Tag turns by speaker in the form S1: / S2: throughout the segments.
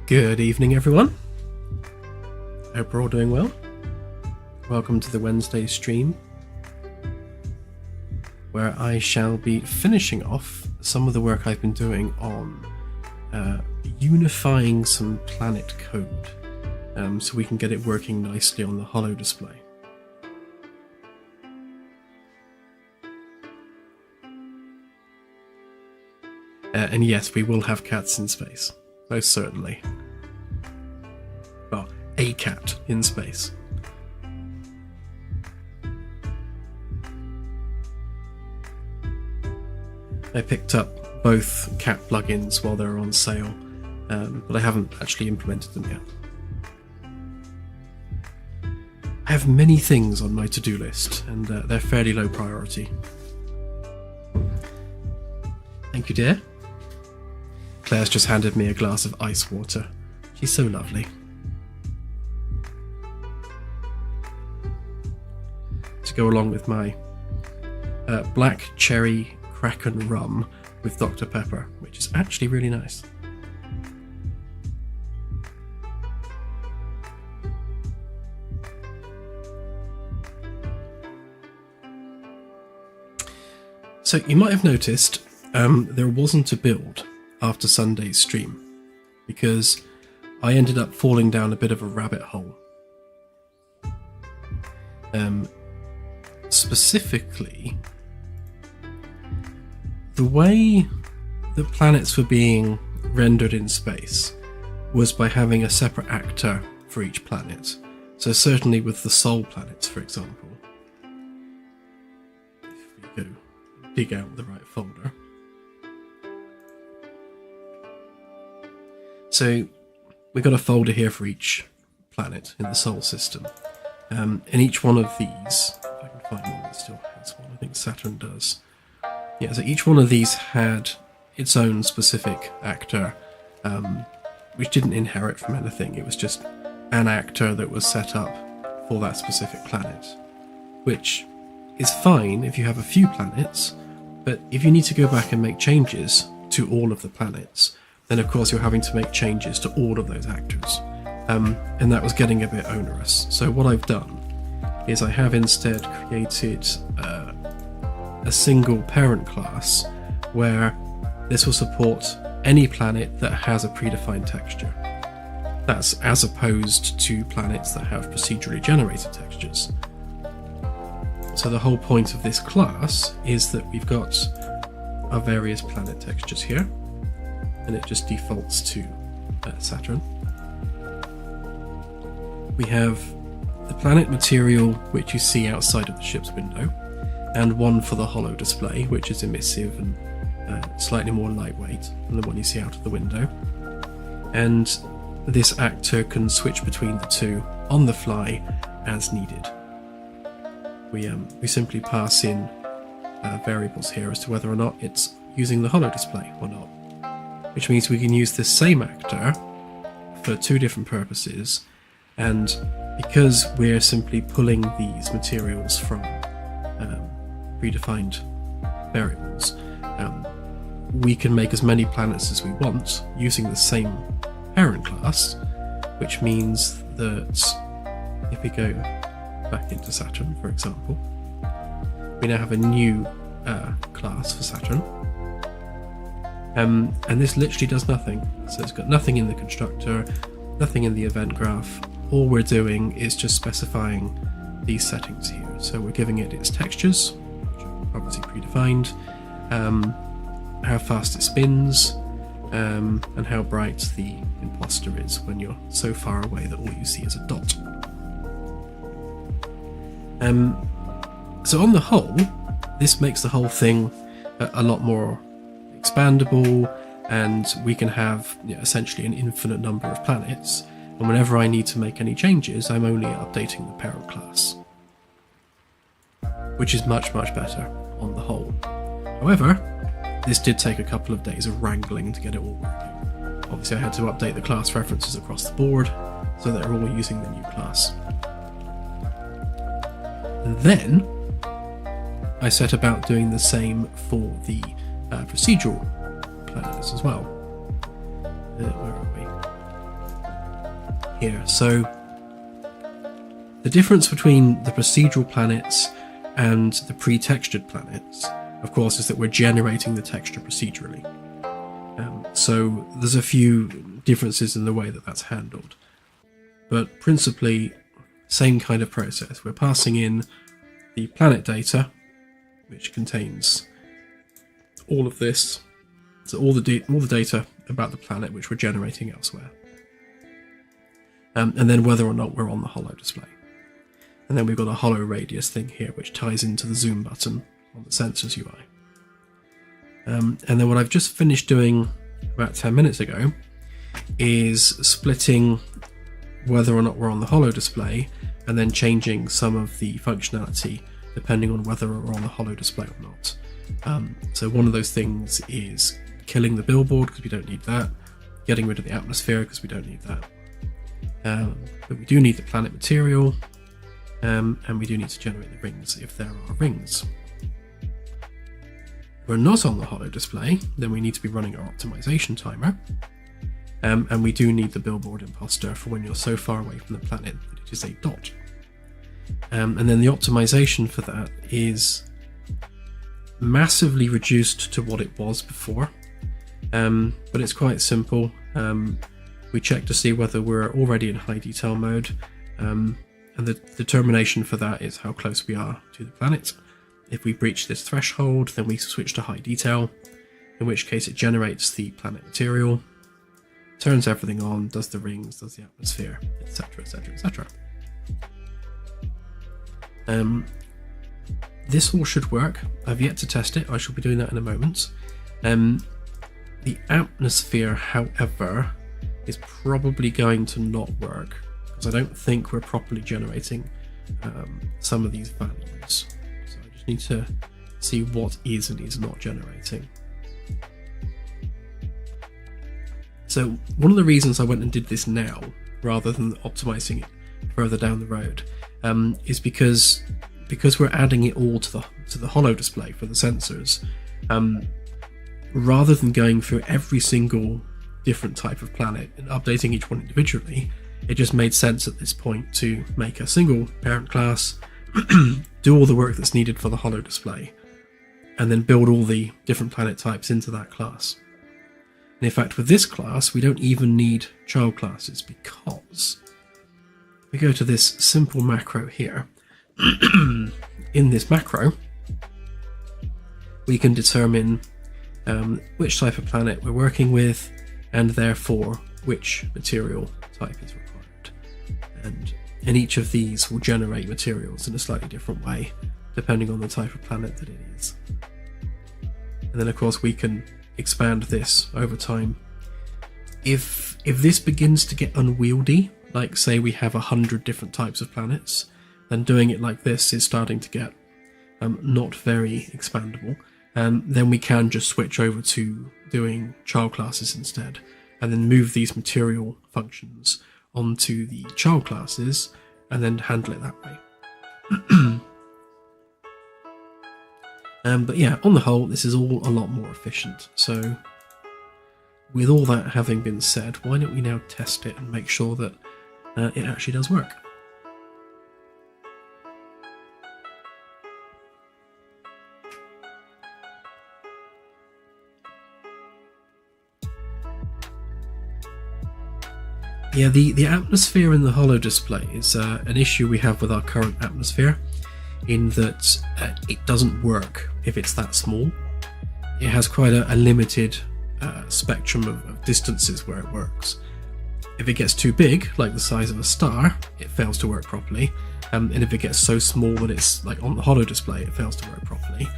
S1: Good evening, everyone. Hope we're all doing well. Welcome to the Wednesday stream, where I shall be finishing off some of the work I've been doing on unifying some planet code, so we can get it working nicely on the Holo display. And yes, we will have cats in space, most certainly. Well, a cat in space. I picked up both cat plugins while they were on sale, but I haven't actually implemented them yet. I have many things on my to-do list, and they're fairly low priority. Thank you, dear. Claire's just handed me a glass of ice water. She's so lovely. To go along with my black cherry Kraken rum with Dr. Pepper, which is actually really nice. So you might have noticed there wasn't a build after Sunday's stream, because I ended up falling down a bit of a rabbit hole. Specifically, the way the planets were being rendered in space was by having a separate actor for each planet. So certainly with the Sol planets, for example, if we go dig out the right folder. So we've got a folder here for each planet in the Sol system. And each one of these, if I can find one that still has one, I think Saturn does. Yeah, so each one of these had its own specific actor, which didn't inherit from anything. It was just an actor that was set up for that specific planet, which is fine if you have a few planets, but if you need to go back and make changes to all of the planets, then of course you're having to make changes to all of those actors. And that was getting a bit onerous. So what I've done is I have instead created a single parent class where this will support any planet that has a predefined texture. That's as opposed to planets that have procedurally generated textures. So the whole point of this class is that we've got our various planet textures here, and it just defaults to Saturn. We have the planet material, which you see outside of the ship's window, and one for the Holo display, which is emissive and slightly more lightweight than the one you see out of the window. And this actor can switch between the two on the fly as needed. We simply pass in variables here as to whether or not it's using the Holo display or not, which means we can use this same actor for two different purposes. And because we're simply pulling these materials from predefined variables, we can make as many planets as we want using the same parent class, which means that if we go back into Saturn, for example, we now have a new class for Saturn. And this literally does nothing. So it's got nothing in the constructor, nothing in the event graph. All we're doing is just specifying these settings here. So we're giving it its textures, which are obviously predefined, how fast it spins, and how bright the imposter is when you're so far away that all you see is a dot. So on the whole, this makes the whole thing a lot more expandable, and we can have essentially an infinite number of planets. And whenever I need to make any changes, I'm only updating the parent class, which is much, much better on the whole. However, this did take a couple of days of wrangling to get it all working. Obviously, I had to update the class references across the board so that they're all using the new class. And then I set about doing the same for the procedural planets as well. Where are we? here. So the difference between the procedural planets and the pre-textured planets, of course, is that we're generating the texture procedurally. So there's a few differences in the way that that's handled. But principally, same kind of process. We're passing in the planet data, which contains all of this, so all the data about the planet which we're generating elsewhere. And then whether or not we're on the Holo display. And then we've got a Holo radius thing here, which ties into the zoom button on the sensors UI. And then what I've just finished doing about 10 minutes ago is splitting whether or not we're on the Holo display, and then changing some of the functionality depending on whether we're on the Holo display or not. So one of those things is killing the billboard, because we don't need that, getting rid of the atmosphere, because we don't need that. But we do need the planet material, and we do need to generate the rings if there are rings. If we're not on the Holo display, then we need to be running our optimization timer, and we do need the billboard imposter for when you're so far away from the planet that it is a dot. And then the optimization for that is massively reduced to what it was before, but it's quite simple. We check to see whether we're already in high detail mode, and the determination for that is how close we are to the planet. If we breach this threshold, then we switch to high detail, in which case it generates the planet material, turns everything on, does the rings, does the atmosphere, etc, etc, etc. This all should work. I've yet to test it. I shall be doing that in a moment. The atmosphere, however, is probably going to not work, because I don't think we're properly generating some of these values. So I just need to see what is and is not generating. So one of the reasons I went and did this now, rather than optimizing it further down the road, is because we're adding it all to the Holo display for the sensors. Rather than going through every single different type of planet and updating each one individually, it just made sense at this point to make a single parent class, do all the work that's needed for the Holo display, and then build all the different planet types into that class. And in fact, with this class, we don't even need child classes, because we go to this simple macro here. In this macro, we can determine which type of planet we're working with, and therefore which material type is required. And each of these will generate materials in a slightly different way, depending on the type of planet that it is. And then of course we can expand this over time. If this begins to get unwieldy, like say we have 100 different types of planets, then doing it like this is starting to get not very expandable. Then we can just switch over to doing child classes instead, and then move these material functions onto the child classes, and then handle it that way. But yeah, on the whole, this is all a lot more efficient. So with all that having been said, why don't we now test it and make sure that it actually does work. Yeah, the atmosphere in the Holo display is an issue we have with our current atmosphere, in that it doesn't work if it's that small. It has quite a limited spectrum of distances where it works. If it gets too big, like the size of a star, it fails to work properly. And if it gets so small that it's like on the Holo display, it fails to work properly.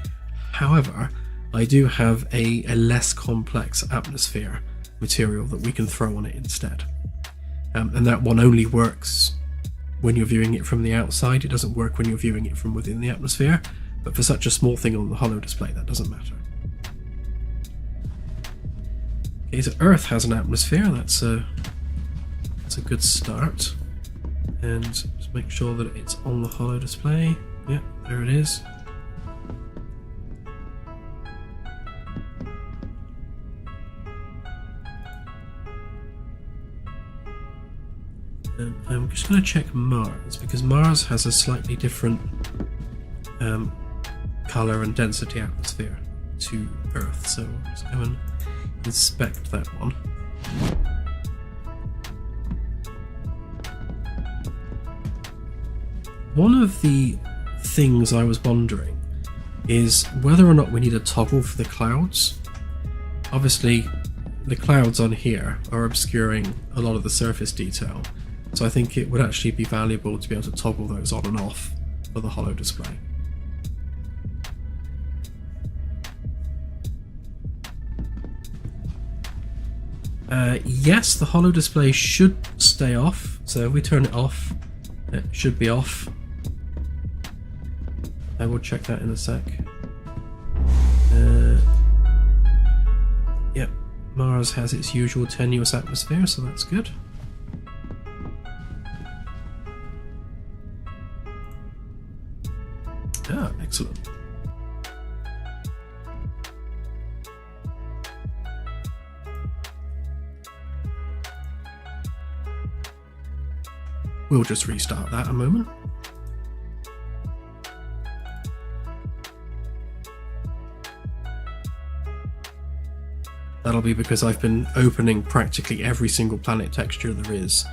S1: However, I do have a less complex atmosphere material that we can throw on it instead. And that one only works when you're viewing it from the outside. It doesn't work when you're viewing it from within the atmosphere, but for such a small thing on the Holo display, that doesn't matter. Okay, so Earth has an atmosphere. That's a good start. And just make sure that it's on the Holo display. Yeah, there it is. And I'm just going to check Mars, because Mars has a slightly different colour and density atmosphere to Earth, so let's go and inspect that one. One of the things I was wondering is whether or not we need a toggle for the clouds. Obviously, the clouds on here are obscuring a lot of the surface detail, so I think it would actually be valuable to be able to toggle those on and off for the Holo display. Yes, the Holo display should stay off, so if we turn it off, it should be off. I will check that in a sec. Yep, Mars has its usual tenuous atmosphere, so that's good. Ah, excellent. We'll just restart that a moment. That'll be because I've been opening practically every single planet texture there is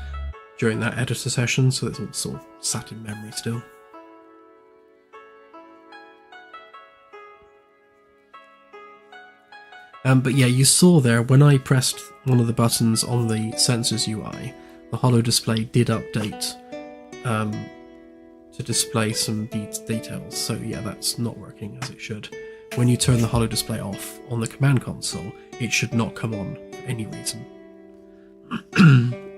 S1: during that editor session, so it's all sort of sat in memory still. But yeah, you saw there when I pressed one of the buttons on the Sensors UI, the Holo display did update to display some details. So yeah, that's not working as it should. When you turn the Holo display off on the command console, it should not come on for any reason.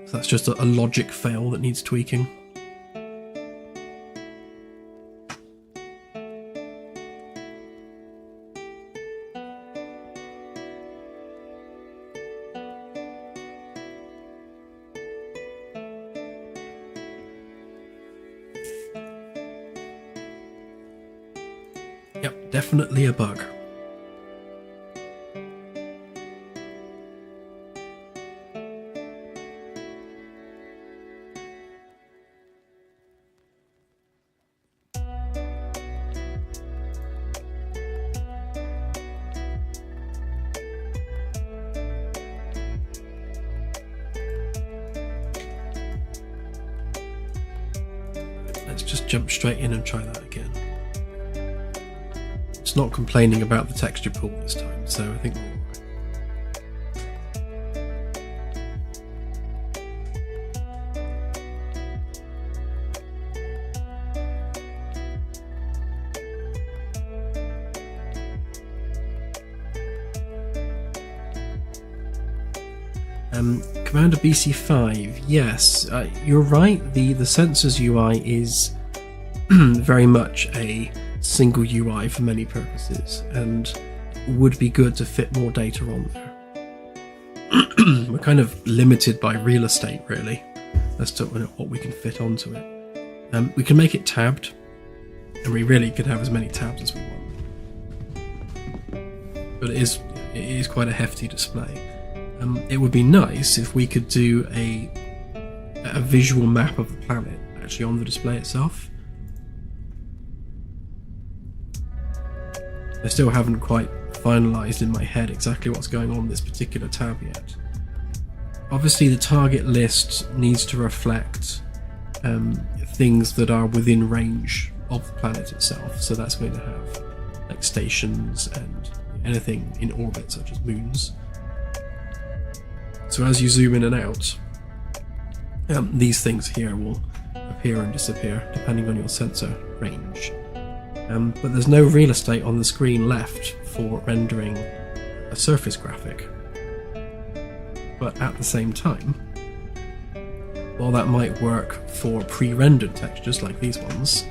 S1: So that's just a logic fail that needs tweaking. Yep, definitely a bug. Let's just jump straight in and try that again. It's not complaining about the texture pool this time, so I think we're alright. Commander BC5, yes, you're right, the Sensors UI is very much a single UI for many purposes, and would be good to fit more data on there. We're kind of limited by real estate, really, as to what we can fit onto it. We can make it tabbed, and we really could have as many tabs as we want. But it is quite a hefty display. It would be nice if we could do a visual map of the planet actually on the display itself. I still haven't quite finalised in my head exactly what's going on in this particular tab yet. Obviously the target list needs to reflect things that are within range of the planet itself, so that's going to have like stations and anything in orbit such as moons. So as you zoom in and out, these things here will appear and disappear depending on your sensor range. But there's no real estate on the screen left for rendering a surface graphic. But at the same time, while that might work for pre-rendered textures like these ones,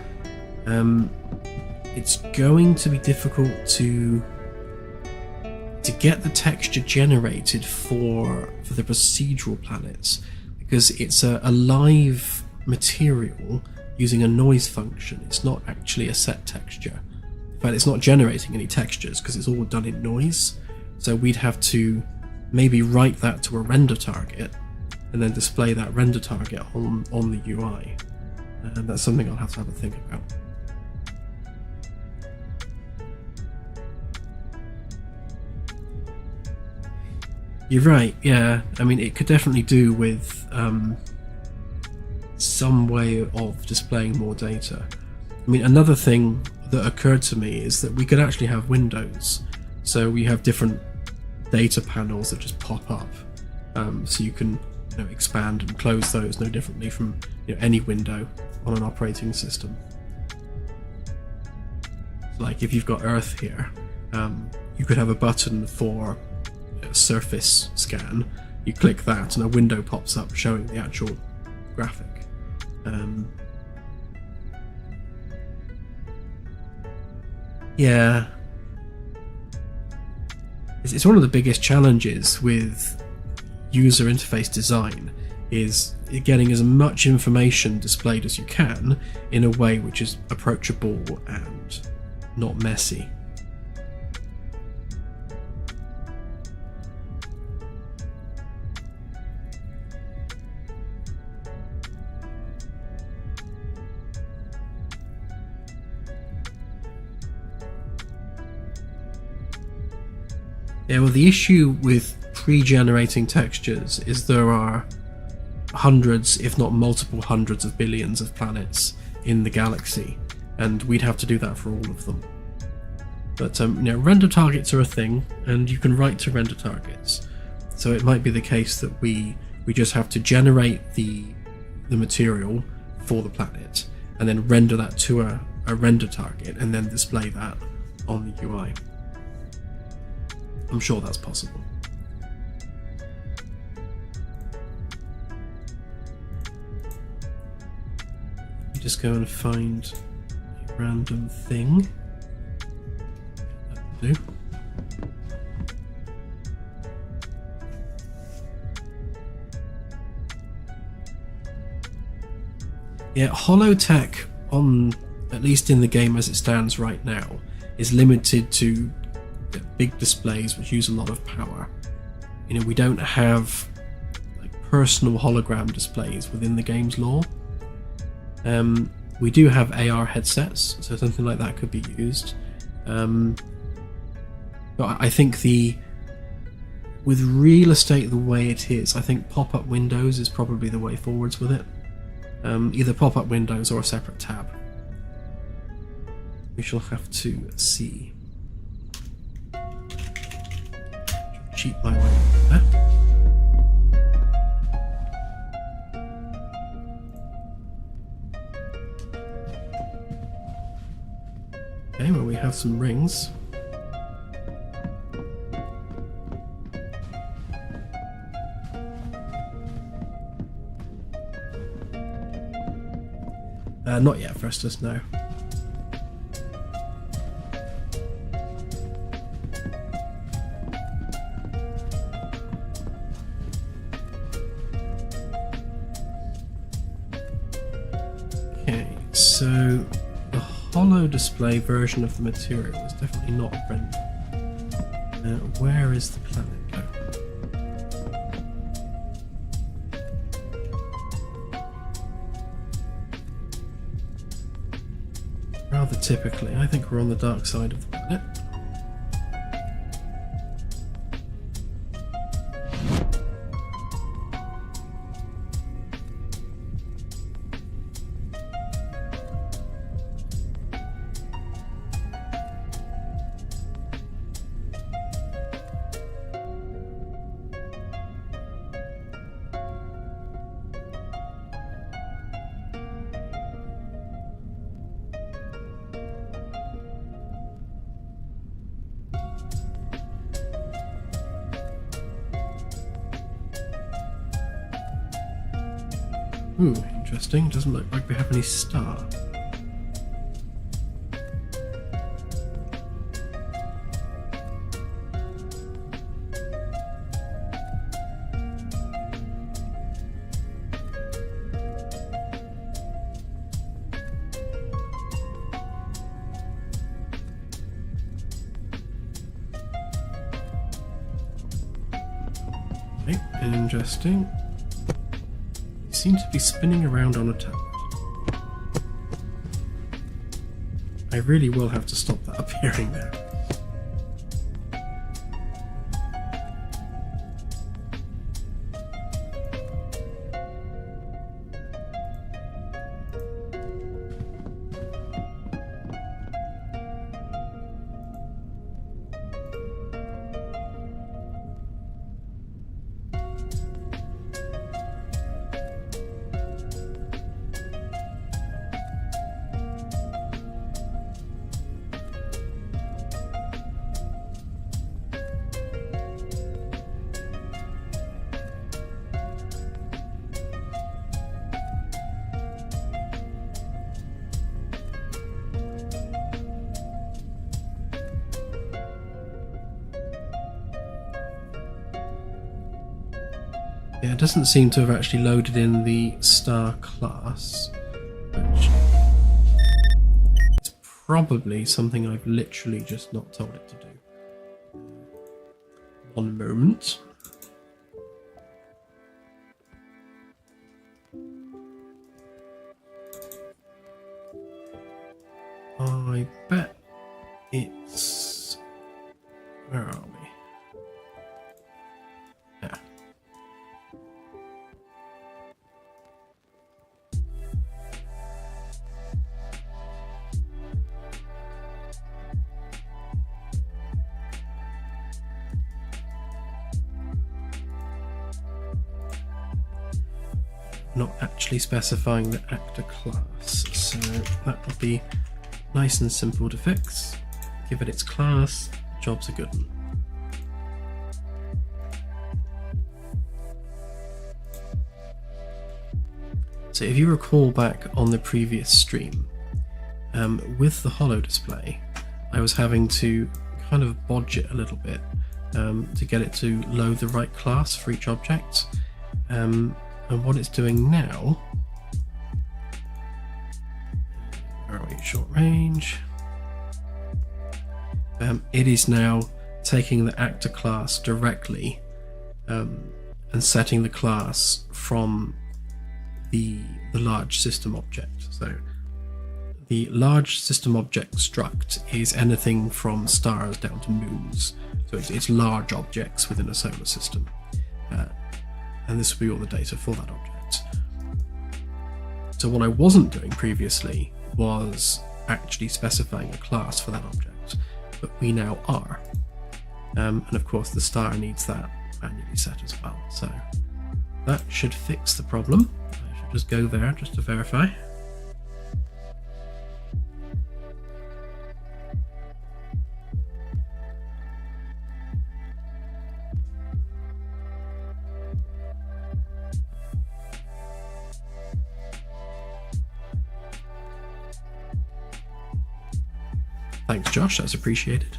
S1: it's going to be difficult to get the texture generated for the procedural planets, because it's a live material using a noise function. It's not actually a set texture. In fact, it's not generating any textures because it's all done in noise. So we'd have to maybe write that to a render target and then display that render target on the UI. And that's something I'll have to have a think about. You're right, yeah. I mean, it could definitely do with some way of displaying more data. I mean, another thing that occurred to me is that we could actually have windows. So we have different data panels that just pop up. So you can expand and close those no differently from any window on an operating system. So like if you've got Earth here, you could have a button for surface scan. You click that and a window pops up showing the actual graphic. Yeah, it's one of the biggest challenges with user interface design, is getting as much information displayed as you can in a way which is approachable and not messy. Yeah, well, the issue with pre-generating textures is there are hundreds, if not multiple hundreds of billions of planets in the galaxy, and we'd have to do that for all of them. But render targets are a thing, and you can write to render targets. So it might be the case that we just have to generate the material for the planet, and then render that to a render target, and then display that on the UI. I'm sure that's possible. You just go and find a random thing. That'll do. Yeah, Holo tech, at least in the game as it stands right now, is limited to big displays which use a lot of power. We don't have personal hologram displays within the game's lore. We do have AR headsets, so something like that could be used. But I think with real estate the way it is, I think pop-up windows is probably the way forwards with it. Either pop-up windows or a separate tab. We shall have to see. Cheat my way there. Okay, well, we have some rings. Not yet, Festus, no. So the Holo display version of the material is definitely not rendered. Where is the planet go? Rather typically, I think we're on the dark side of the planet. Ooh, interesting. Doesn't look like we have any star. Okay, interesting. seem to be spinning around on a tablet. I really will have to stop that appearing there. Yeah, it doesn't seem to have actually loaded in the star class, which is probably something I've literally just not told it to do. One moment. I bet it's... Where are we? Yeah. Not actually specifying the actor class, so that will be nice and simple to fix. Give it its class, job's a good one. So if you recall back on the previous stream, with the Holo display, I was having to kind of bodge it a little bit to get it to load the right class for each object. And what it's doing now, where are we? Short range. It is now taking the actor class directly and setting the class from the large system object. So the large system object struct is anything from stars down to moons. So it's large objects within a solar system. And this will be all the data for that object. So what I wasn't doing previously was actually specifying a class for that object, but we now are. And of course the star needs that manually set as well. So that should fix the problem. I should just go there just to verify. Thanks, Josh, that's appreciated.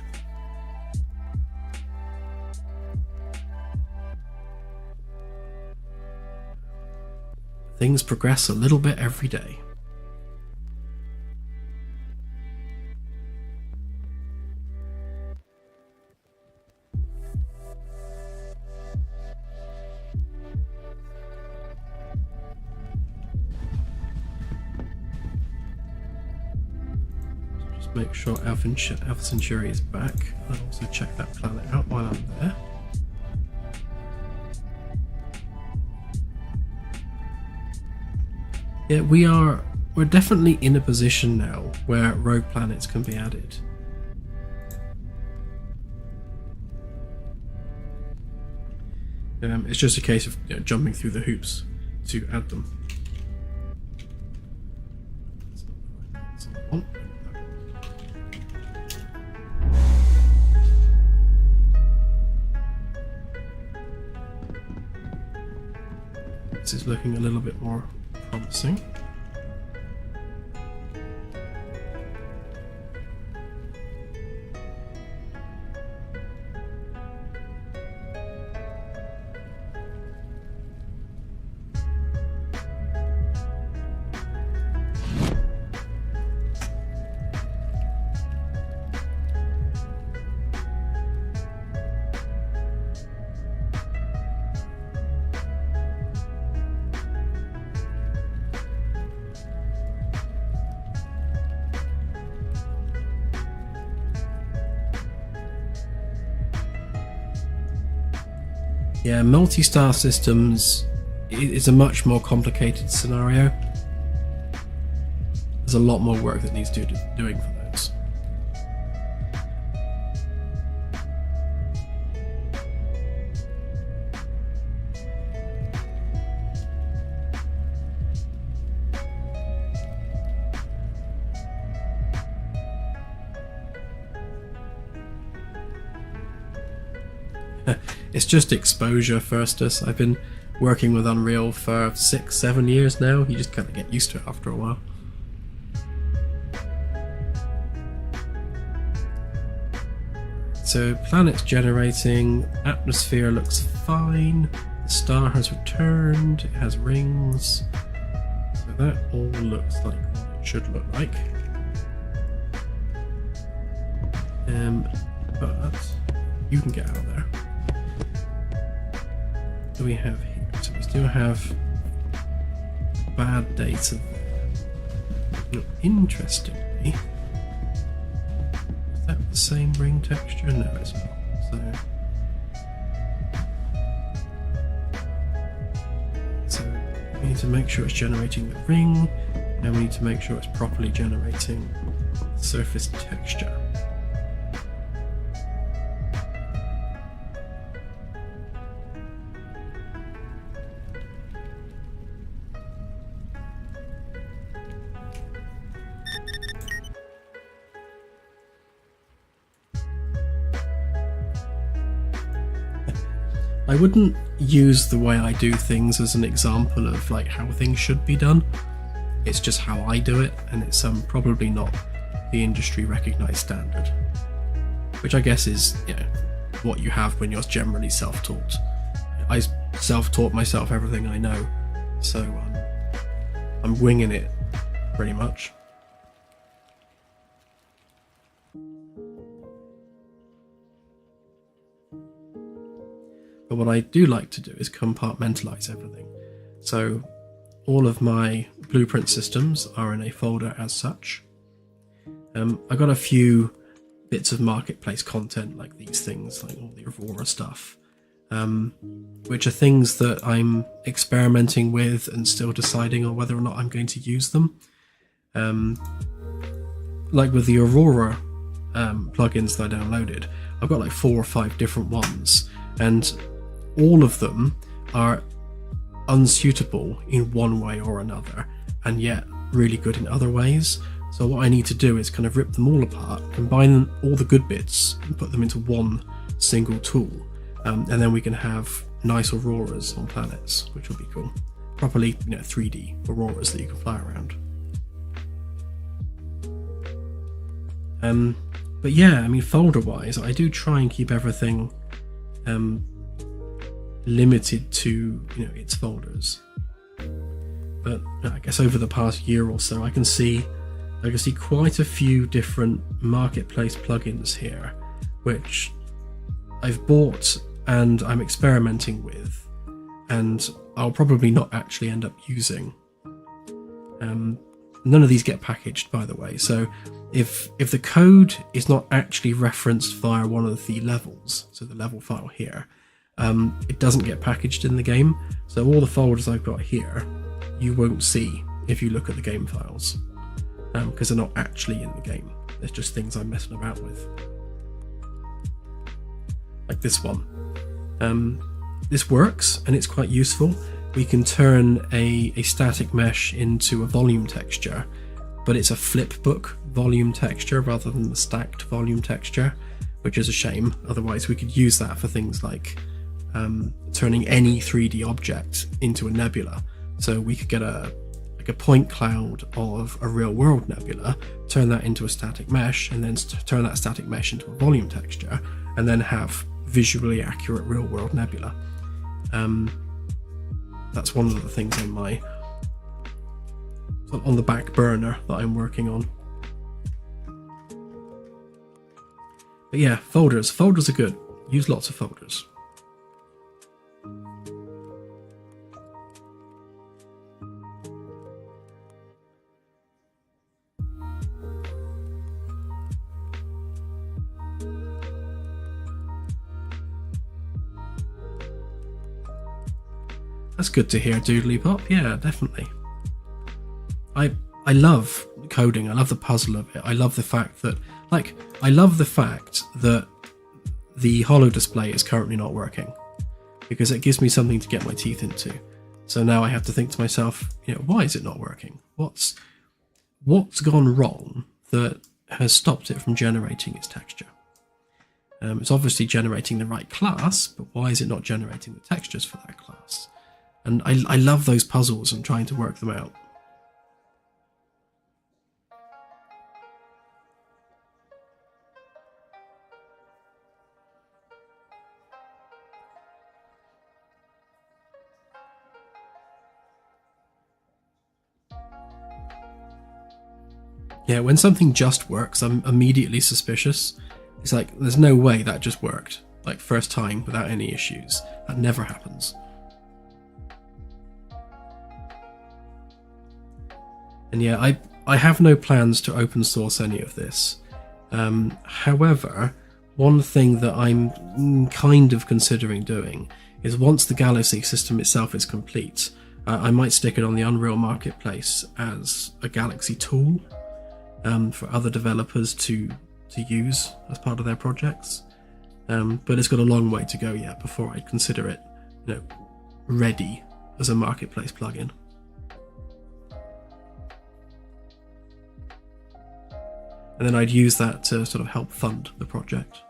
S1: Things progress a little bit every day. Make sure Alpha Centauri is back. I'll also check that planet out while I'm there. Yeah, we're definitely in a position now where rogue planets can be added. It's just a case of jumping through the hoops to add them. This is looking a little bit more promising. Yeah, multi-star systems is a much more complicated scenario. There's a lot more work that needs doing for those. It's just exposure, Firstus. I've been working with Unreal for 6-7 years now. You just kind of get used to it after a while. So planet's generating, atmosphere looks fine, the star has returned, it has rings, so that all looks like what it should look like. But you can get out of there. What do we have here? So we still have bad data there. Now, interestingly, is that the same ring texture? No, it's not. So we need to make sure it's generating the ring, and we need to make sure it's properly generating the surface texture. I wouldn't use the way I do things as an example of like how things should be done. It's just how I do it, and it's probably not the industry recognised standard, which I guess is, you know, what you have when you're generally self-taught. I self-taught myself everything I know, so I'm winging it pretty much. But what I do like to do is compartmentalize everything. So all of my blueprint systems are in a folder as such. I got a few bits of marketplace content like these things, like all the Aurora stuff, which are things that I'm experimenting with and still deciding on whether or not I'm going to use them. Like with the Aurora plugins that I downloaded, I've got like 4 or 5 different ones, and all of them are unsuitable in one way or another, and yet really good in other ways. So what I need to do is kind of rip them all apart, combine all the good bits and put them into one single tool, and then we can have nice auroras on planets, which will be cool. Properly, 3D auroras that you can fly around. But yeah, I mean, folder-wise, I do try and keep everything limited to its folders. But I guess over the past year or so, I can see quite a few different marketplace plugins here, which I've bought and I'm experimenting with, and I'll probably not actually end up using. None of these get packaged, by the way, so if the code is not actually referenced via one of the levels, so the level file here, it doesn't get packaged in the game. So all the folders I've got here, you won't see if you look at the game files, because they're not actually in the game. They're just things I'm messing about with. Like this one. This works, and it's quite useful. We can turn a static mesh into a volume texture, but it's a flipbook volume texture rather than the stacked volume texture, which is a shame. Otherwise we could use that for things like turning any 3D object into a nebula. So we could get a point cloud of a real world nebula, turn that into a static mesh, and then turn that static mesh into a volume texture, and then have visually accurate real world nebula. That's one of the things on the back burner that I'm working on. But yeah, folders are good. Use lots of folders. That's good to hear, Doodly Pop. Yeah, definitely. I love coding. I love the puzzle of it. I love the fact that, the Holo display is currently not working, because it gives me something to get my teeth into. So now I have to think to myself, why is it not working? What's gone wrong that has stopped it from generating its texture? It's obviously generating the right class, but why is it not generating the textures for that class? And I love those puzzles and trying to work them out. Yeah, when something just works, I'm immediately suspicious. It's like, there's no way that just worked. Like, first time without any issues. That never happens. And yeah, I have no plans to open source any of this. However, one thing that I'm kind of considering doing is, once the Galaxy system itself is complete, I might stick it on the Unreal Marketplace as a Galaxy tool for other developers to use as part of their projects. But it's got a long way to go yet before I'd consider it, ready as a marketplace plugin. And then I'd use that to sort of help fund the project.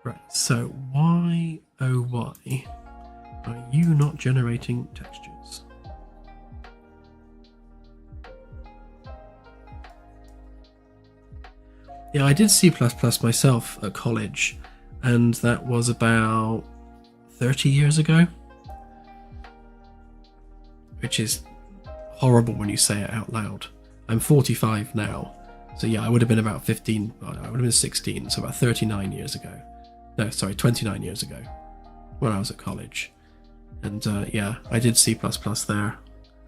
S1: Right, so why, oh why, are you not generating textures? Yeah, I did C++ myself at college, and that was about 30 years ago, which is horrible when you say it out loud. I'm 45 now, so yeah, I would have been about 15, I would have been 16, so about 39 years ago. No, sorry, 29 years ago, when I was at college. And yeah, I did C++ there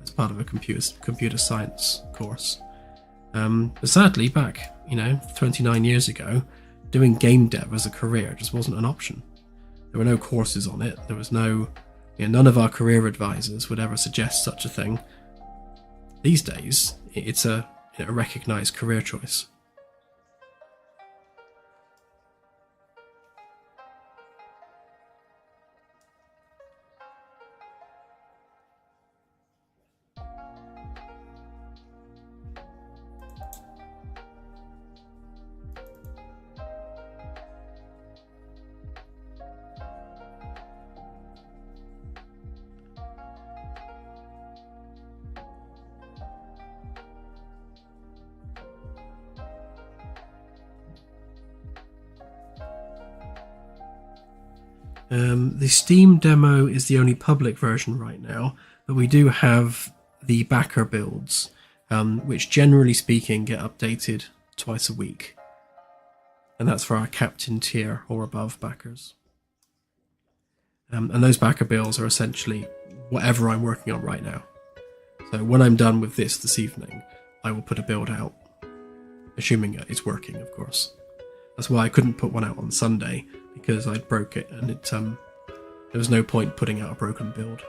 S1: as part of a computer science course. But sadly, back, 29 years ago, doing game dev as a career just wasn't an option. There were no courses on it. There was no, none of our career advisors would ever suggest such a thing. These days, it's a recognized career choice. The Steam demo is the only public version right now, but we do have the backer builds, which generally speaking get updated twice a week. And that's for our captain tier or above backers. And those backer builds are essentially whatever I'm working on right now. So when I'm done with this evening, I will put a build out, assuming it's working, of course. That's why I couldn't put one out on Sunday, because I'd broke it, and there was no point putting out a broken build.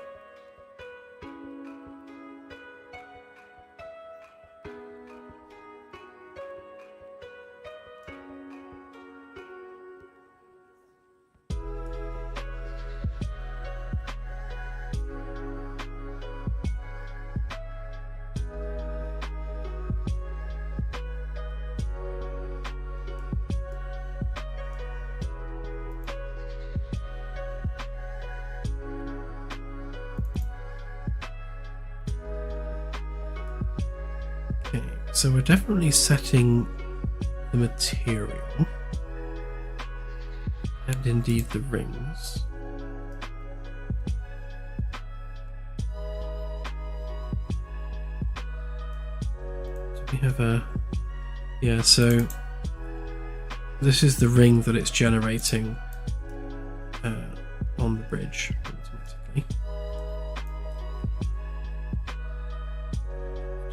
S1: So we're definitely setting the material, and indeed the rings. So we have yeah, so this is the ring that it's generating on the bridge automatically.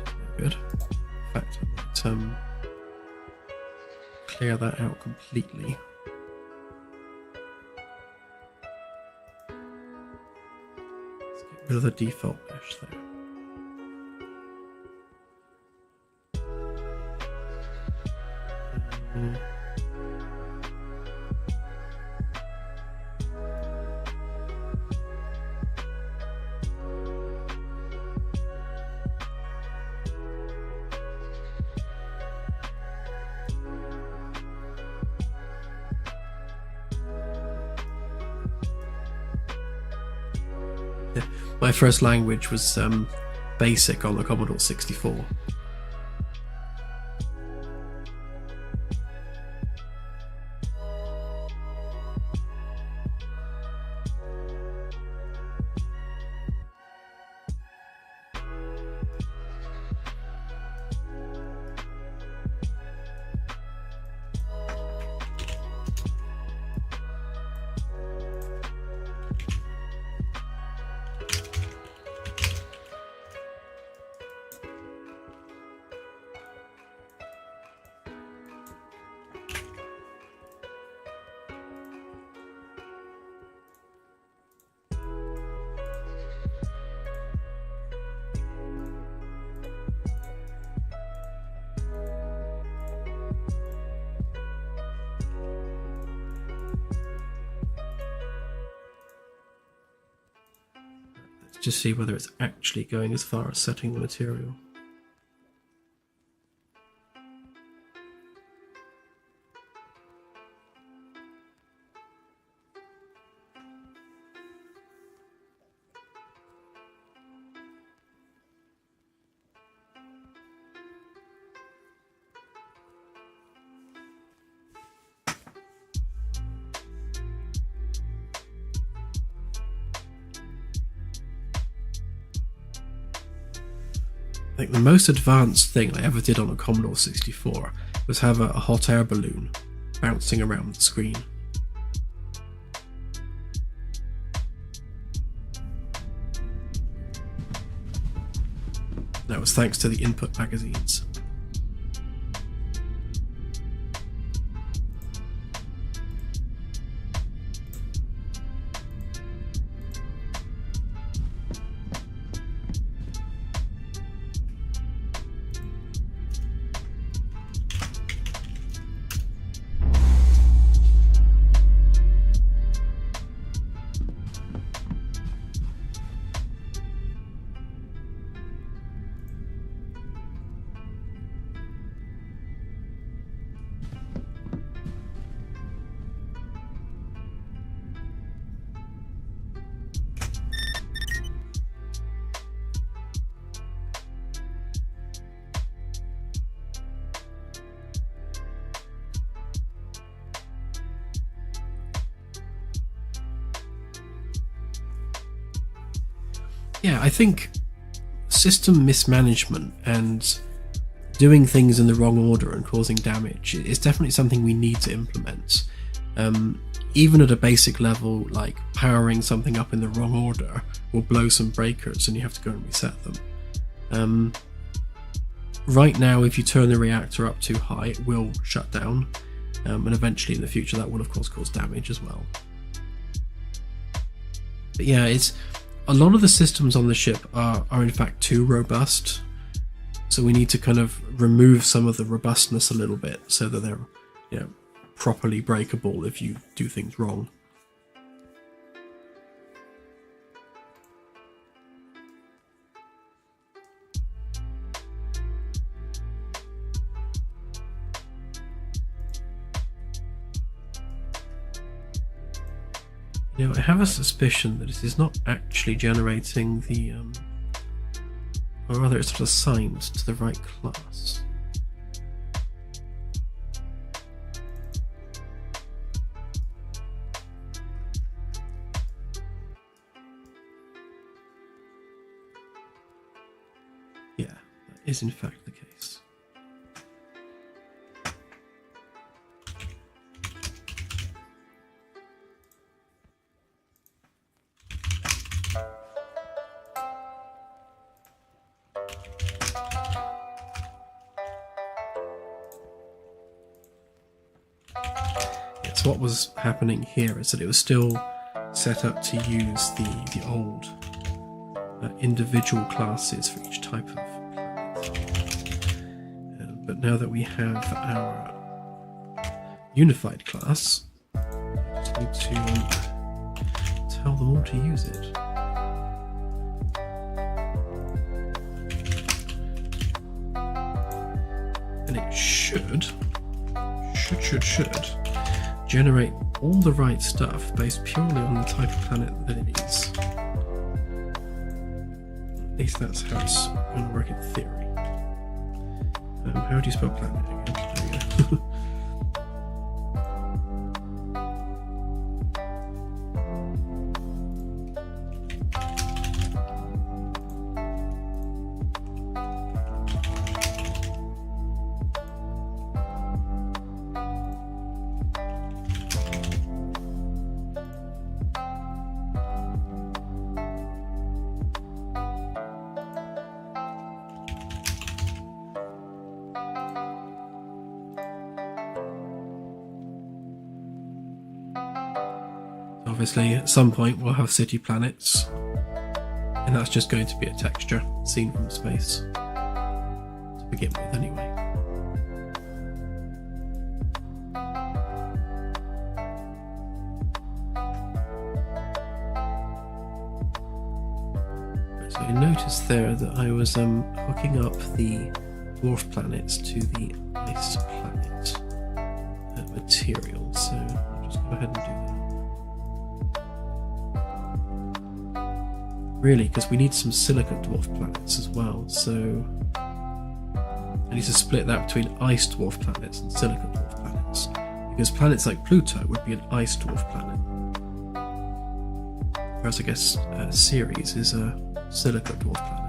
S1: Which is no good. In fact, clear that out completely. Let's get rid of the default mesh there. My first language was BASIC on the Commodore 64. Just see whether it's actually going as far as setting the material. I think the most advanced thing I ever did on a Commodore 64 was have a hot air balloon bouncing around the screen. That was thanks to the input magazines. Yeah, I think system mismanagement and doing things in the wrong order and causing damage is definitely something we need to implement. Even at a basic level, like powering something up in the wrong order will blow some breakers and you have to go and reset them. Right now, if you turn the reactor up too high, it will shut down, and eventually in the future that will of course cause damage as well. But yeah, a lot of the systems on the ship are in fact too robust, so we need to kind of remove some of the robustness a little bit so that they're, you know, properly breakable if you do things wrong. You know, I have a suspicion that it is not actually generating the, or rather it's not assigned to the right class. Yeah, that is in fact the case. yes, what was happening here is that it was still set up to use the old individual classes for each type of planet. But now that we have our unified class, I just need to tell them all to use it. And it should generate all the right stuff based purely on the type of planet that it is. At least that's how it's going to work in theory. How do you spell planet again? There we go. Obviously, at some point we'll have city planets, and that's just going to be a texture seen from space to begin with, anyway. So you notice there that I was hooking up the dwarf planets to the ice planet material, so I'll just go ahead and do that. Really, because we need some silicate dwarf planets as well, so I need to split that between ice dwarf planets and silicate dwarf planets, because planets like Pluto would be an ice dwarf planet, whereas I guess Ceres is a silicate dwarf planet.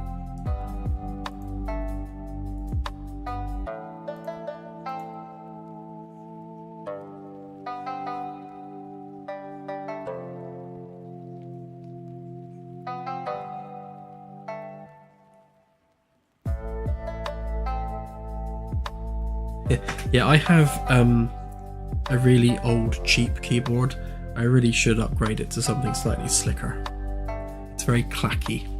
S1: Yeah, I have a really old cheap keyboard. I really should upgrade it to something slightly slicker. It's very clacky.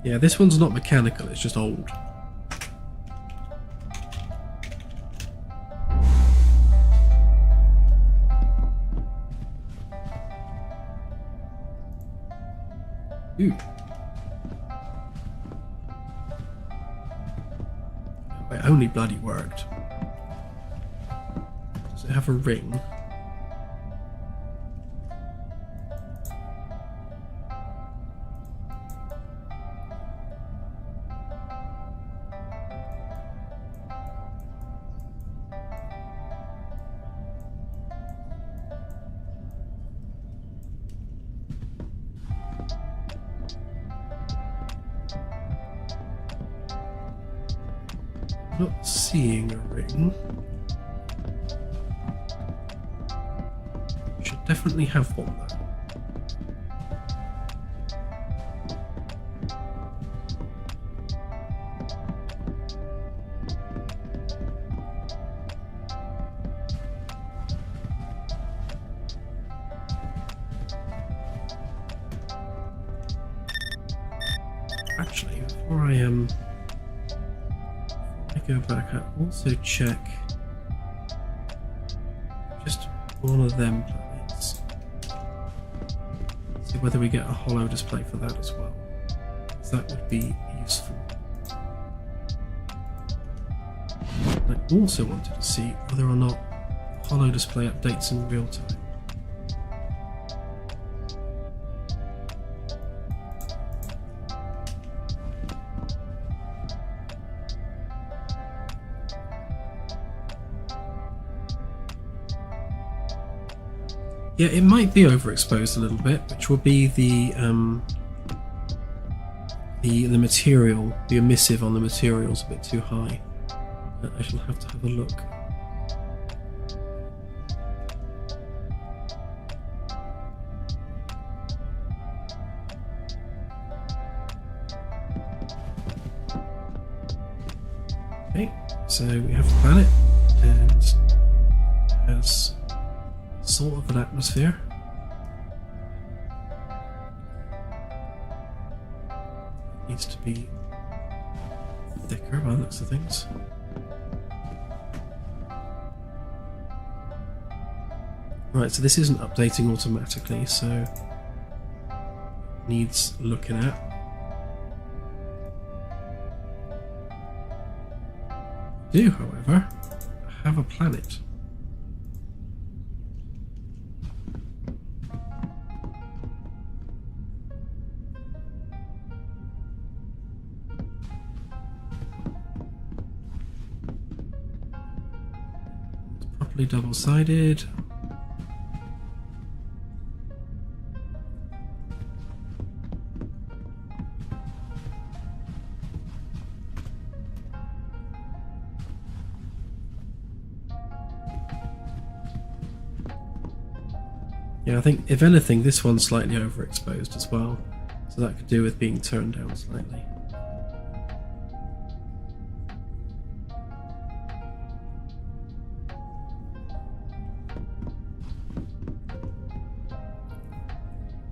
S1: Yeah, this one's not mechanical, it's just old. Ooh. It only bloody worked. Does it have a ring? Not seeing a ring. Should definitely have one though. Actually, before I go back, I also check just one of them planets. See whether we get a holo display for that as well, because that would be useful. I also wanted to see whether or not holo display updates in real time. Yeah, it might be overexposed a little bit, which will be the material, the emissive on the material is a bit too high. I shall have to have a look. Okay, so we have the planet, and it has sort of an atmosphere. It needs to be thicker by the looks of things. Right, so this isn't updating automatically, so needs looking at. I do, however, have a planet. It's properly double-sided. Yeah, I think, if anything, this one's slightly overexposed as well, so that could do with being turned down slightly.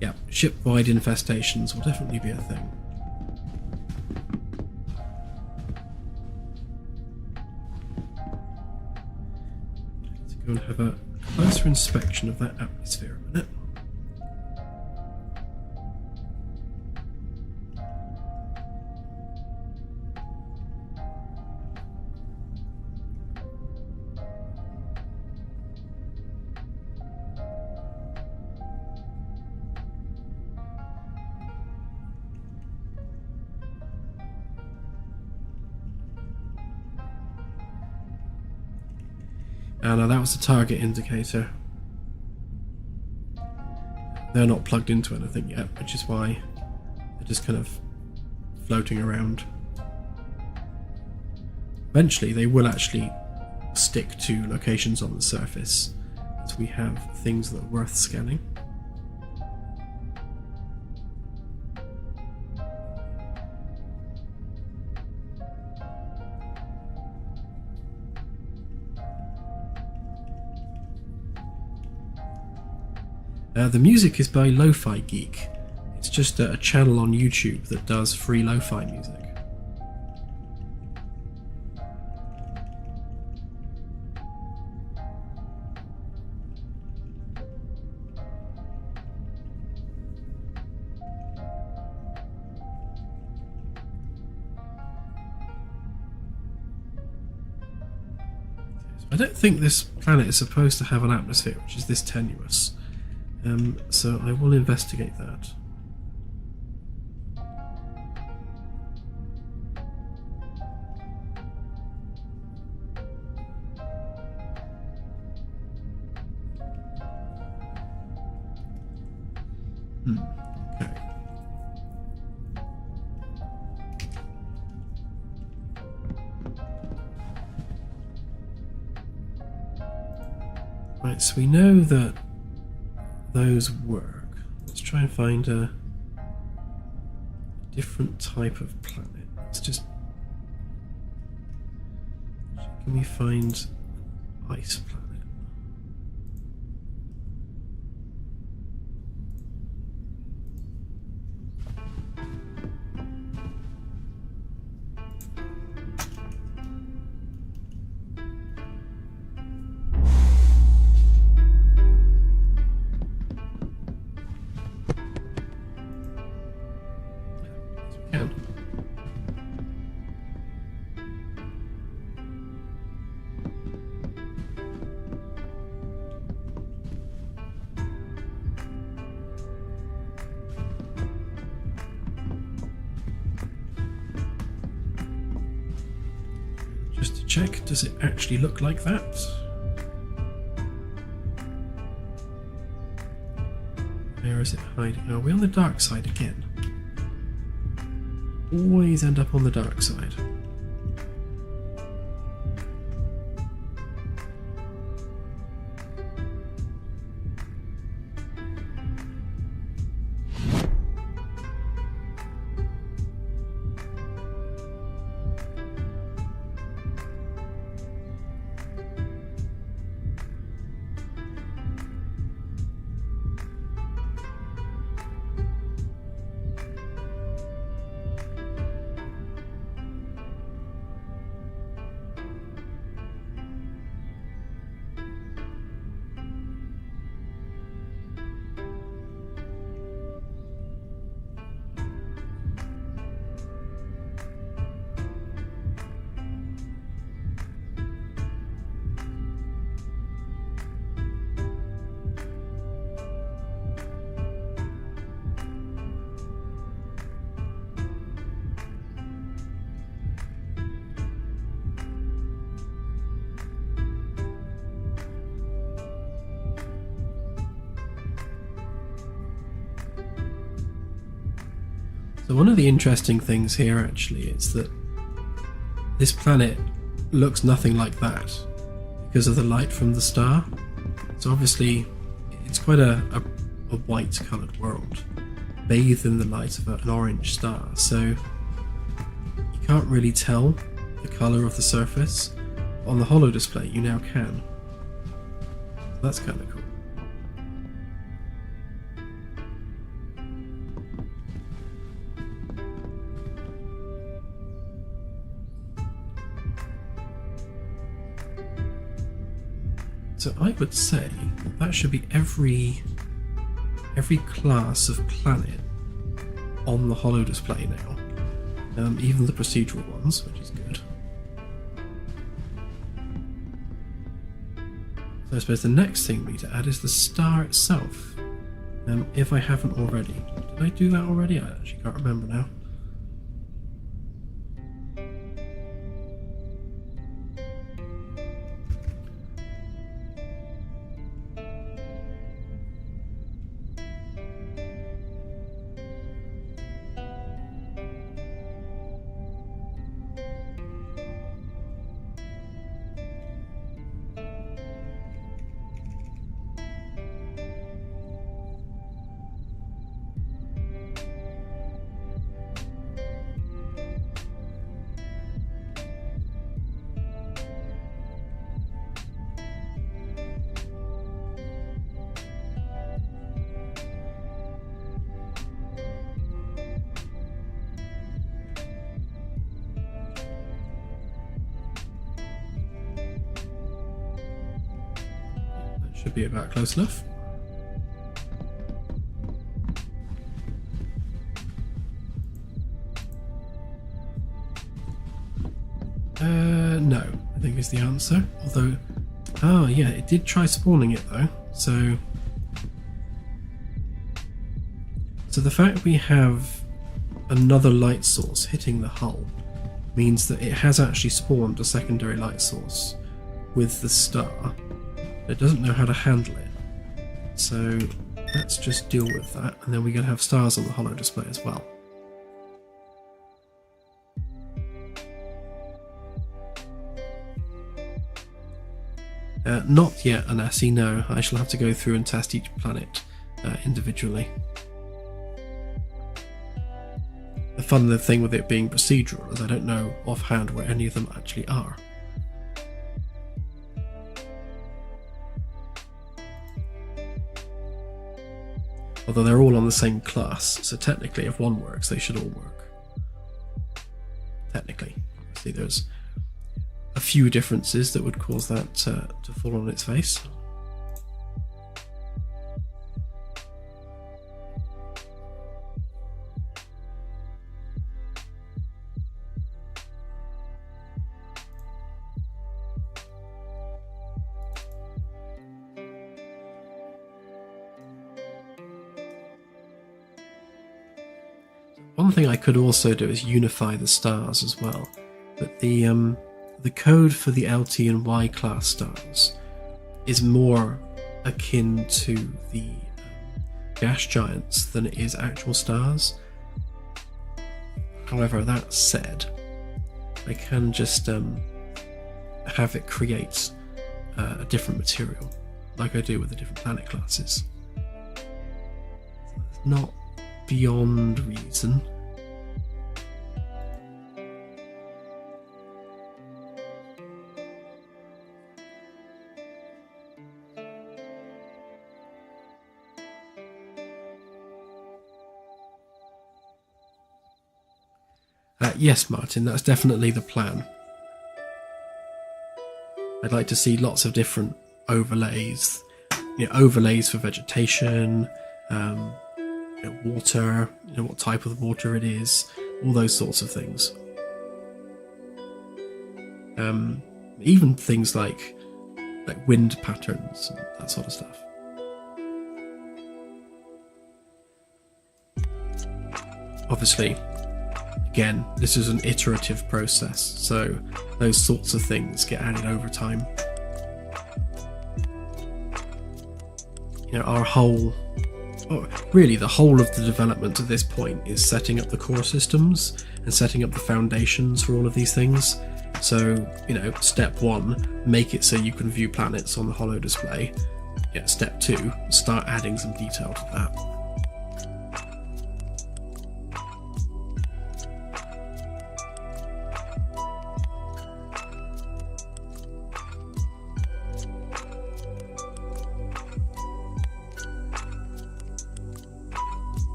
S1: Yeah, ship-wide infestations will definitely be a thing. Let's go and have a closer inspection of that atmosphere a minute. And that was the target indicator. They're not plugged into anything yet, which is why they're just kind of floating around. Eventually they will actually stick to locations on the surface, as we have things that are worth scanning. The music is by Lofi Geek. It's just a channel on YouTube that does free lo-fi music. I don't think this planet is supposed to have an atmosphere which is this tenuous. So I will investigate that. Okay. Right, so we know that those work. Let's try and find a different type of planet. Let's just... Can we find ice planet? Just to check, does it actually look like that? Where is it hiding? Are we on the dark side again? Always end up on the dark side. So one of the interesting things here actually is that this planet looks nothing like that because of the light from the star. So obviously it's quite a white coloured world, bathed in the light of an orange star, so you can't really tell the colour of the surface. On the Holo display you now can. So that's kind of cool. So I would say that should be every class of planet on the Holo display now, even the procedural ones, which is good. So I suppose the next thing we need to add is the star itself, if I haven't already. Did I do that already? I actually can't remember now. Should be about close enough. No, I think is the answer. Although, oh yeah, it did try spawning it though. So the fact we have another light source hitting the hull means that it has actually spawned a secondary light source with the star. It doesn't know how to handle it, so let's just deal with that, and then we're going to have stars on the Holo display as well. Not yet, Anassi, no. I shall have to go through and test each planet individually. The fun thing with it being procedural is I don't know offhand where any of them actually are. Although they're all on the same class, so technically if one works, they should all work. Technically. Obviously there's a few differences that would cause that to fall on its face. One thing I could also do is unify the stars as well, but the code for the LT and Y class stars is more akin to the gas giants than it is actual stars. However, that said, I can just have it create a different material, like I do with the different planet classes. It's not beyond reason. Yes, Martin, that's definitely the plan. I'd like to see lots of different overlays, overlays for vegetation, water, what type of water it is, all those sorts of things. Even things like wind patterns and that sort of stuff. Obviously, again, this is an iterative process, so those sorts of things get added over time. Our whole, really the whole of the development at this point is setting up the core systems and setting up the foundations for all of these things. So, step 1, make it so you can view planets on the Holo display. Step 2, start adding some detail to that.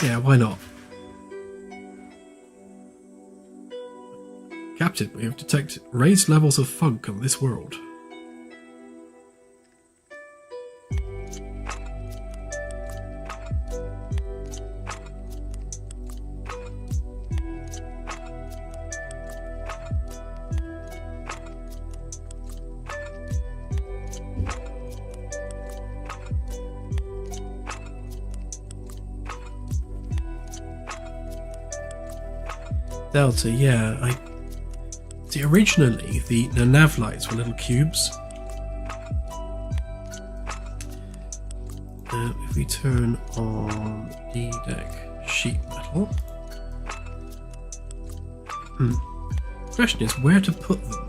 S1: Yeah, why not? Captain, we have detected raised levels of funk on this world. Delta, yeah. See, originally the nav lights were little cubes. If we turn on D deck sheet metal, the question is where to put them.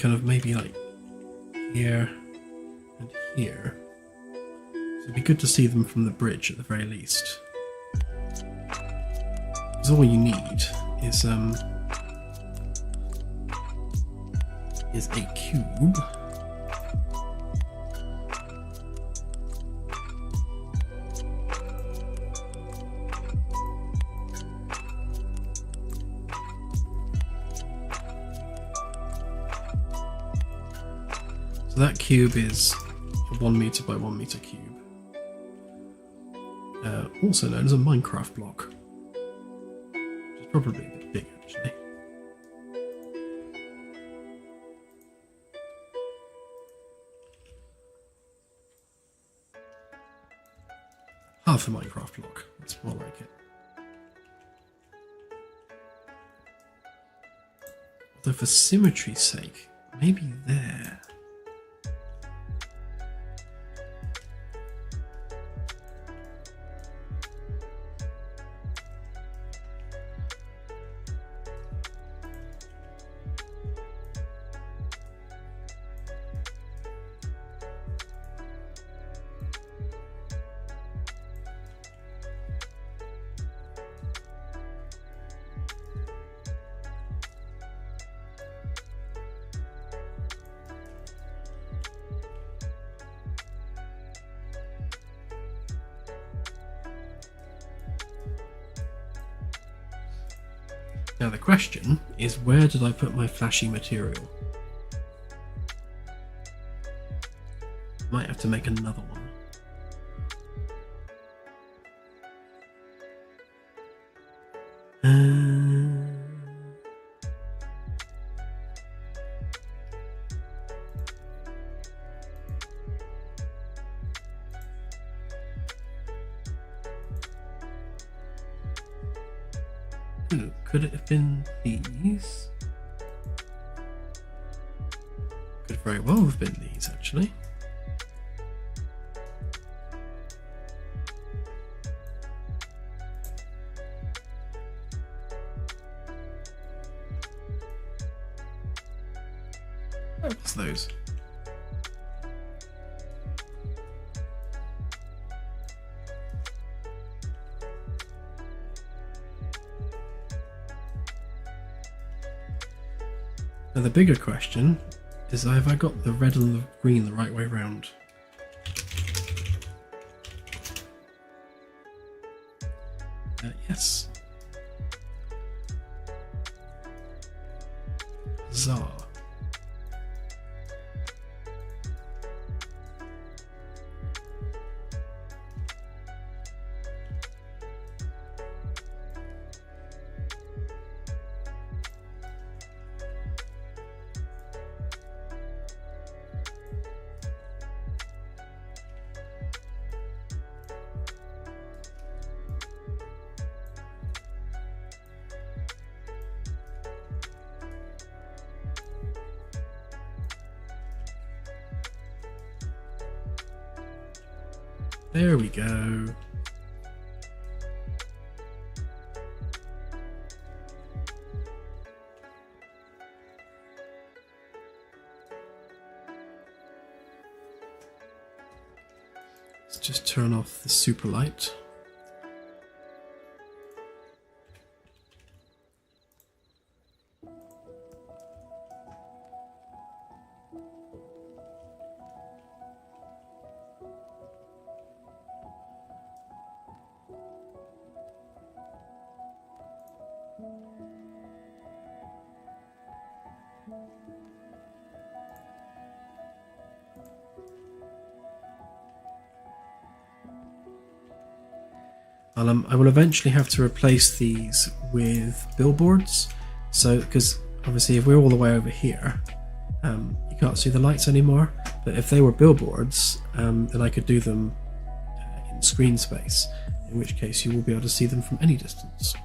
S1: Kind of maybe like here and here. So it'd be good to see them from the bridge at the very least. Because all you need is a cube. So that cube is a 1 meter by 1 meter cube, also known as a Minecraft block, which is probably a bit big actually. Half a Minecraft block, that's more like it. Although for symmetry's sake, maybe there. Now the question is, where did I put my flashy material? Might have to make another one. Ooh, could it have been these? Could very well have been these, actually. What's those? Now the bigger question is, have I got the red and the green the right way round? Yes. Bizarre. There we go. Let's just turn off the super light. I will eventually have to replace these with billboards. So, because obviously if we're all the way over here, you can't see the lights anymore. But if they were billboards, then I could do them in screen space, in which case you will be able to see them from any distance.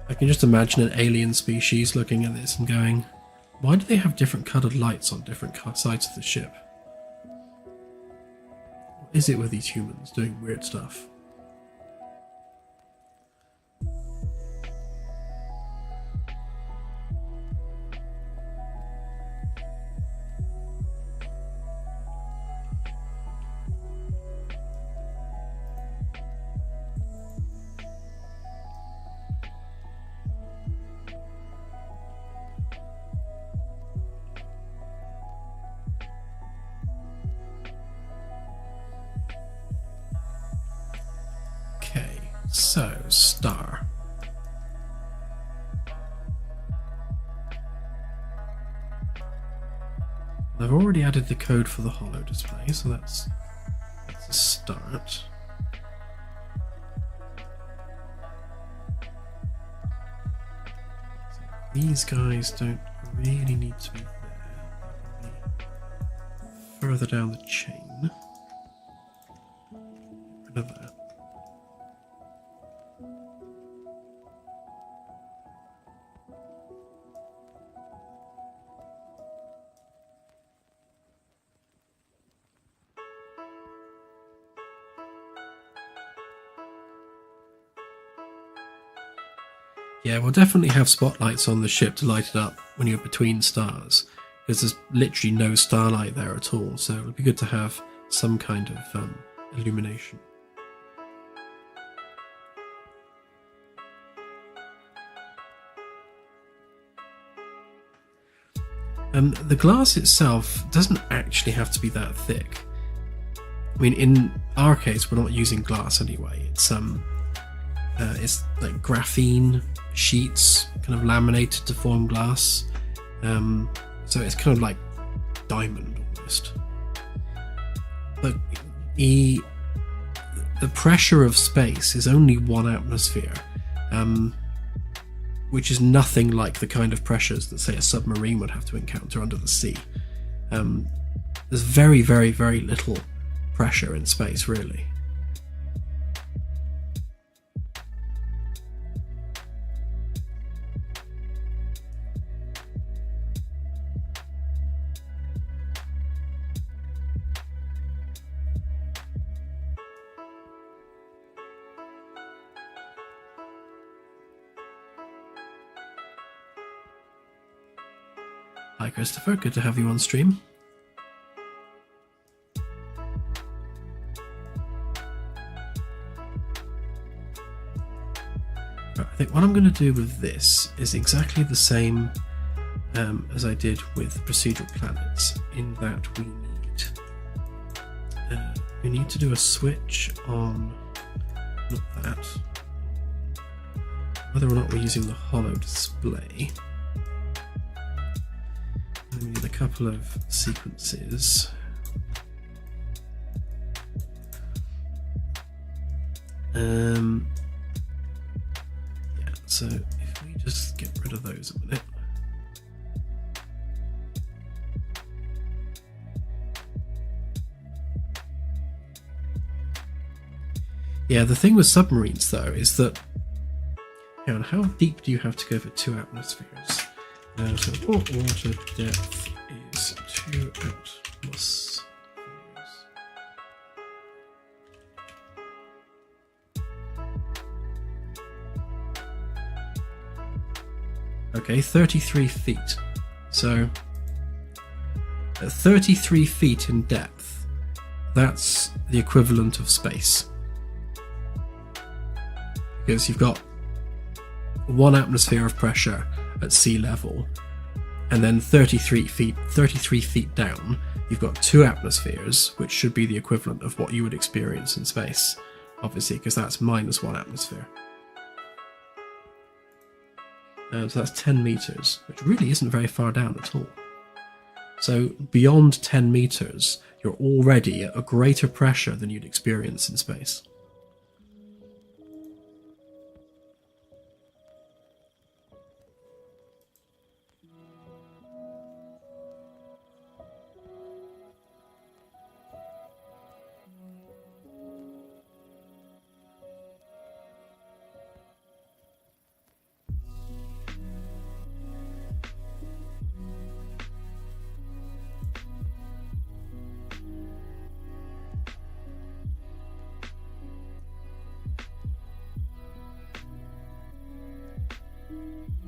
S1: I can just imagine an alien species looking at this and going, why do they have different coloured lights on different sides of the ship? What is it with these humans doing weird stuff? So, star. I've already added the code for the Holo display, so that's a start. So these guys don't really need to be there. They can be further down the chain. Get rid of that. Yeah, we'll definitely have spotlights on the ship to light it up when you're between stars, because there's literally no starlight there at all, so it would be good to have some kind of illumination. The glass itself doesn't actually have to be that thick. I mean, in our case, we're not using glass anyway. It's like graphene sheets, kind of laminated to form glass. So it's kind of like diamond almost. But the pressure of space is only 1 atmosphere. Which is nothing like the kind of pressures that, say, a submarine would have to encounter under the sea. There's very, very, very little pressure in space, really. Hi Christopher, good to have you on stream. Right, I think what I'm going to do with this is exactly the same as I did with procedural planets, in that we need to do a switch on, not that, whether or not we're using the Holo display. We need a couple of sequences. Yeah, so if we just get rid of those a minute. Yeah, the thing with submarines though is that, hang on, how deep do you have to go for 2 atmospheres? So port water depth is 2 atmospheres. Okay, 33 feet. So at 33 feet in depth, that's the equivalent of space. Because you've got 1 atmosphere of pressure at sea level, and then 33 feet down, you've got 2 atmospheres, which should be the equivalent of what you would experience in space, obviously, because that's minus 1 atmosphere. So that's 10 meters, which really isn't very far down at all. So beyond 10 meters, you're already at a greater pressure than you'd experience in space.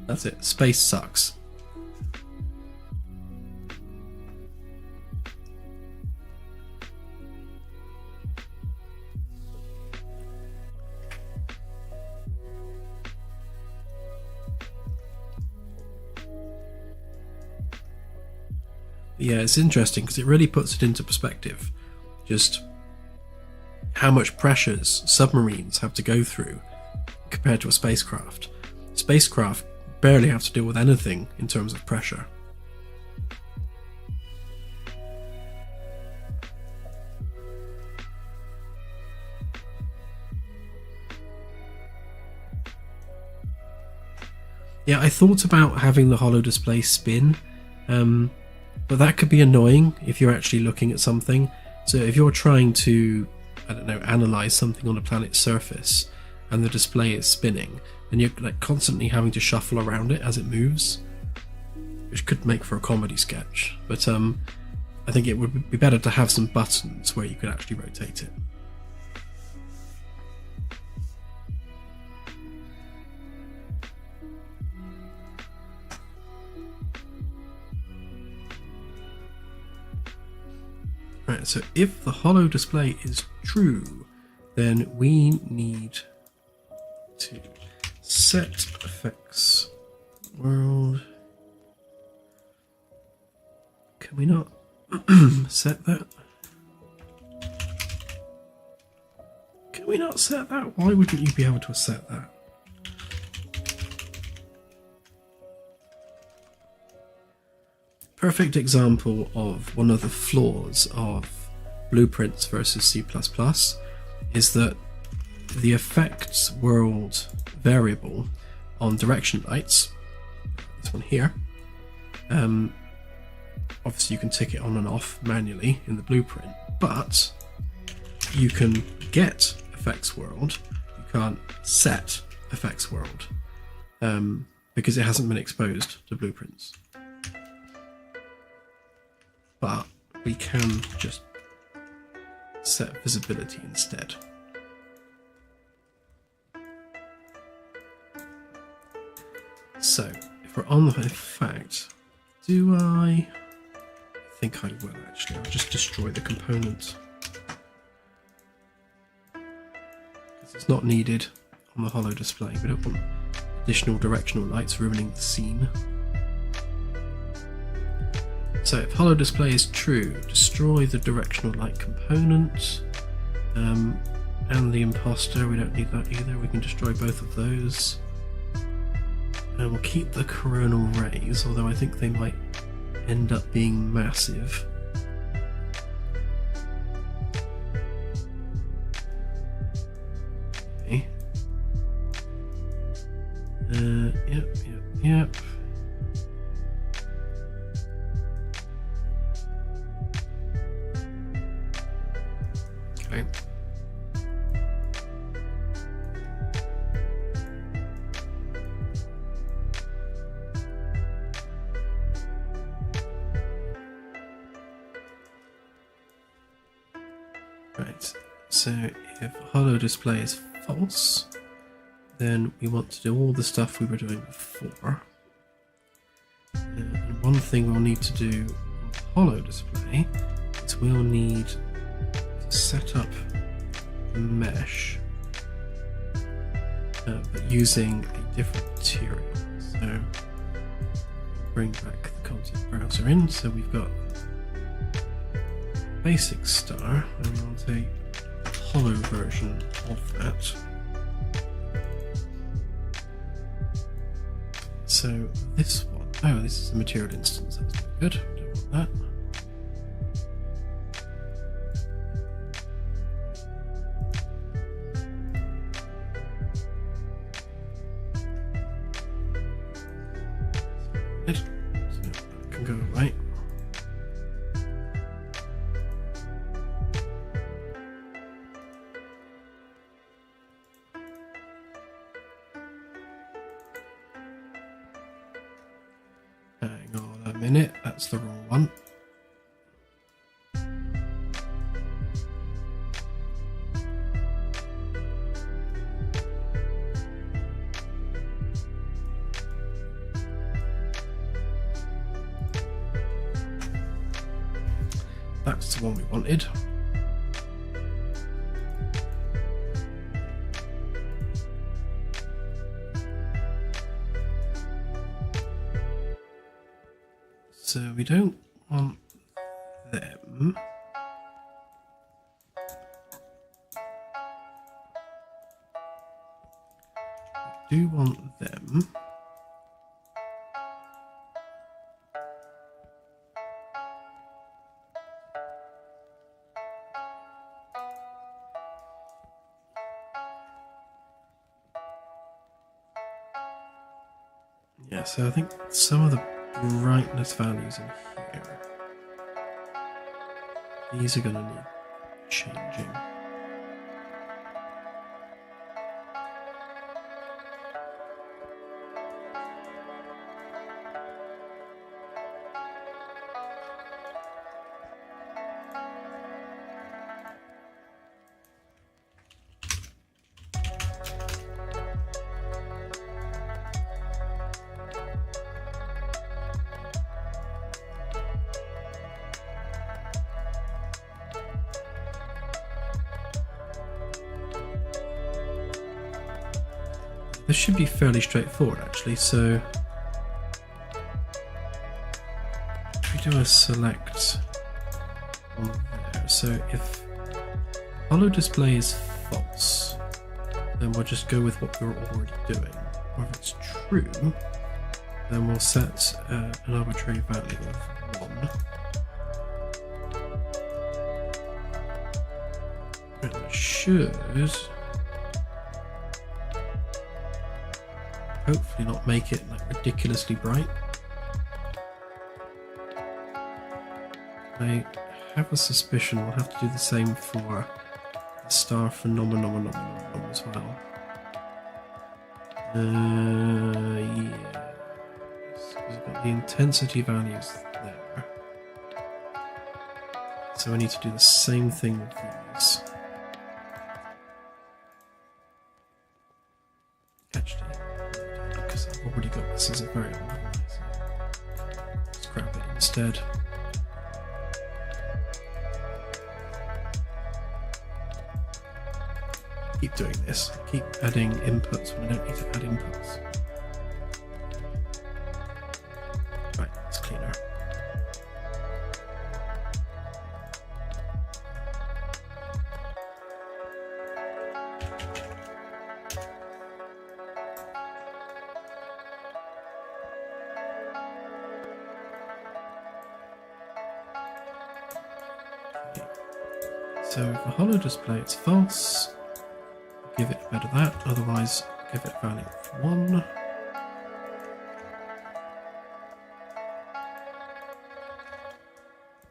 S1: That's it. Space sucks. Yeah, it's interesting because it really puts it into perspective. Just how much pressures submarines have to go through compared to a spacecraft. Spacecraft barely have to deal with anything in terms of pressure. Yeah, I thought about having the Holo display spin, but that could be annoying if you're actually looking at something. So if you're trying to, I don't know, analyze something on a planet's surface and the display is spinning, and you're like constantly having to shuffle around it as it moves, which could make for a comedy sketch. But I think it would be better to have some buttons where you could actually rotate it. Right, so if the holo display is true, then we need to set effects world. Can we not set that? Can we not set that? Why wouldn't you be able to set that? Perfect example of one of the flaws of blueprints versus C++ is that the effects world variable on direction lights, this one here, obviously you can tick it on and off manually in the blueprint, but you can get effects world, you can't set effects world, because it hasn't been exposed to blueprints. But we can just set visibility instead. So if we're on the, in fact, I think I will actually. I'll just destroy the component because it's not needed on the holo display. We don't want additional directional lights ruining the scene. So if holo display is true, destroy the directional light component and the imposter. We don't need that either. We can destroy both of those. And we'll keep the coronal rays, although I think they might end up being massive. Okay. Yep. Okay. Right, so if holo display is false, then we want to do all the stuff we were doing before. And one thing we'll need to do on the holo display is we'll need to set up the mesh, but using a different material. So bring back the content browser in, so we've got basic star, and we want a holo version of that. So this one, oh, this is a material instance, that's not good, don't want that. So that can go away. Hang on a minute, that's the wrong one. That's the one we wanted. So we don't want them. We do want them. Yeah, so I think some of the brightness values in here, these are going to need changing. this should be fairly straightforward actually. So if we do a select on there, so if Holo display is false, then we'll just go with what we were already doing. Or if it's true, then we'll set an arbitrary value of 1. And it should hopefully not make it like ridiculously bright. I have a suspicion we'll have to do the same for the star phenomenon as well. Yes, we've got the intensity values there. So we need to do the same thing with these. Actually, because I've already got this as a variable, so scrap it instead. Keep doing this. Keep adding inputs when I don't need to add inputs. Right, it's cleaner. Okay. So if a Holo display is false, give it better that, otherwise give it value of 1.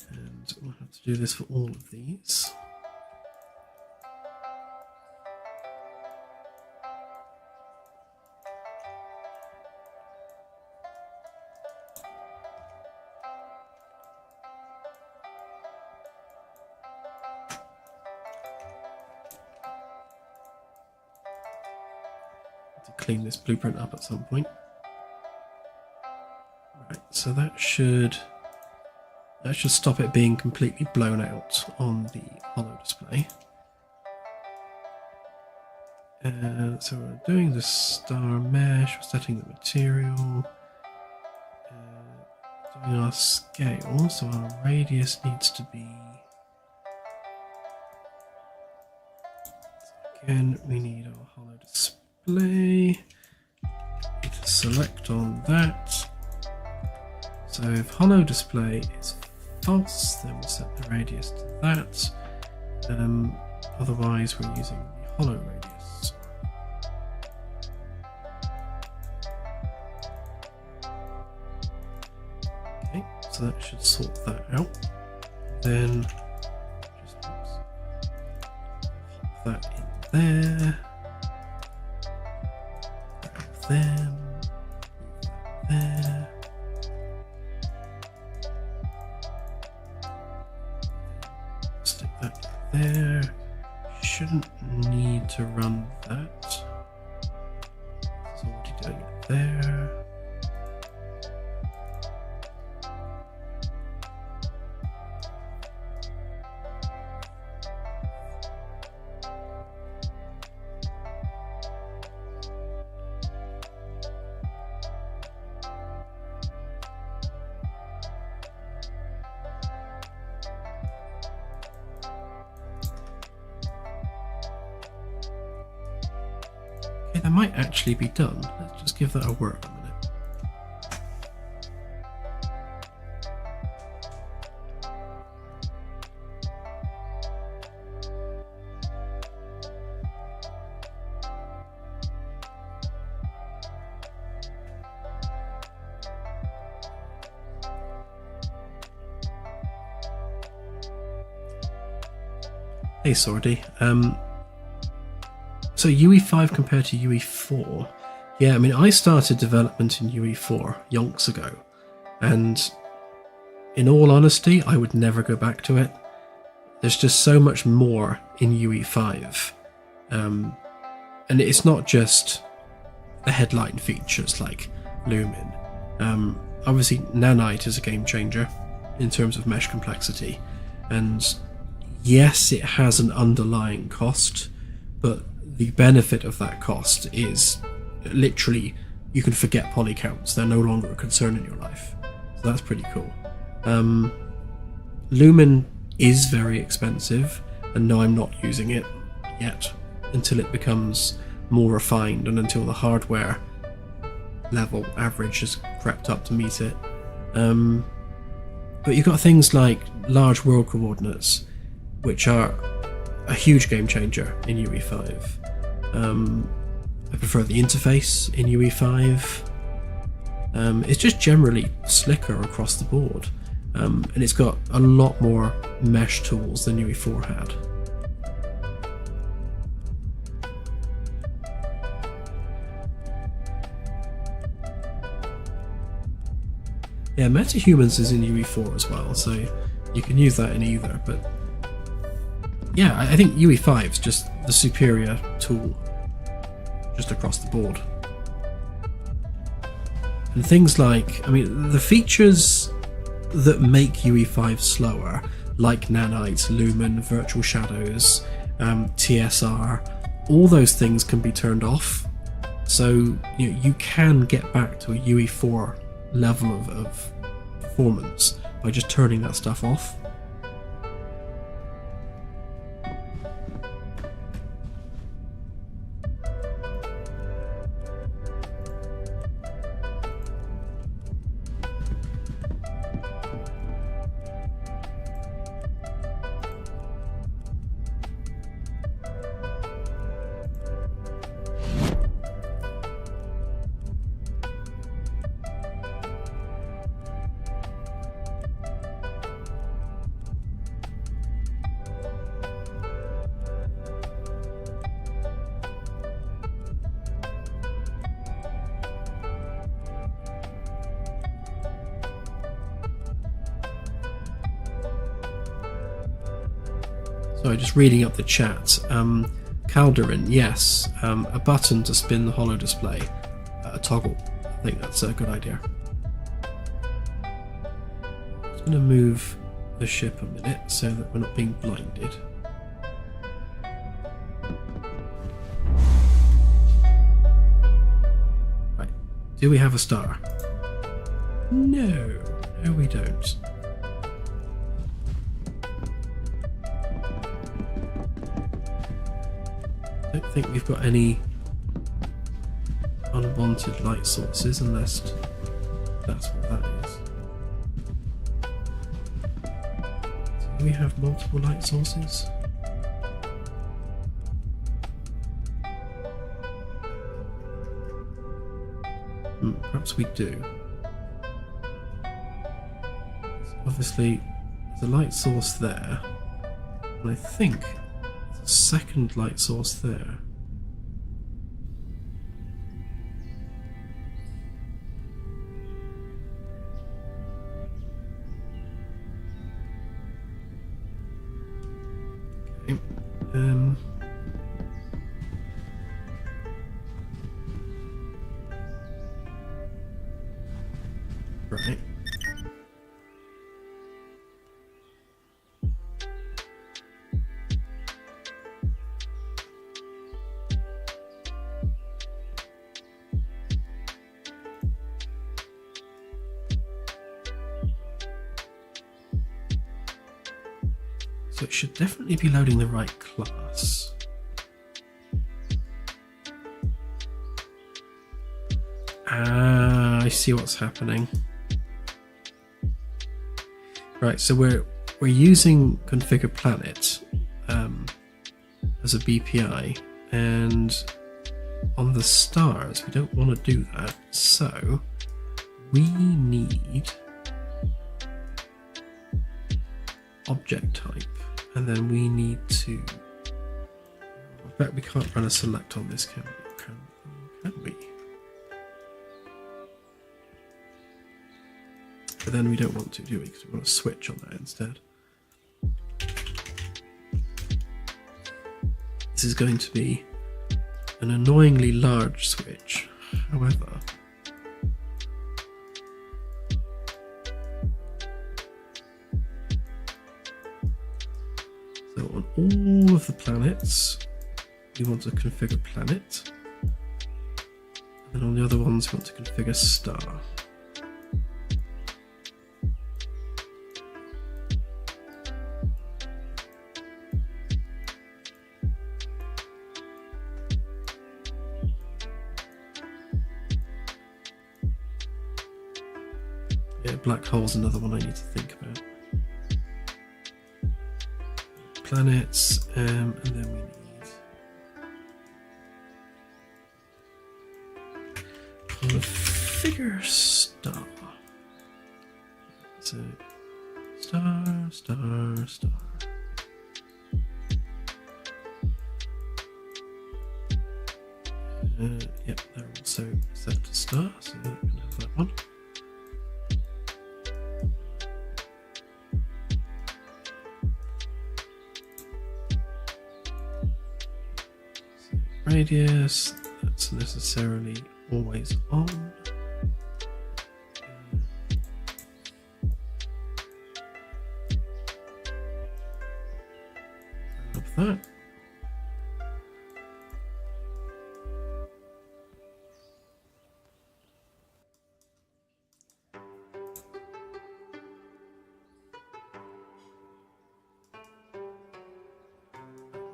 S1: And we'll have to do this for all of these. To clean this blueprint up at some point. Right, so that should stop it being completely blown out on the Holo display. So we're doing the star mesh, we're setting the material, doing our scale, so our radius needs to be, so again we need our Holo display. Need to select on that. So if Holo display is false, then we'll set the radius to that. Otherwise, we're using the Holo radius. Okay, so that should sort that out. Then just pop that in there. There. Stick that there. Shouldn't need to run that. So what are you doing there? Okay, that might actually be done. Let's just give that a whirl a minute. Hey Sordy, so UE5 compared to UE4, yeah, I mean I started development in UE4 yonks ago, and in all honesty I would never go back to it. There's just so much more in UE5, and it's not just the headline features like Lumen. Obviously Nanite is a game changer in terms of mesh complexity, and yes, it has an underlying cost, but the benefit of that cost is literally you can forget poly counts. They're no longer a concern in your life. So that's pretty cool. Lumen is very expensive, and no, I'm not using it yet until it becomes more refined and until the hardware level average has crept up to meet it. But you've got things like large world coordinates, which are a huge game changer in UE5. I prefer the interface in UE5. It's just generally slicker across the board, and it's got a lot more mesh tools than UE4 had. Yeah, MetaHumans is in UE4 as well, so you can use that in either, but yeah, I think UE5 is just the superior tool, just across the board. And things like, I mean, the features that make UE5 slower, like nanites, lumen, virtual shadows, TSR, all those things can be turned off. So you can get back to a UE4 level of performance by just turning that stuff off. Sorry, just reading up the chat. Calderin, yes, a button to spin the holo display, a toggle. I think that's a good idea. I'm just going to move the ship a minute so that we're not being blinded. Right, do we have a star? No, we don't. I don't think we've got any unwanted light sources, unless that's what that is. Do we have multiple light sources? Perhaps we do. So obviously, there's a light source there, and I think second light source there. Okay. Right. So it should definitely be loading the right class. Ah, I see what's happening. Right, so we're using configure planet as a BPI, and on the stars we don't want to do that, so we need object type, and then we need to, I bet we can't run a select on this, can we? But then we don't want to, do we? Because we want to switch on that instead. This is going to be an annoyingly large switch, however. So on all of the planets, we want to configure planet. And on the other ones, we want to configure star. Yeah, black hole's another one I need to think about. Planets, and then we need configure star. So star, star, star. Yep, they're also set to star, so we can have that one. So radius, that's necessarily always on. Of that.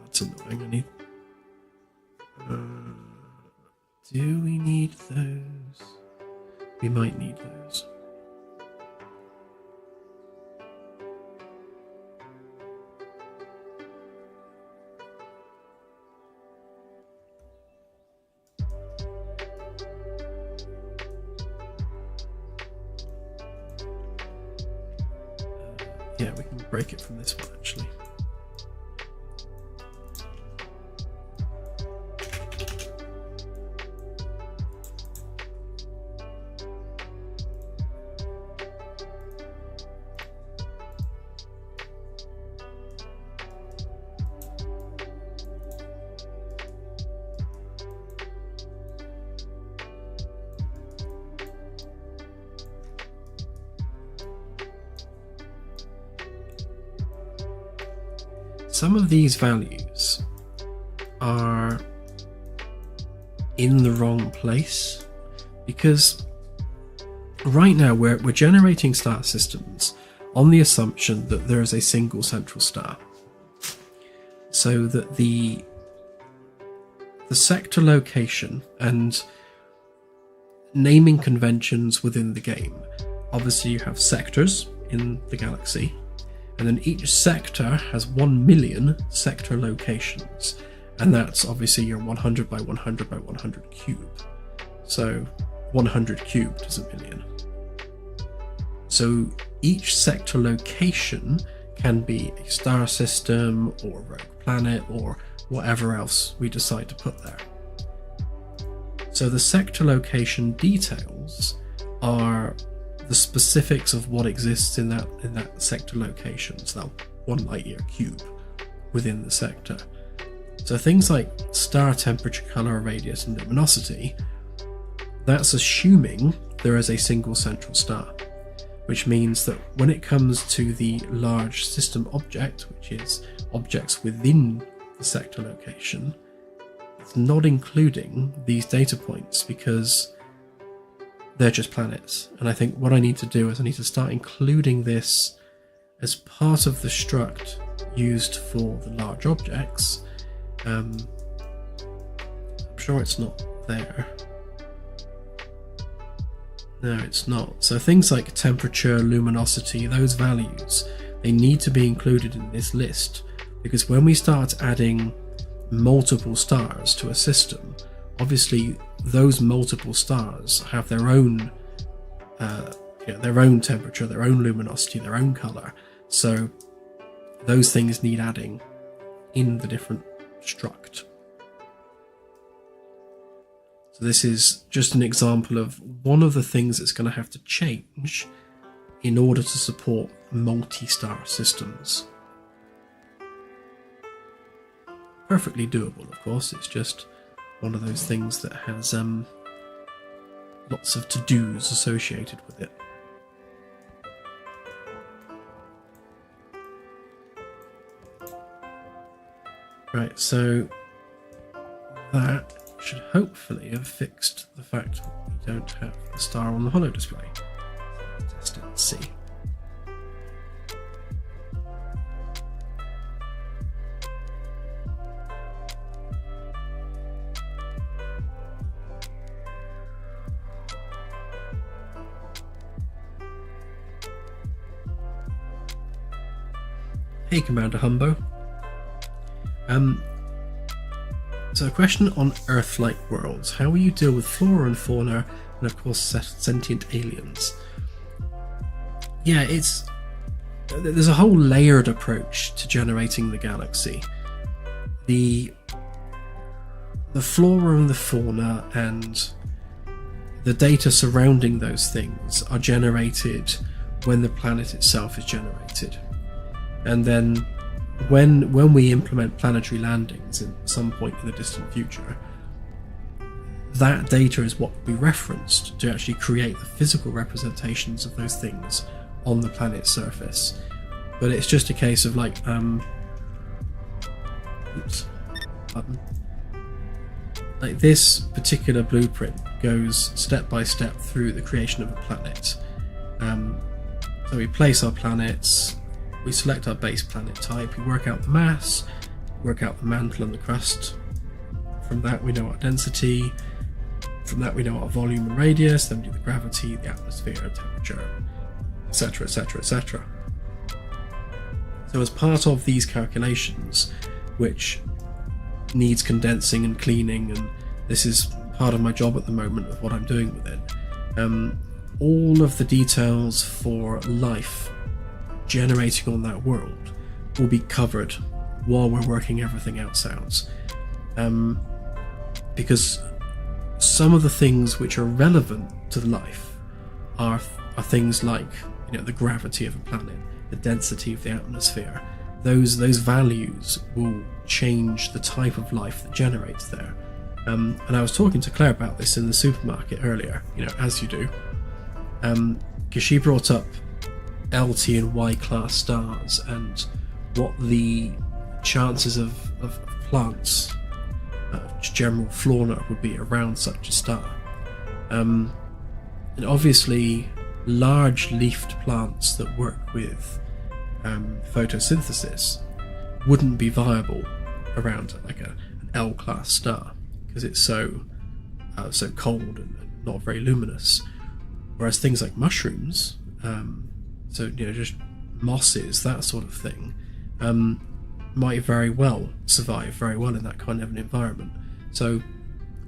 S1: That's annoying. I need. Do we need those? We might need those. Yeah, we can break it from this one actually. Some of these values are in the wrong place because right now we're generating star systems on the assumption that there is a single central star, so that the sector location and naming conventions within the game, obviously you have sectors in the galaxy, and then each sector has 1 million sector locations, and that's obviously your 100 by 100 by 100 cube. So 100 cubed is a million. So each sector location can be a star system or a rogue planet or whatever else we decide to put there. So the sector location details are the specifics of what exists in that sector location, so that 1 light year cube within the sector. So things like star temperature, color, radius, and luminosity, that's assuming there is a single central star, which means that when it comes to the large system object, which is objects within the sector location, it's not including these data points because they're just planets. And I think what I need to do is I need to start including this as part of the struct used for the large objects. I'm sure it's not there. No, it's not. So things like temperature, luminosity, those values, they need to be included in this list, because when we start adding multiple stars to a system, obviously those multiple stars have their own temperature, their own luminosity, their own color. So those things need adding in the different struct. So this is just an example of one of the things that's going to have to change in order to support multi-star systems. Perfectly doable, of course. It's just one of those things that has lots of to-dos associated with it. Right, so that should hopefully have fixed the fact we don't have the star on the holo display. Let's test it and see. Hey Commander Humbo. So a question on Earth-like worlds. How will you deal with flora and fauna and of course sentient aliens? Yeah, there's a whole layered approach to generating the galaxy. The flora and the fauna and the data surrounding those things are generated when the planet itself is generated. And then when we implement planetary landings at some point in the distant future, that data is what will be referenced to actually create the physical representations of those things on the planet's surface. But it's just a case of like like this particular blueprint goes step by step through the creation of a planet. So we place our planets, we select our base planet type, we work out the mass, work out the mantle and the crust. From that we know our density, from that we know our volume and radius, then we do the gravity, the atmosphere, temperature, etc, etc, etc. So as part of these calculations, which needs condensing and cleaning, and this is part of my job at the moment of what I'm doing with it, all of the details for life generating on that world will be covered while we're working everything else out, because some of the things which are relevant to life are things like, you know, the gravity of a planet, the density of the atmosphere. Those values will change the type of life that generates there. And I was talking to Claire about this in the supermarket earlier, you know, as you do, because she brought up LT and Y class stars and what the chances of plants, general flora would be around such a star. And obviously large leafed plants that work with photosynthesis wouldn't be viable around like an L class star because it's so cold and not very luminous, whereas things like mushrooms, so, you know, just mosses, that sort of thing, might very well survive very well in that kind of an environment. So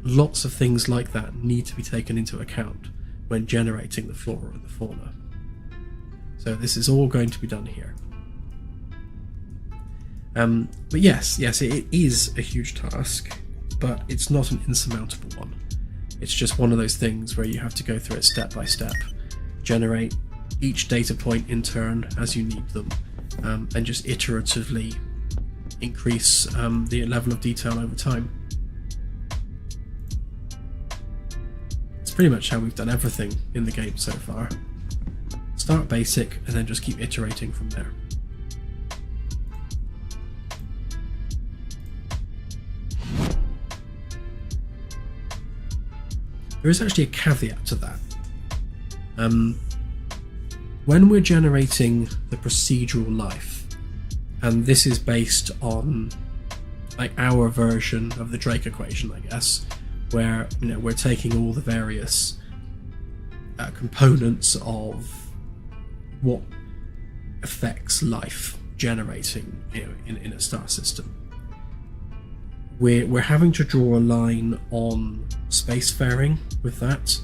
S1: lots of things like that need to be taken into account when generating the flora and the fauna. So this is all going to be done here. But yes, it is a huge task, but it's not an insurmountable one. It's just one of those things where you have to go through it step by step, generate each data point in turn as you need them, and just iteratively increase the level of detail over time. It's pretty much how we've done everything in the game so far. Start basic and then just keep iterating from there. There is actually a caveat to that. When we're generating the procedural life, and this is based on like our version of the Drake equation, I guess, where, you know, we're taking all the various components of what affects life generating, you know, in a star system. We're having to draw a line on spacefaring with that,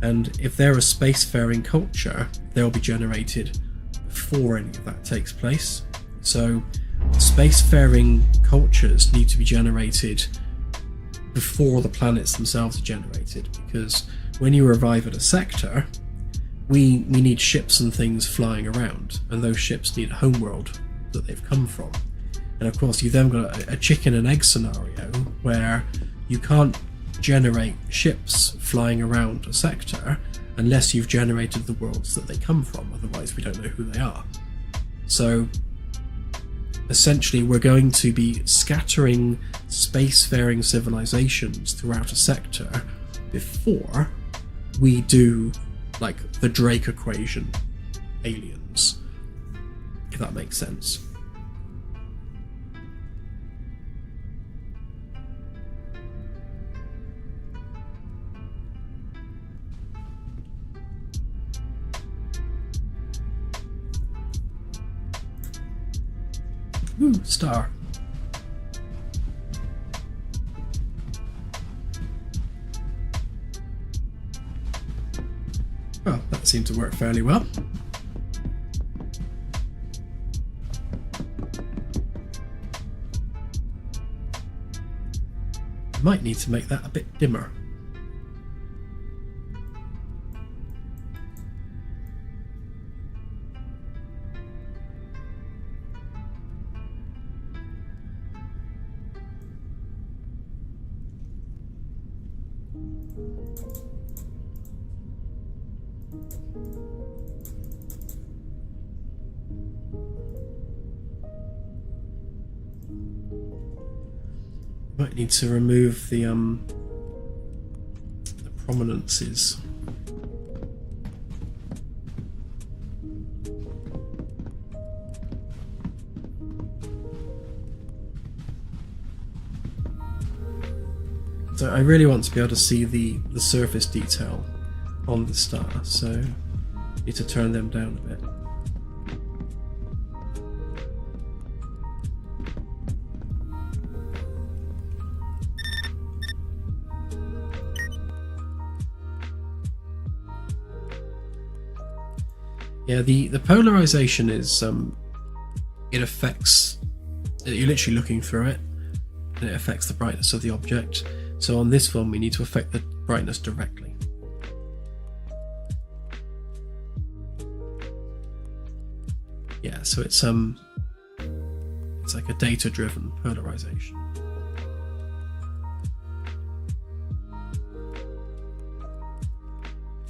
S1: and if they're a spacefaring culture, they'll be generated before any of that takes place. So spacefaring cultures need to be generated before the planets themselves are generated, because when you arrive at a sector, we need ships and things flying around, and those ships need a homeworld that they've come from. And of course, you've then got a chicken and egg scenario where you can't generate ships flying around a sector unless you've generated the worlds that they come from, otherwise we don't know who they are. So essentially we're going to be scattering spacefaring civilizations throughout a sector before we do like the Drake equation aliens, if that makes sense. Ooh, star. Well, that seemed to work fairly well. Might need to make that a bit dimmer. Might need to remove the prominences. So I really want to be able to see the surface detail on the star, so I need to turn them down a bit. Yeah, the polarization is it affects, you're literally looking through it and it affects the brightness of the object. So on this one we need to affect the brightness directly. Yeah, so it's like a data driven polarization.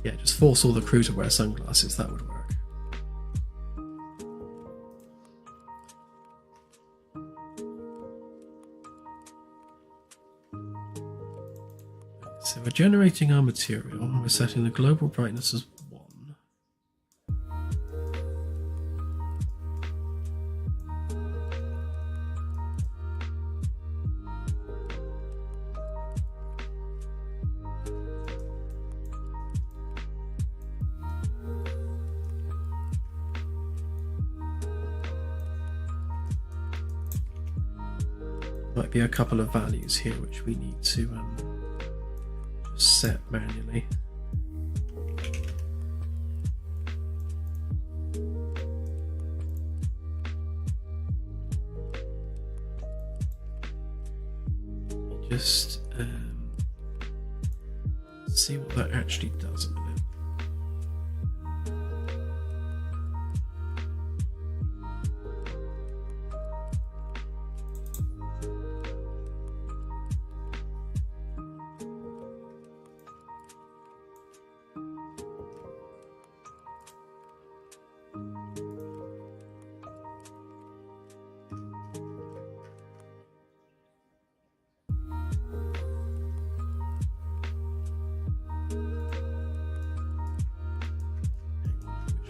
S1: Yeah, just force all the crew to wear sunglasses, that would work. So we're generating our material, and we're setting the global brightness as 1. Might be a couple of values here which we need to set manually. Just see what that actually does a minute.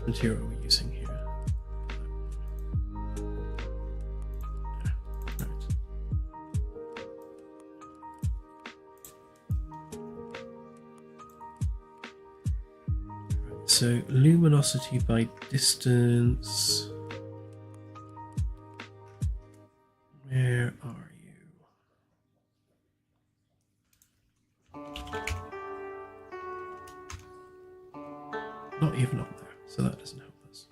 S1: Material we're using here. Right, so luminosity by distance. Where are you? Not even up there. So that doesn't help us.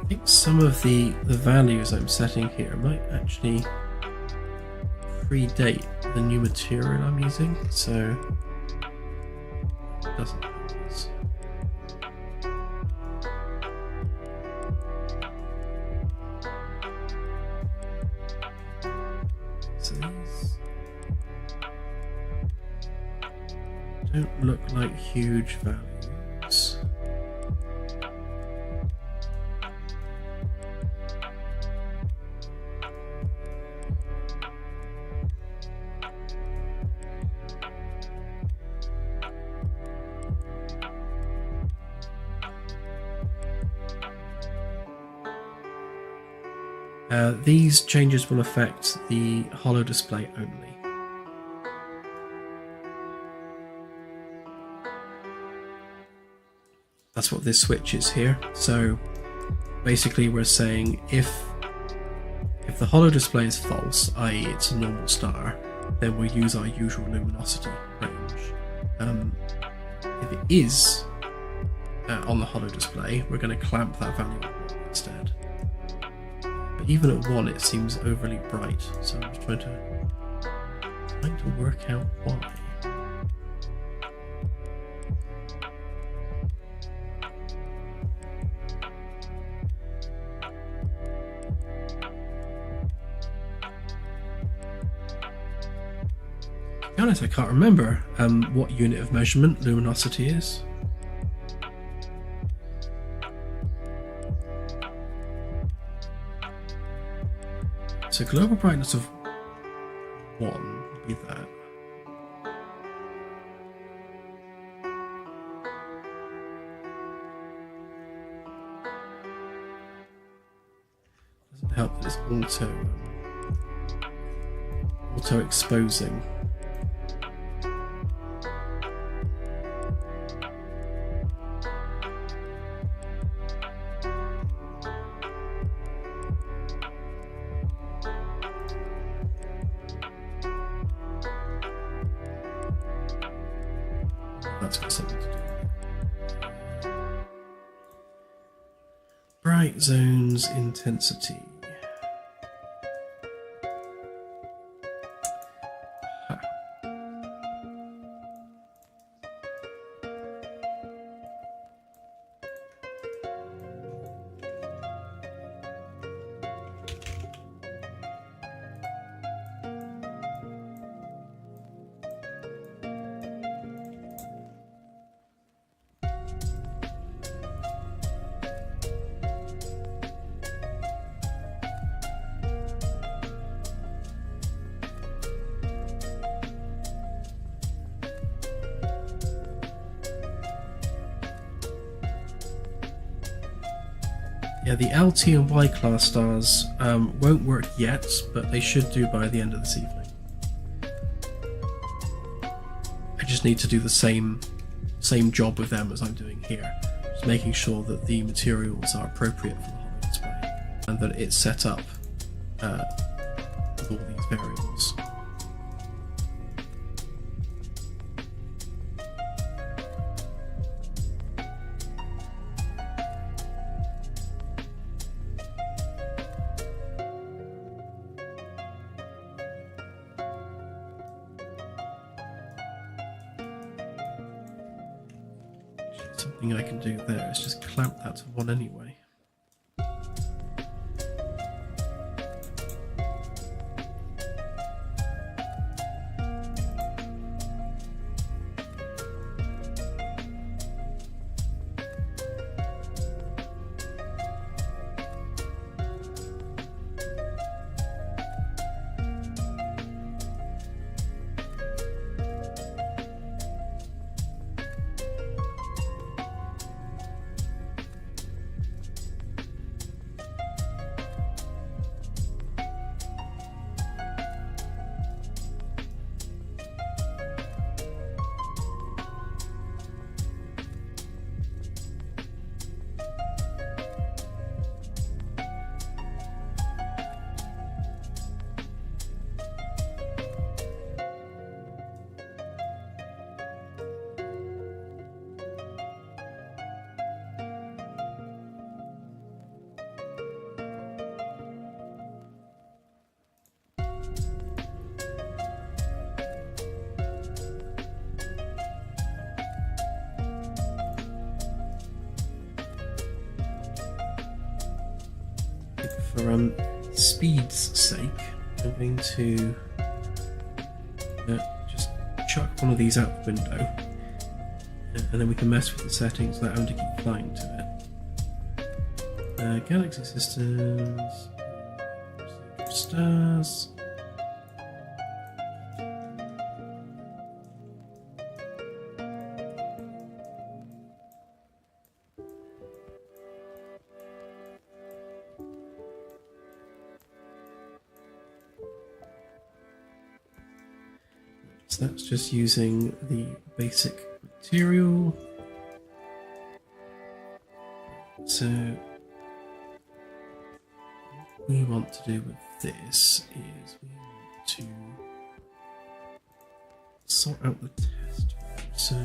S1: I think some of the values I'm setting here might actually predate the new material I'm using, so it doesn't. So these don't look like huge values. These changes will affect the Holo display only. That's what this switch is here. So basically we're saying if the Holo display is false, i.e. it's a normal star, then we'll use our usual luminosity range. If it is on the Holo display, we're going to clamp that value on instead. But even at 1 it seems overly bright, so I'm just trying to work out why. To be honest, I can't remember what unit of measurement luminosity is. So global brightness of 1 would be that. Doesn't help that it's auto exposing. That's got something to do with it. Bright zones intensity. Yeah, the LT and Y class stars won't work yet, but they should do by the end of this evening. I just need to do the same job with them as I'm doing here, just making sure that the materials are appropriate for the Holo display and that it's set up with all these variables. Something I can do there is just clamp that to 1 anyway. for speed's sake, I'm going to just chuck one of these out the window, and then we can mess with the settings without having to keep flying to it. Galaxy systems, stars. So that's just using the basic material. So what we want to do with this is we want to sort out the test. So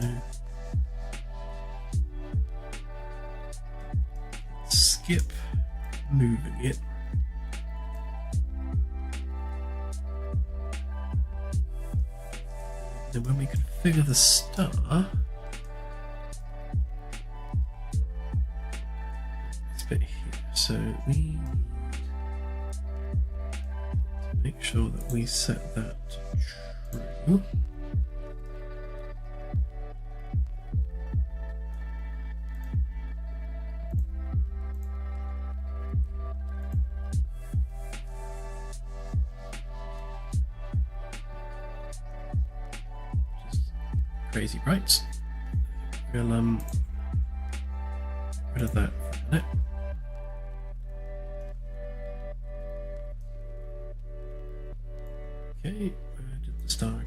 S1: skip moving it. Then when we configure the star, this bit here, so we need to make sure that we set that true. Crazy bright. We'll get rid of that for a minute. Okay, where did the star go?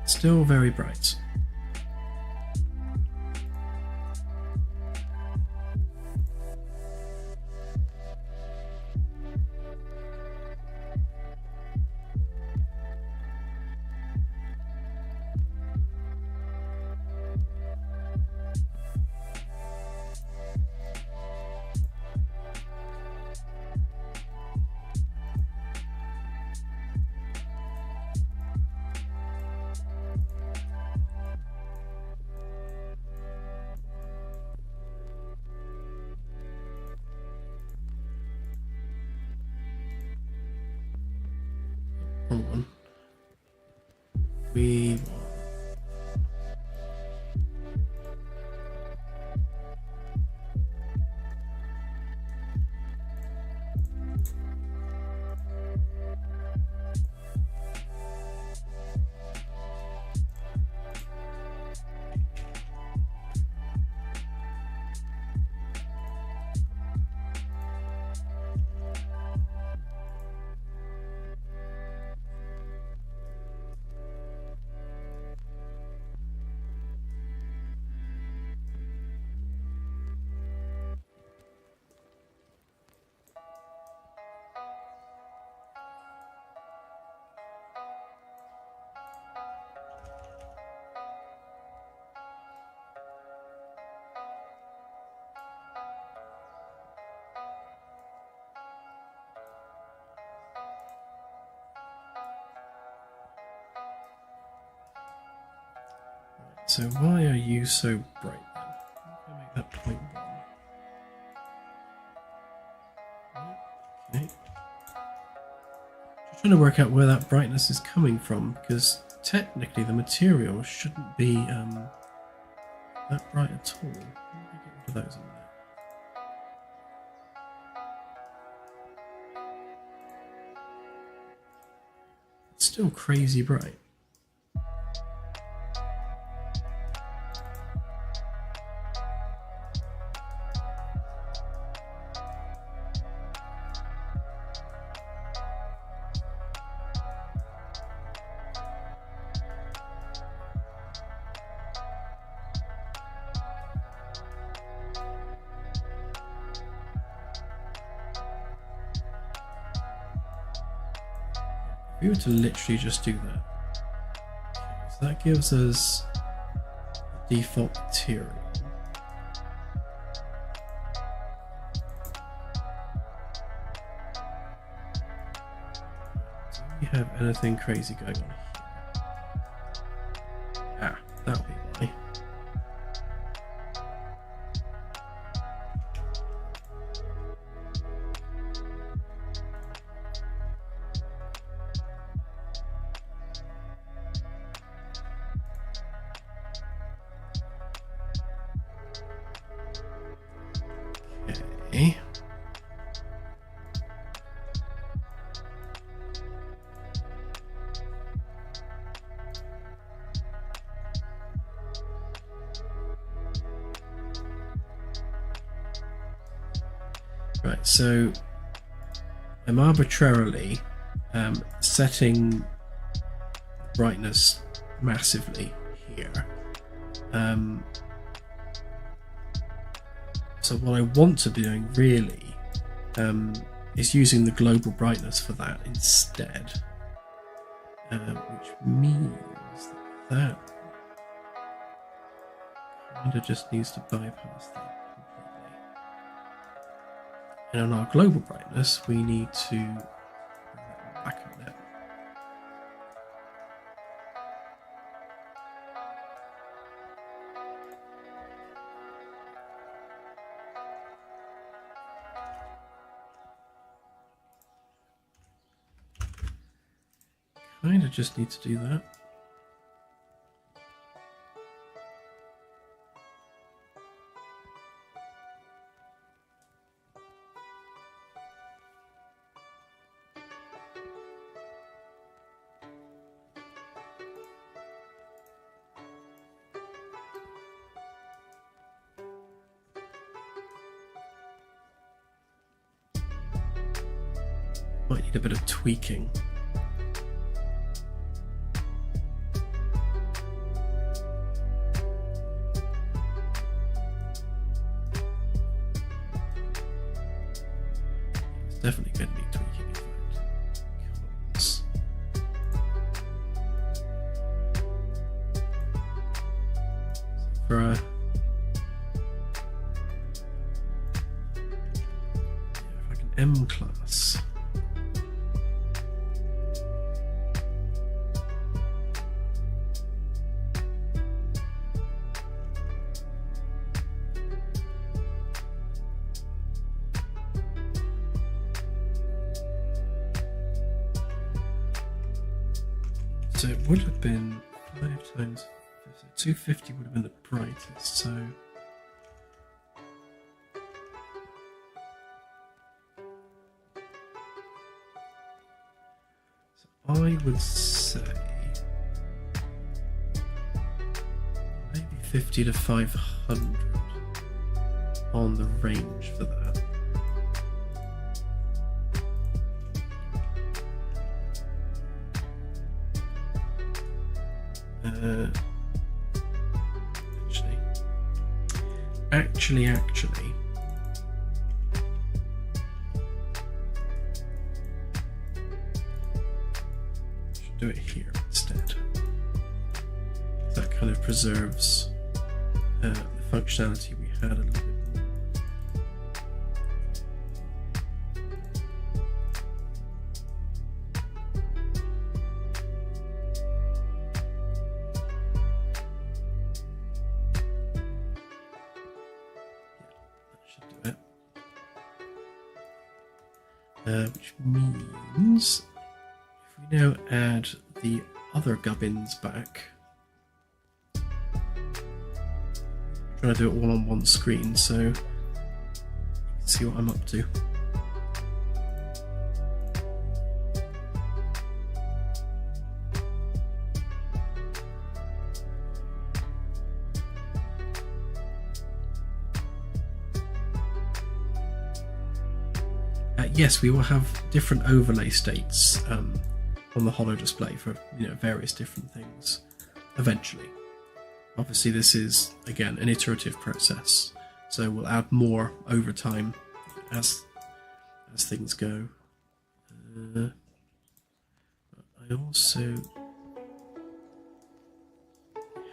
S1: Still very bright. Hold on. We So why are you so bright then? I'm going to make that 0.1. Okay. Just trying to work out where that brightness is coming from, because technically the material shouldn't be that bright at all. Let me get rid of those in there. It's still crazy bright. If we were to literally just do that, So that gives us the default material. Do we have anything crazy going on here? Ah, that'll be why. Okay. Right, so I'm arbitrarily setting brightness massively here. So what I want to be doing really is using the global brightness for that instead, which means that kind of just needs to bypass that completely. And on our global brightness, we need to bring that back a bit. Kind of just need to do that. Might need a bit of tweaking. It's definitely going to need tweaking, in fact, because for a like an M class. So it would have been 5 times 250 would have been the brightest, so I would say maybe 50 to 500 on the range for that. Actually, should do it here instead. That kind of preserves the functionality we had a little bit more. Which means if we now add the other gubbins back, I'm trying to do it all on one screen so you can see what I'm up to. Yes, we will have different overlay states on the Holo display for various different things eventually. Obviously this is again an iterative process, so we'll add more over time as things go. I also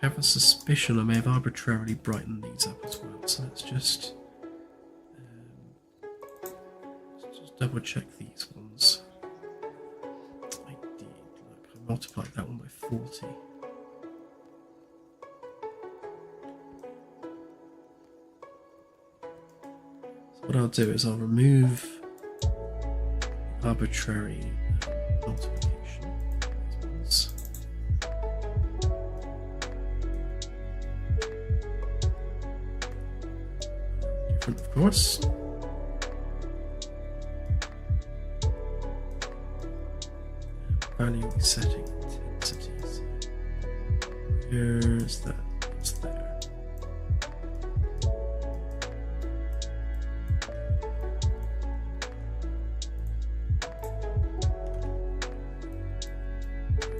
S1: have a suspicion I may have arbitrarily brightened these up as well. So let's just double check these ones. I did. Look, I multiplied that one by 40. So what I'll do is I'll remove arbitrary multiplication. Different, of course. Value setting intensities. Here's that. It's there.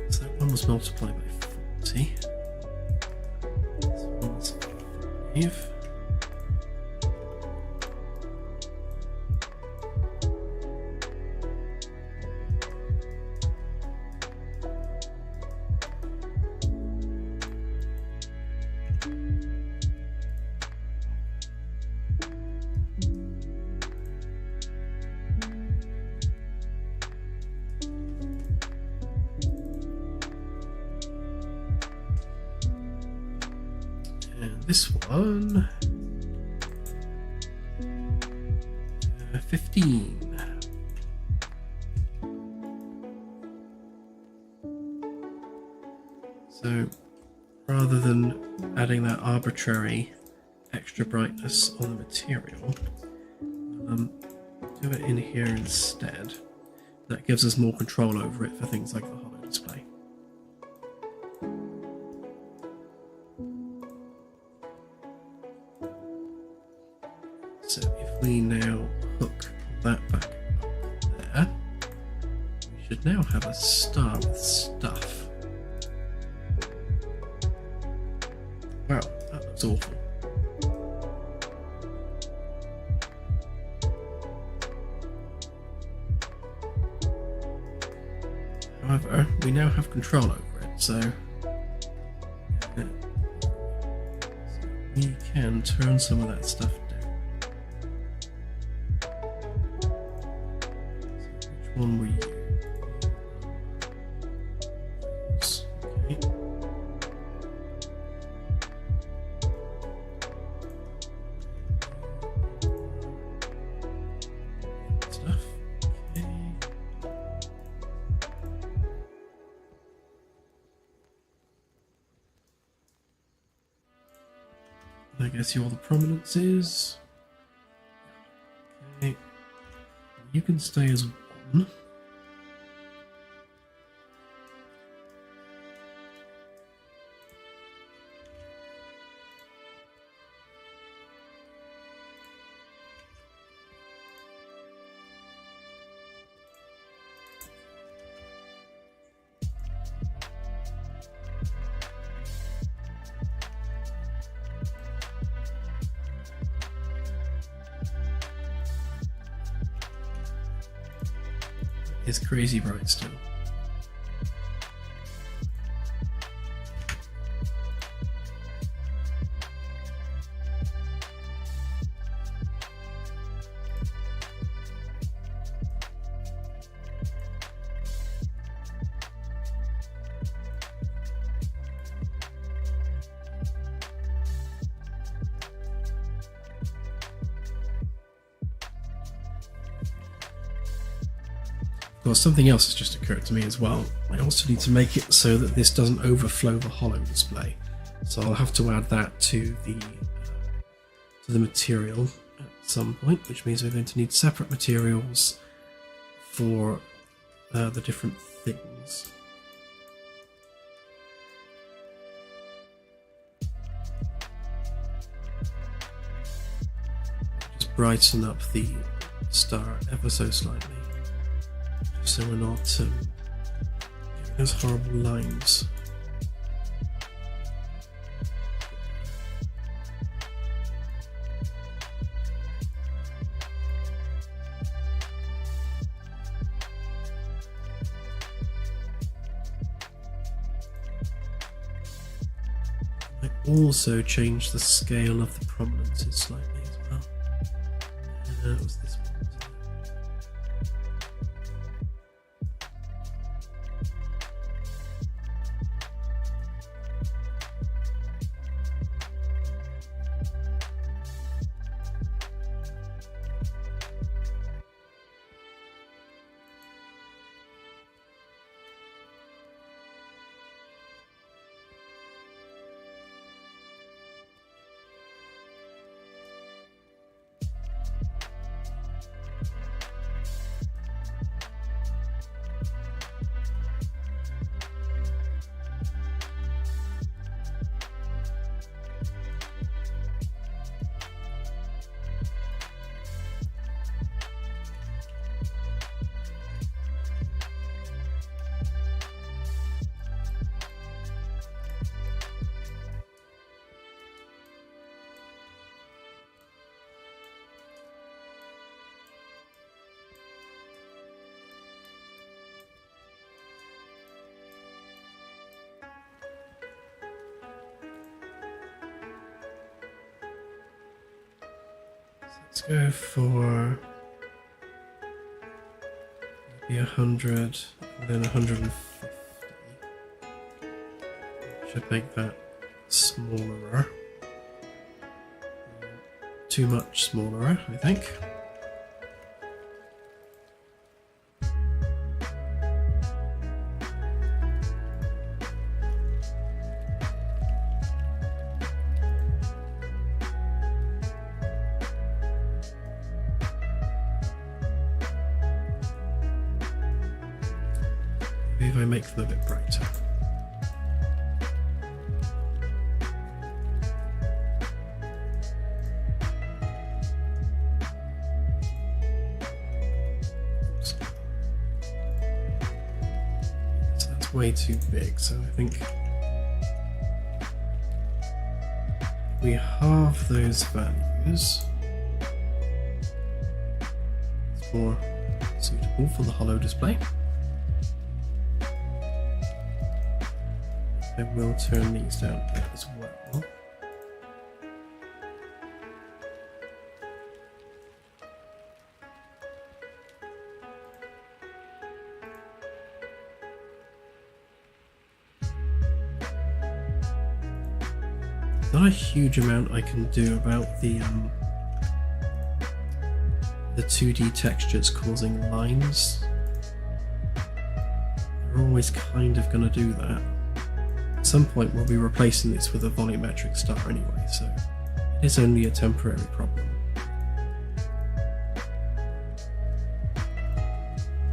S1: So that one was multiplied by 40. This one was 5. This one, 15. So rather than adding that arbitrary extra brightness on the material, do it in here instead. That gives us more control over it for things like the Holo display. So if we now hook that back up there, we should now have a star with stuff. Wow, that looks awful. However, we now have control over it, so we can turn some of that stuff down. Which one were you? Okay. Stuff. Okay. I guess all the prominence is. Okay. You can stay as one. It's crazy bright still. Well, something else has just occurred to me as well. I also need to make it so that this doesn't overflow the Holo display. So I'll have to add that to the material at some point, which means we're going to need separate materials for the different things. Just brighten up the star ever so slightly, so we're not getting those horrible lines. also change the scale of the prominences slightly as well. It was this one. Let's go for maybe 100 and then 150. Should make that smaller. Too much smaller, I think. Maybe if I make them a bit brighter. So that's way too big, so I think we halve those values. It's more suitable for the Holo display. I will turn these down a bit as well. Not a huge amount I can do about the 2D textures causing lines. They're always kind of going to do that. At some point we'll be replacing this with a volumetric star anyway, so it is only a temporary problem.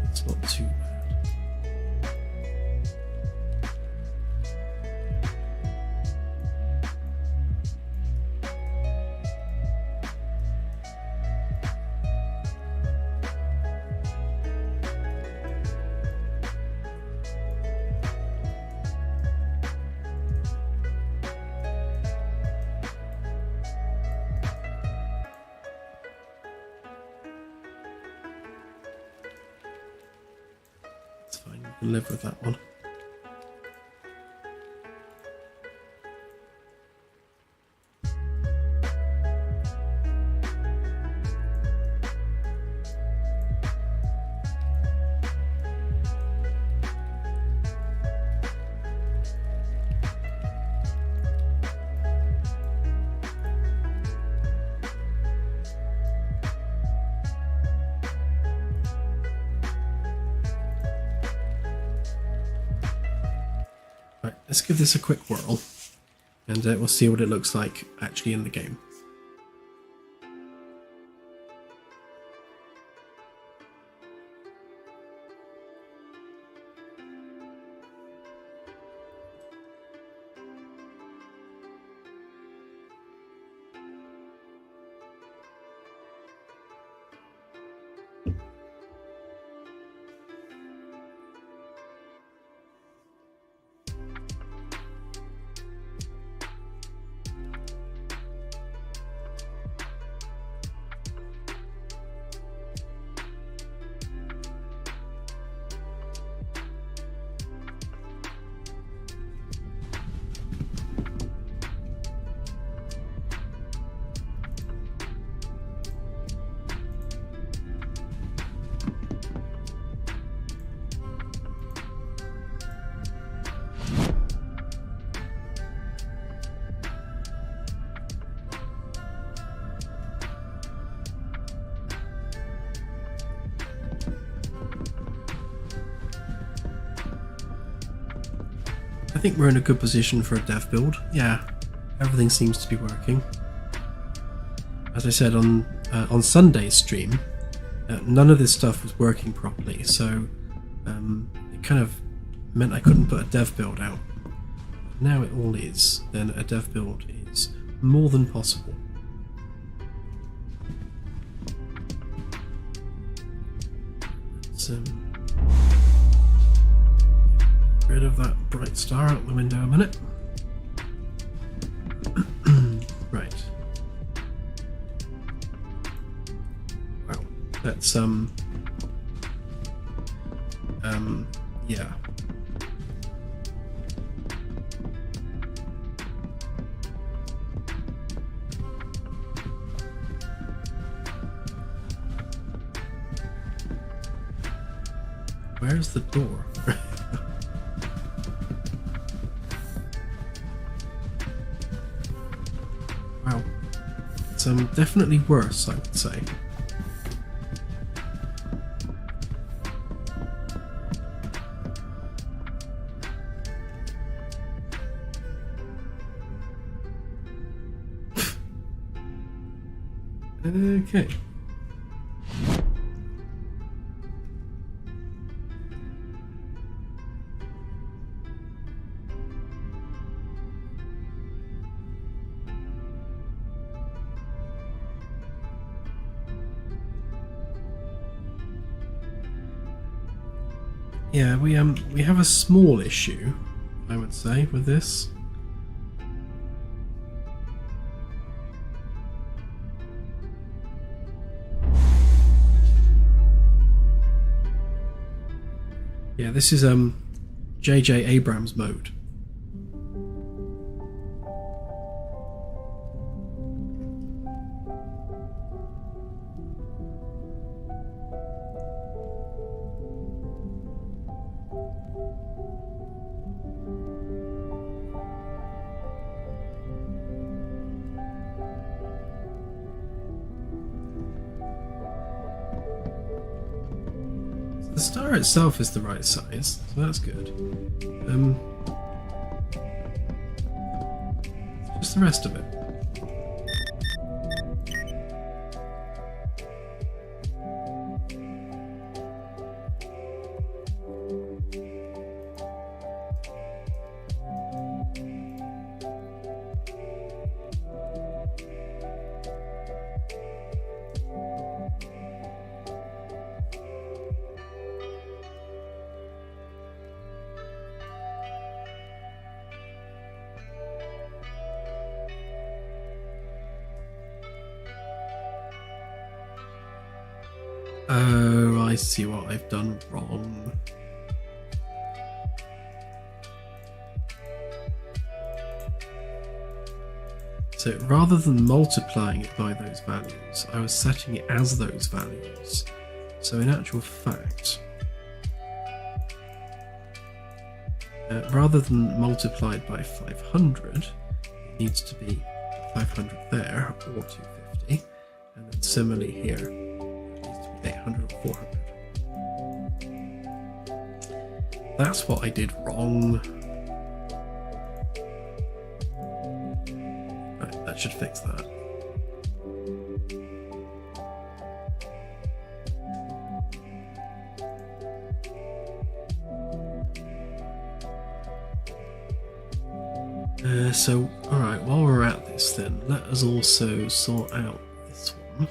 S1: It's not too bad. Fine, we can live with that one. Right, let's give this a quick whirl, and we'll see what it looks like actually in the game. I think we're in a good position for a dev build. Yeah, everything seems to be working. As I said on Sunday's stream, none of this stuff was working properly, so it kind of meant I couldn't put a dev build out. Now it all is, then a dev build is more than possible. Let's get rid of that bright star out the window a minute. Right. Well, let's yeah. Where's the door? Wow. It's definitely worse, I would say. Okay. Yeah, we have a small issue, I would say, with this. Yeah, this is J.J. Abrams mode. The star itself is the right size, so that's good. Just the rest of it. Oh, I see what I've done wrong. So rather than multiplying it by those values, I was setting it as those values. So in actual fact, rather than multiplied by 500, it needs to be 500 there, or 250, and then similarly here. 800 or 400. That's what I did wrong. Right, that should fix that. So, alright, while we're at this then, let us also sort out this one.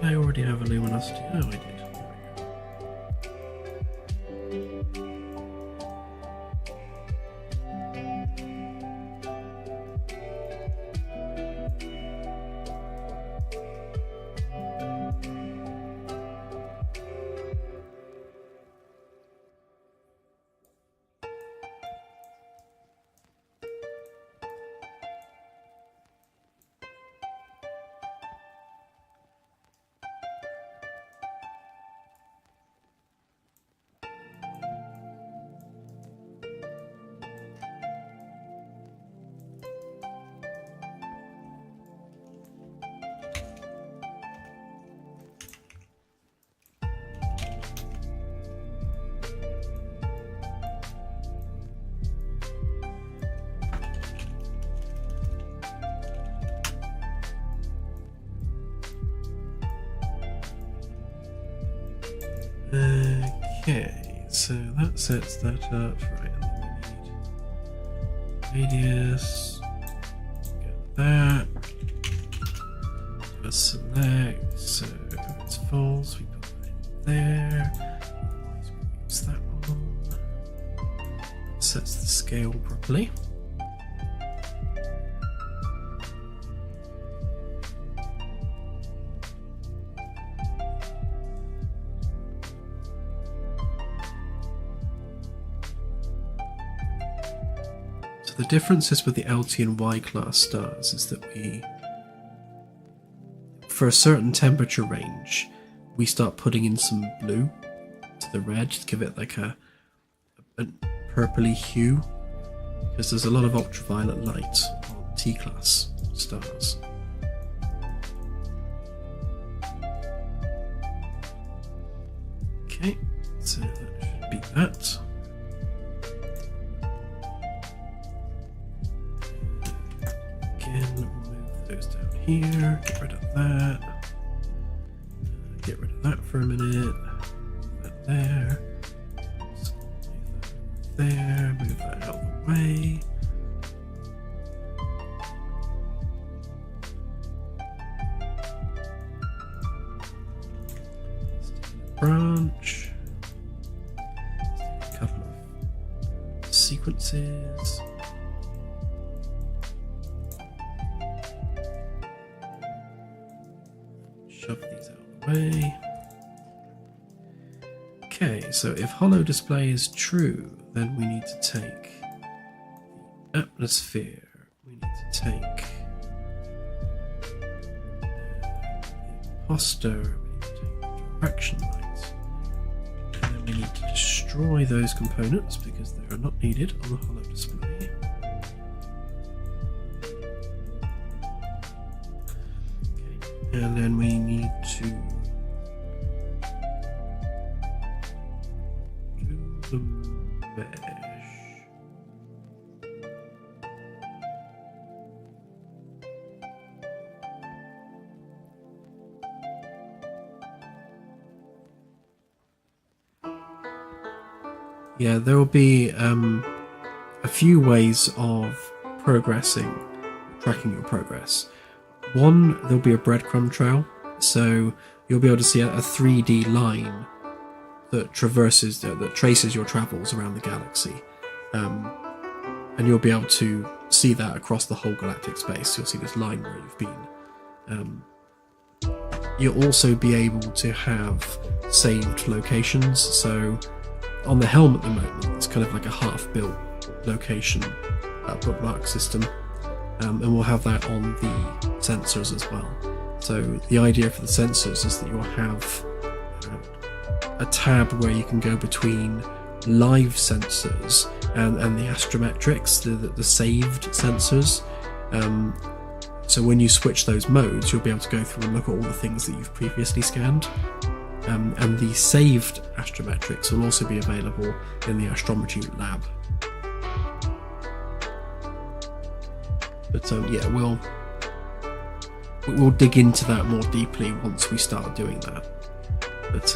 S1: I already have a luminosity. Oh, I did. There we go. Okay, so that sets that up. Right, and then we need radius. Get that. Let's select. So if it's false, we put that in there. Otherwise, we use that one. Sets the scale properly. The differences with the LT and Y class stars is that we, for a certain temperature range, we start putting in some blue to the red to give it like a purpley hue, because there's a lot of ultraviolet light on T class stars. Okay, so that should be that. Again, we'll move those down here, get rid of that, get rid of that for a minute, move that there, so move that there, move that out of the way. Branch, a couple of sequences. Shove these out of the way. Okay, so if Holo display is true, then we need to take the atmosphere. We need to take the imposter. We need to take the direction light. And then we need to destroy those components because they are not needed on the Holo display. And then we need to do the mesh. Yeah, there will be a few ways of progressing, tracking your progress. One, there'll be a breadcrumb trail, so you'll be able to see a 3D line that traverses, that traces your travels around the galaxy, and you'll be able to see that across the whole galactic space. You'll see this line where you've been. You'll also be able to have saved locations. So on the helm at the moment, it's kind of like a half-built location bookmark system. And we'll have that on the sensors as well. So the idea for the sensors is that you'll have a tab where you can go between live sensors and the astrometrics, the saved sensors. So when you switch those modes, you'll be able to go through and look at all the things that you've previously scanned. And the saved astrometrics will also be available in the astrometry lab. But yeah, we'll dig into that more deeply once we start doing that. But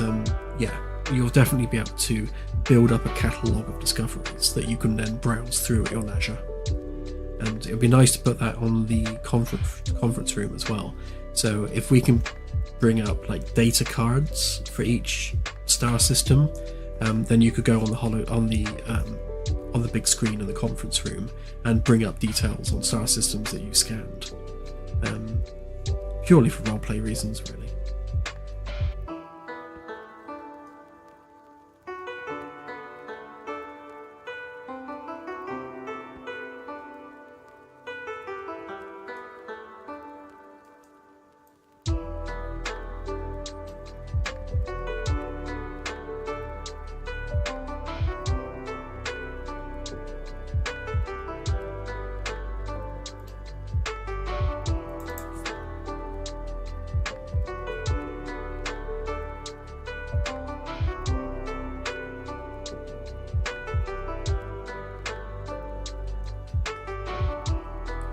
S1: yeah, you'll definitely be able to build up a catalogue of discoveries that you can then browse through at your leisure. And it'll be nice to put that on the conference room as well. So if we can bring up like data cards for each star system, then you could go on the big screen in the conference room and bring up details on star systems that you scanned, purely for roleplay reasons, really.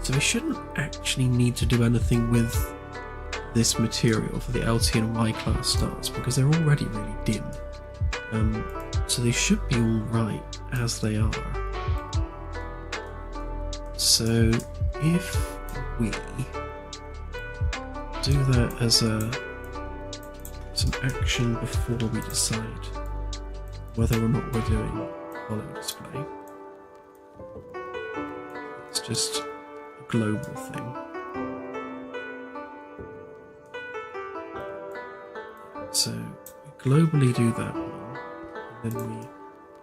S1: So we shouldn't actually need to do anything with this material for the LT and Y class stars because they're already really dim. So they should be all right as they are. So if we do that as an action before we decide whether or not we're doing holo display, it's just a global thing. So we globally do that one, and then we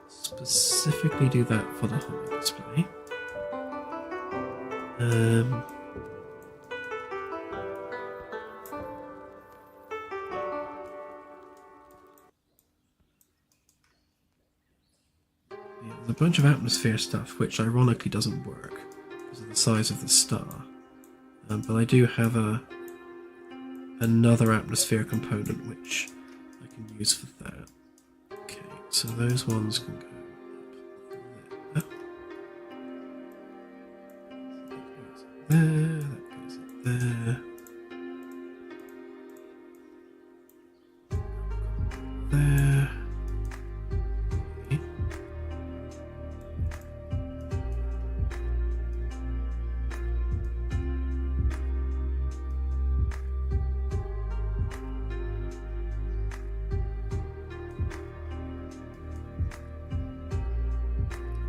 S1: specifically do that for the holo display. There's a bunch of atmosphere stuff which ironically doesn't work because of the size of the star, but I do have another atmosphere component which I can use for that. Okay, so those ones can go up there. That goes up there. There. Okay.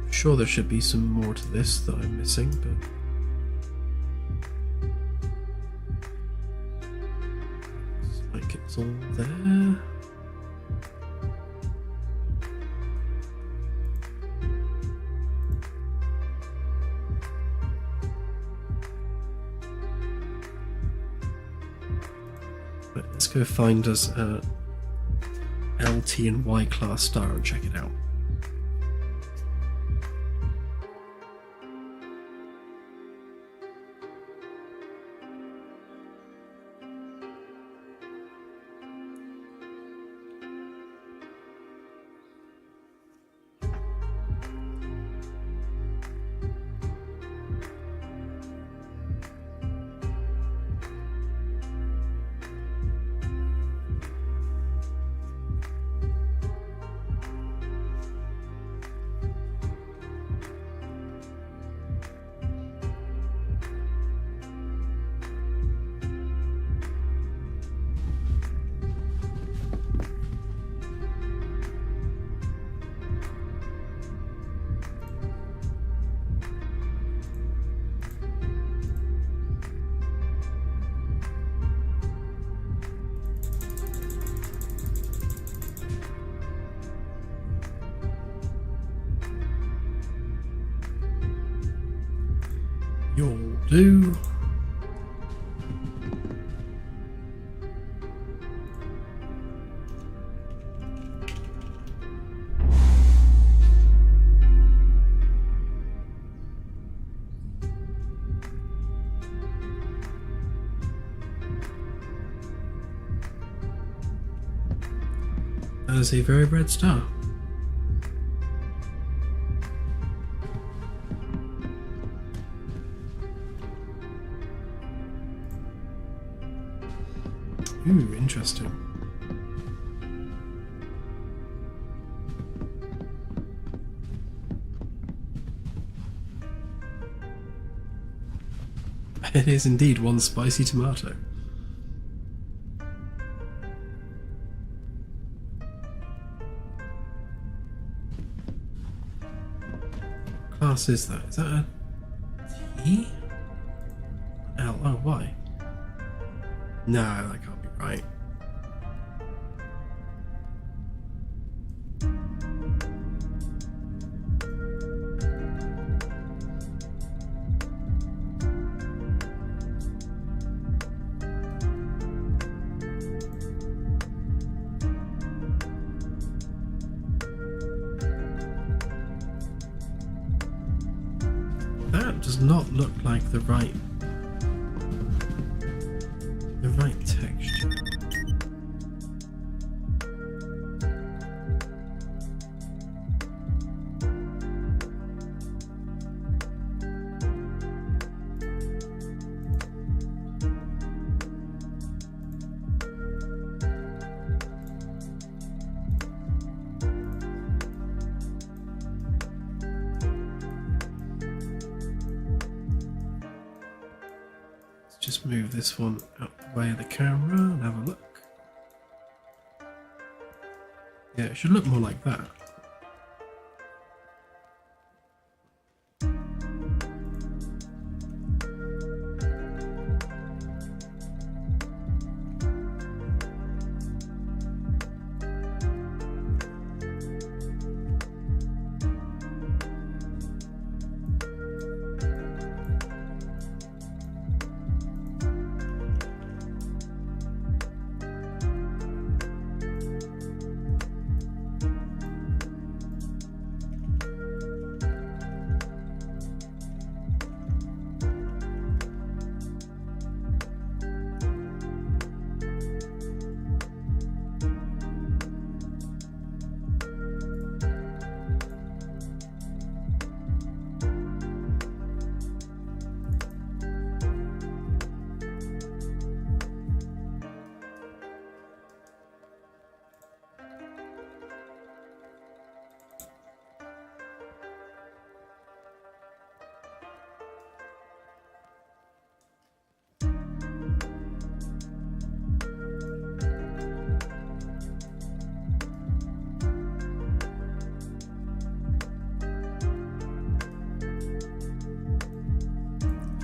S1: I'm sure there should be some more to this that I'm missing, but like it's all there. Right, let's go find us a LT and Y class star and check it out. You'll do. That is a very red star. Ooh, interesting. It is indeed one spicy tomato. What class is that? Is that a T? L? Oh, why? No, that can't be right. That does not look like the right texture. just move this one out the way of the camera and have a look. Yeah, it should look more like that.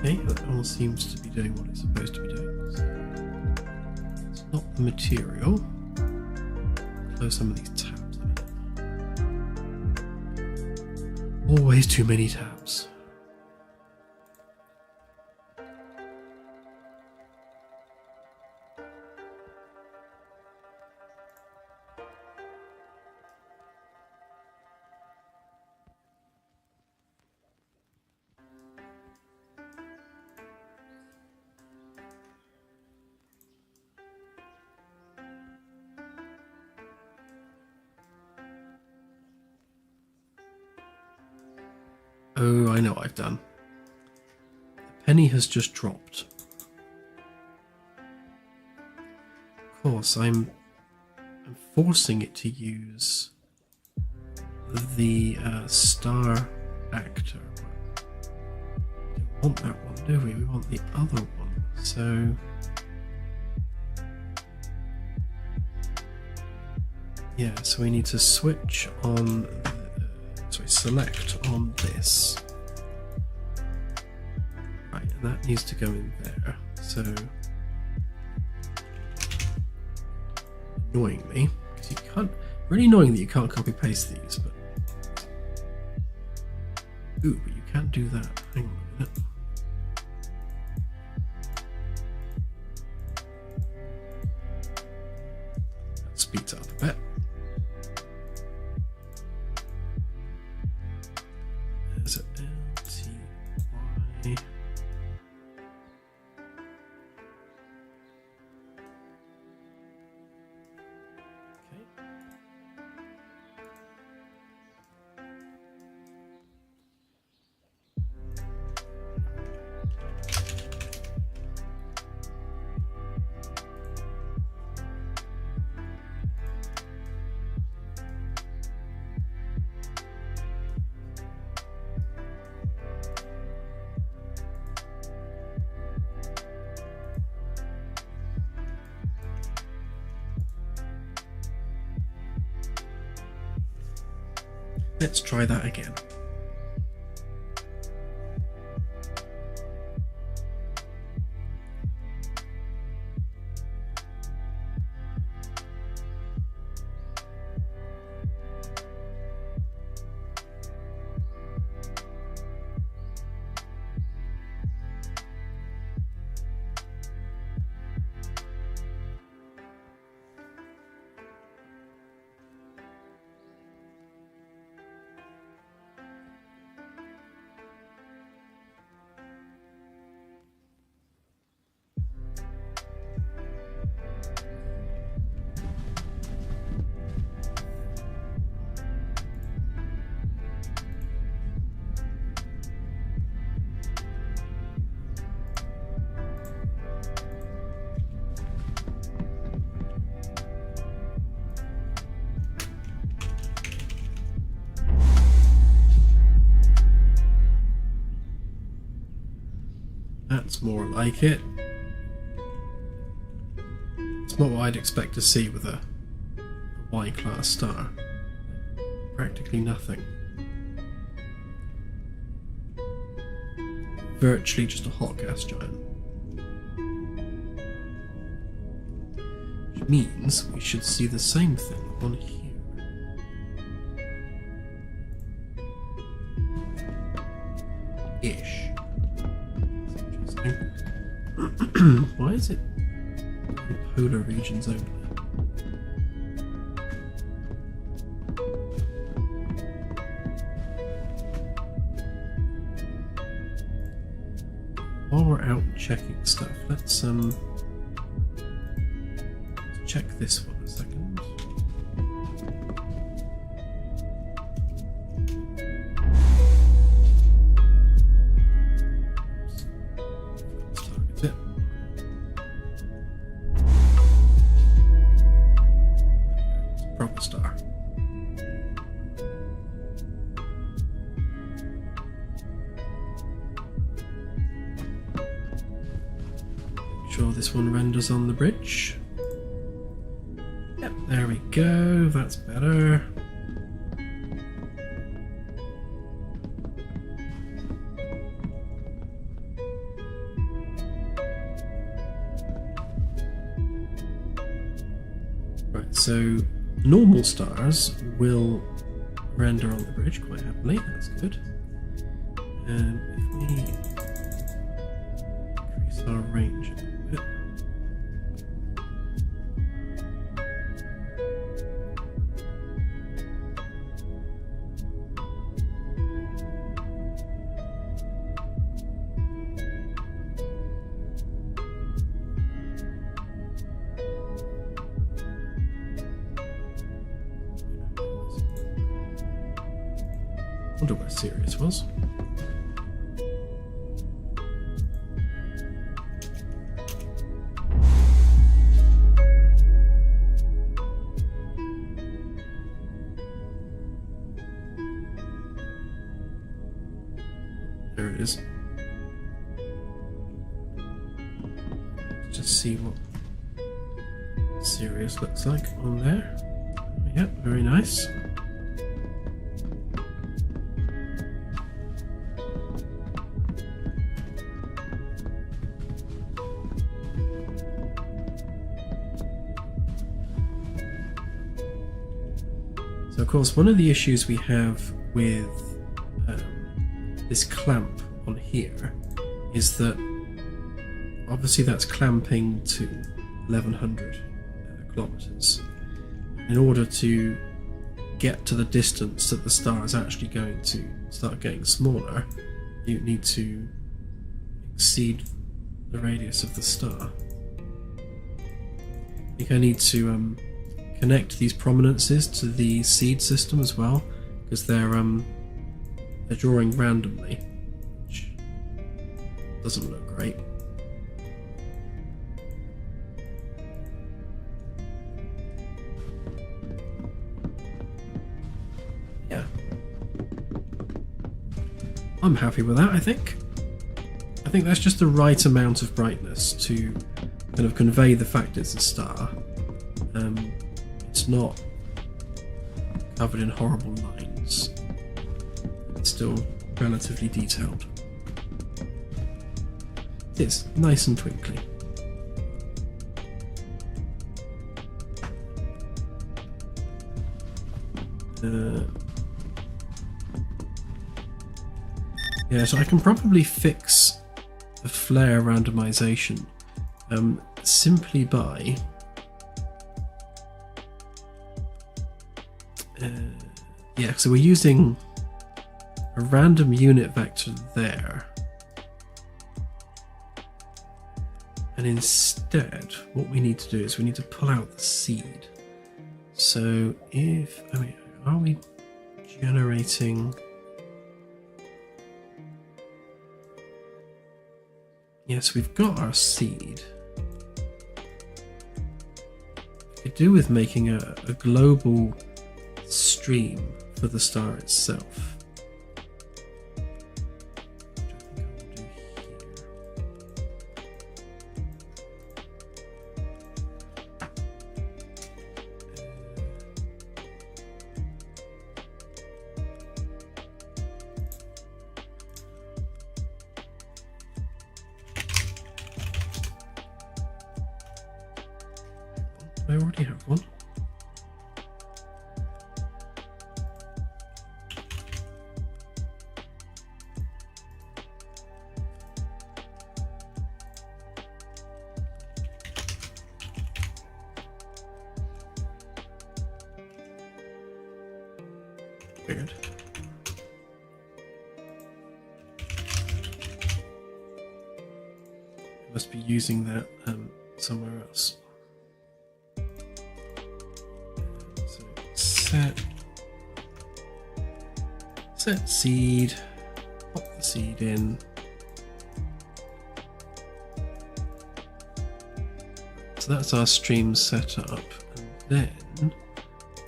S1: Okay, that all seems to be doing what it's supposed to be doing. So it's not the material. Close some of these tabs a minute. Always too many tabs. Oh, I know what I've done. The penny has just dropped. Of course, I'm forcing it to use the star actor. We don't want that one, do we? We want the other one. So yeah, so we need to switch on. Select on this. Right, and that needs to go in there. So annoyingly, because you can't. Really annoying that you can't copy paste these, but ooh, but you can do that. Hang on a minute. That speeds it up a bit. Is it LTY? Let's try that again. That's more like it. It's not what I'd expect to see with a Y-class star. Practically nothing. Virtually just a hot gas giant. Which means we should see the same thing on here. Ish. That's interesting. Why is it in polar regions only? While we're out checking stuff, let's check this one a second. Let's target it. It's a proper star. Sure this one renders on the bridge. Yep, there we go, that's better. Right, so normal stars will render on the bridge quite happily, that's good. If we increase our range a little bit. I wonder where Sirius was. There it is. Let's just see what Sirius looks like on there. Yep, very nice. So of course, one of the issues we have with this clamp on here is that obviously that's clamping to 1100 kilometers. In order to get to the distance that the star is actually going to start getting smaller, you need to exceed the radius of the star. I think I need to connect these prominences to the seed system as well, because they're drawing randomly, which doesn't look great. Yeah, I'm happy with that. I think that's just the right amount of brightness to kind of convey the fact it's a star. It's not covered in horrible lines. It's still relatively detailed. It's nice and twinkly. Yeah, so I can probably fix the flare randomization simply by yeah, so we're using a random unit vector there, and instead what we need to do is we need to pull out the seed. So are we generating? Yes, we've got our seed. We could do with making a global stream for the star itself. Which I think I will do here. I already have one. Weird. Must be using that somewhere else. So set seed, pop the seed in. So that's our stream set up, and then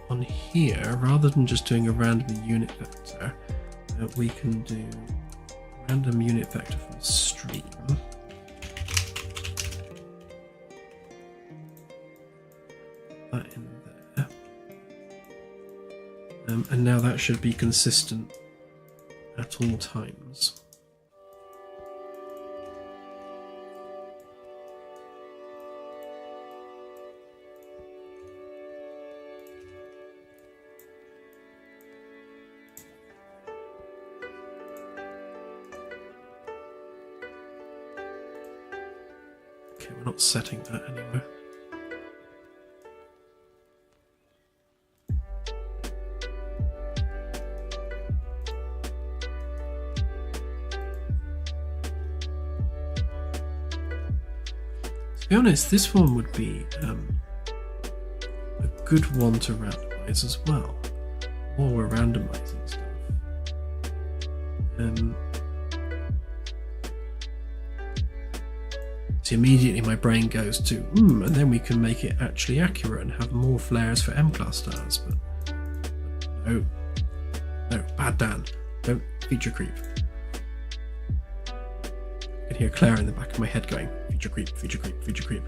S1: on here, rather than just doing a random unit vector, we can do random unit vector from stream. That in there. And now that should be consistent at all times. Okay, we're not setting that anywhere. To be honest, this one would be a good one to randomize as well, while we're randomizing stuff. So immediately my brain goes to, and then we can make it actually accurate and have more flares for M-class stars, but no, bad Dan, don't feature creep. I can hear Claire in the back of my head going, feature creep, feature creep, feature creep.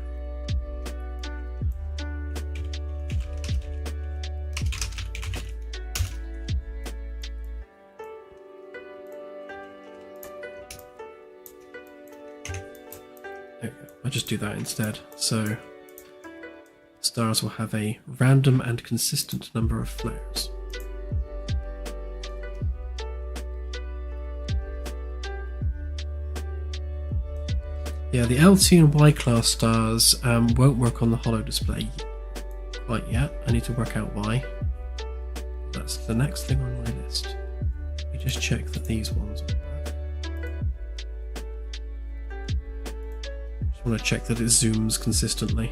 S1: There we go. I'll just do that instead. So stars will have a random and consistent number of flares. Yeah, the L2 and Y class stars won't work on the Holo display quite yet. I need to work out why. That's the next thing on my list. Let me just check that these ones will work. Just want to check that it zooms consistently.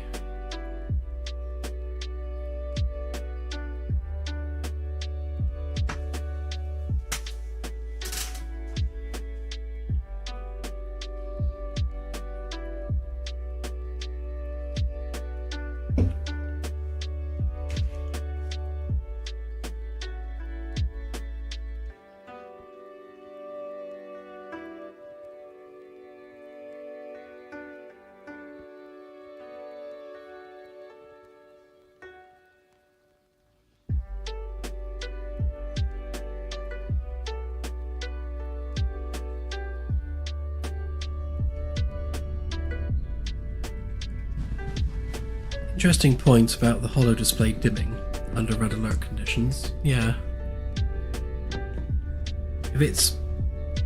S1: Interesting point about the Holo display dimming under red alert conditions. Yeah. If it's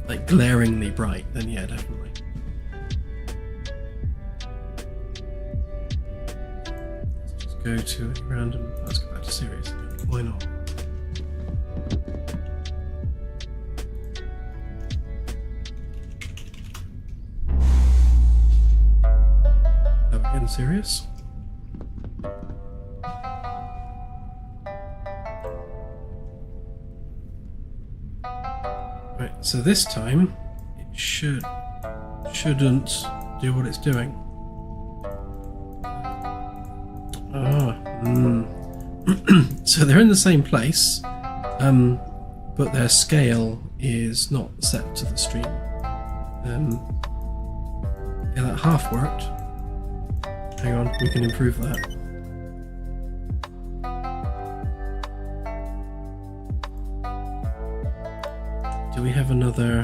S1: like glaringly bright, then yeah, definitely. Let's just go to a random. Let's go back to series. Why not? Again, serious. Right, so this time it shouldn't do what it's doing. So they're in the same place, but their scale is not set to the stream. Yeah, that half worked. Hang on, we can improve that. Do we have another?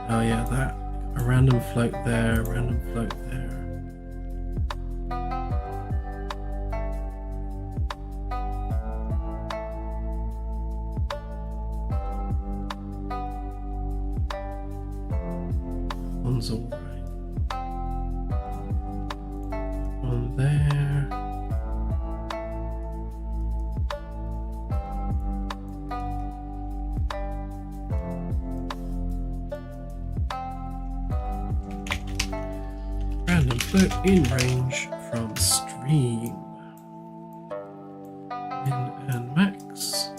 S1: Oh yeah, that. A random float there, a random float there. one's all right. One there. Random float in range from stream. Min and max.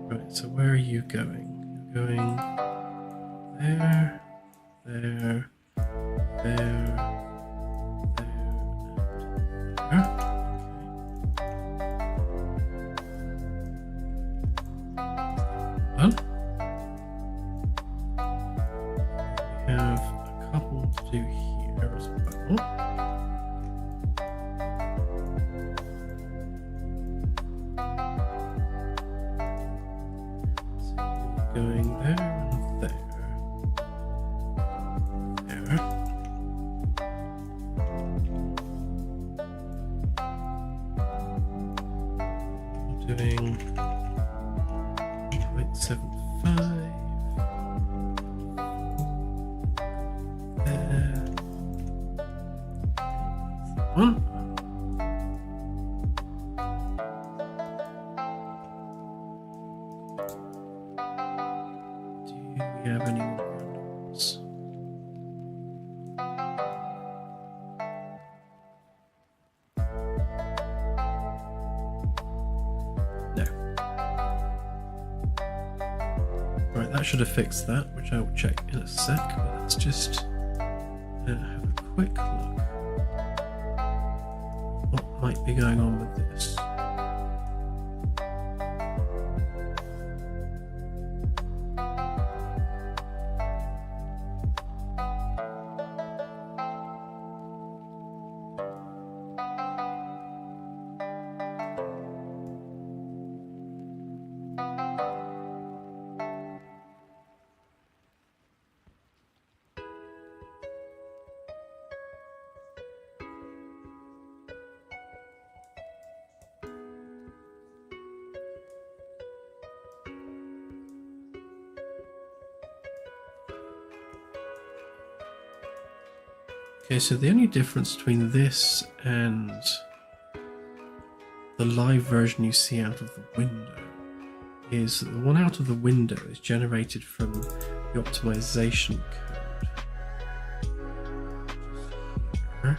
S1: Right, so where are you going? You're going there, there, there, there, and there. Well, we have a couple to do here as well. Going there and there. There. We're doing 0.75. There. One. Do we have any more randoms? No. Right, that should have fixed that, which I will check in a sec, but let's just have a quick look. What might be going on with this? Okay, so the only difference between this and the live version you see out of the window is that the one out of the window is generated from the optimization code. Here.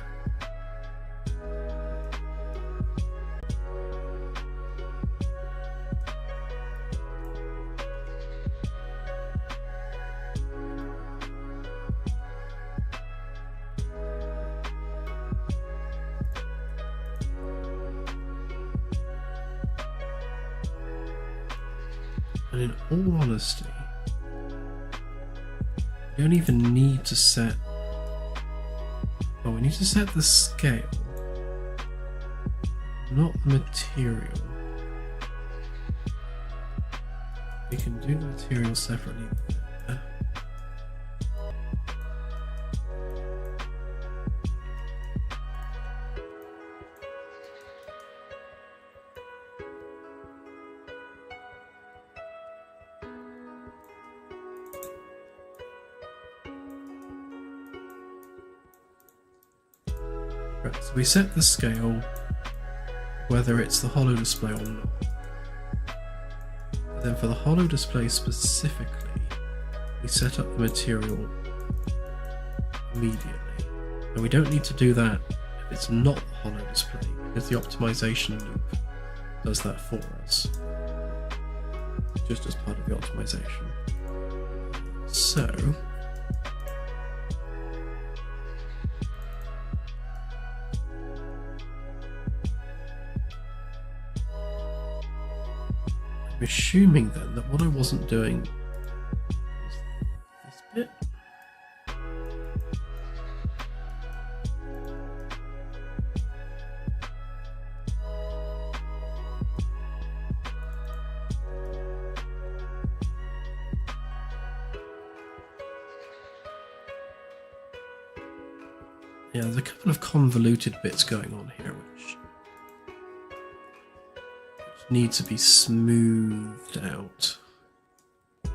S1: And in all honesty, we don't even need to set... Oh, we need to set the scale, not the material. We can do the material separately there. Right, so we set the scale, whether it's the holo display or not. But then for the holo display specifically, we set up the material immediately. And we don't need to do that if it's not the holo display, because the optimization loop does that for us, just as part of the optimization. So I'm assuming then that what I wasn't doing was this bit. Yeah, there's a couple of convoluted bits going on here which need to be smoothed out. I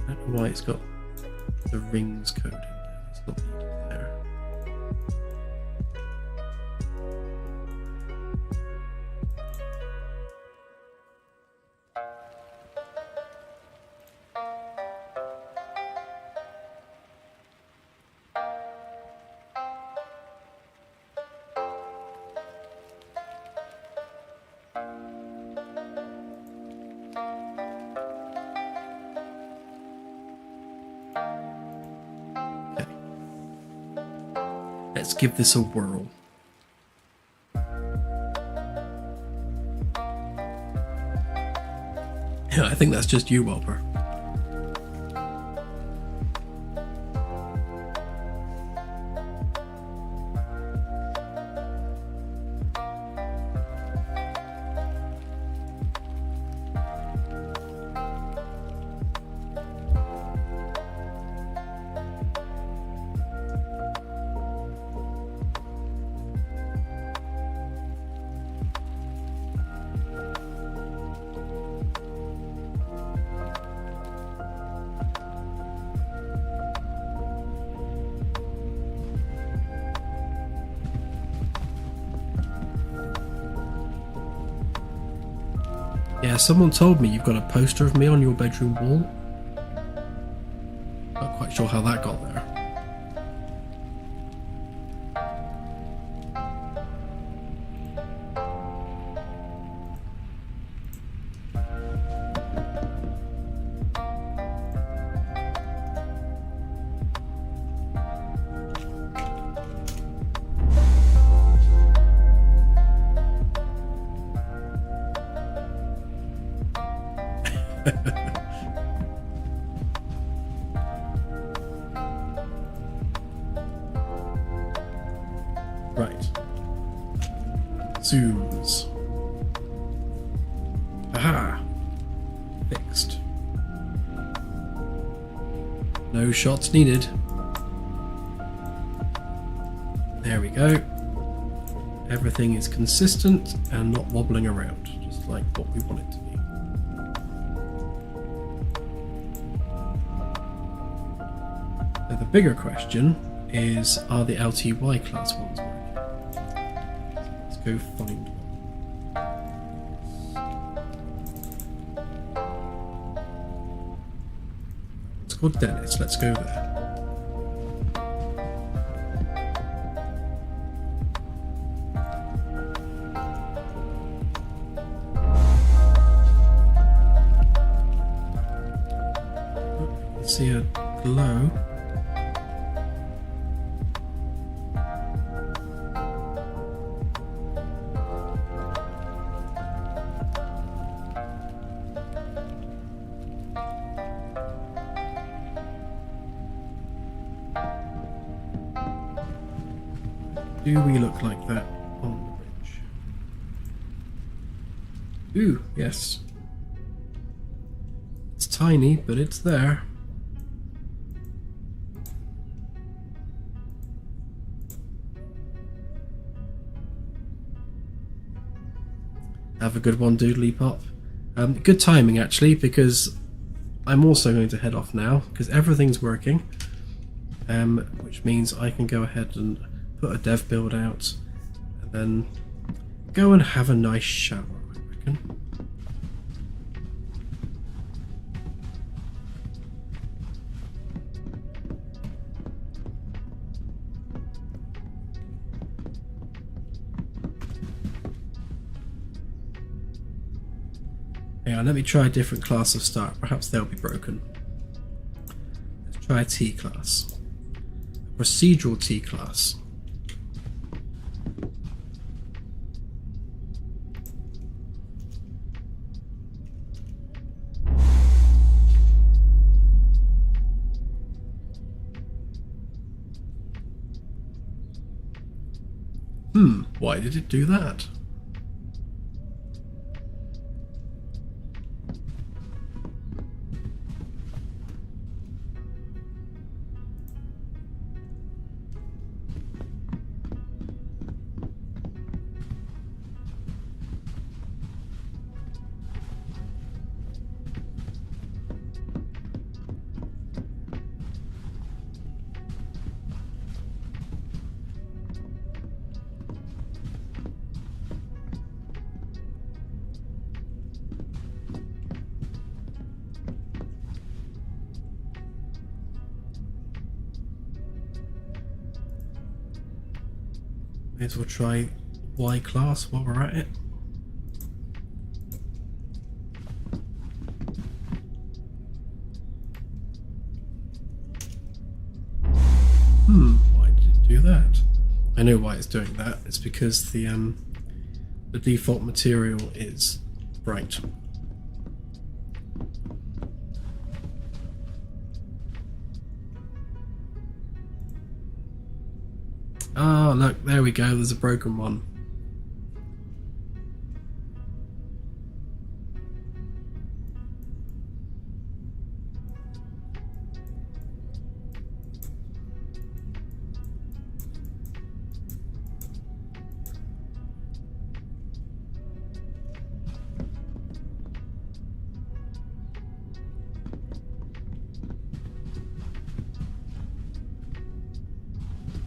S1: don't know why it's got the rings code in there. It's not needed there. Let's give this a whirl. Yeah, I think that's just you, Whopper. Yeah, someone told me you've got a poster of me on your bedroom wall. Not quite sure how that got there. Right. Zooms. Aha! Fixed. No shots needed. There we go. Everything is consistent and not wobbling around, just like what we want it to be. Now the bigger question is, are the LTY class ones working? Let's go find one. It's called Dennis, let's go there. See a glow. Do we look like that on the bridge? Ooh, yes. It's tiny, but it's there. Have a good one, Doodly Pop. Good timing, actually, because I'm also going to head off now, because everything's working, which means I can go ahead and put a dev build out, and then go and have a nice shower, I reckon. Hang on, let me try a different class of start. Perhaps they'll be broken. Let's try a T class. A procedural T class. Why did it do that? May as well try Y class while we're at it. Why did it do that? I know why it's doing that. It's because the default material is bright. Ah, look, there we go, there's a broken one.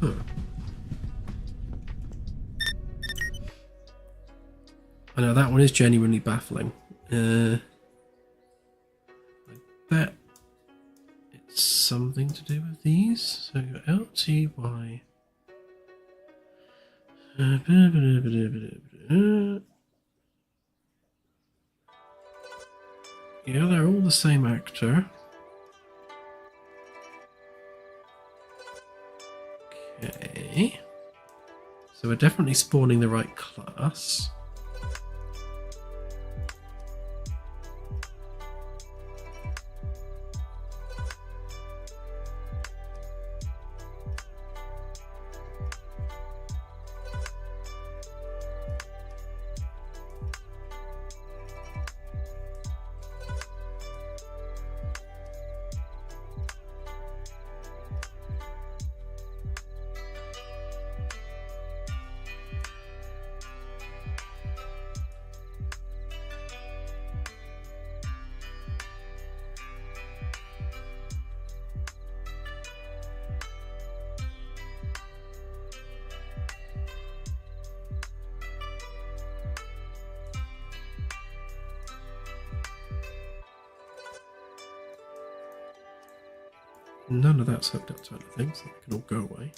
S1: Huh. I know that one is genuinely baffling. I bet it's something to do with these. So LTY. Yeah, they're all the same actor. Okay. So we're definitely spawning the right class. None of that's hooked up to anything, so that can all go away.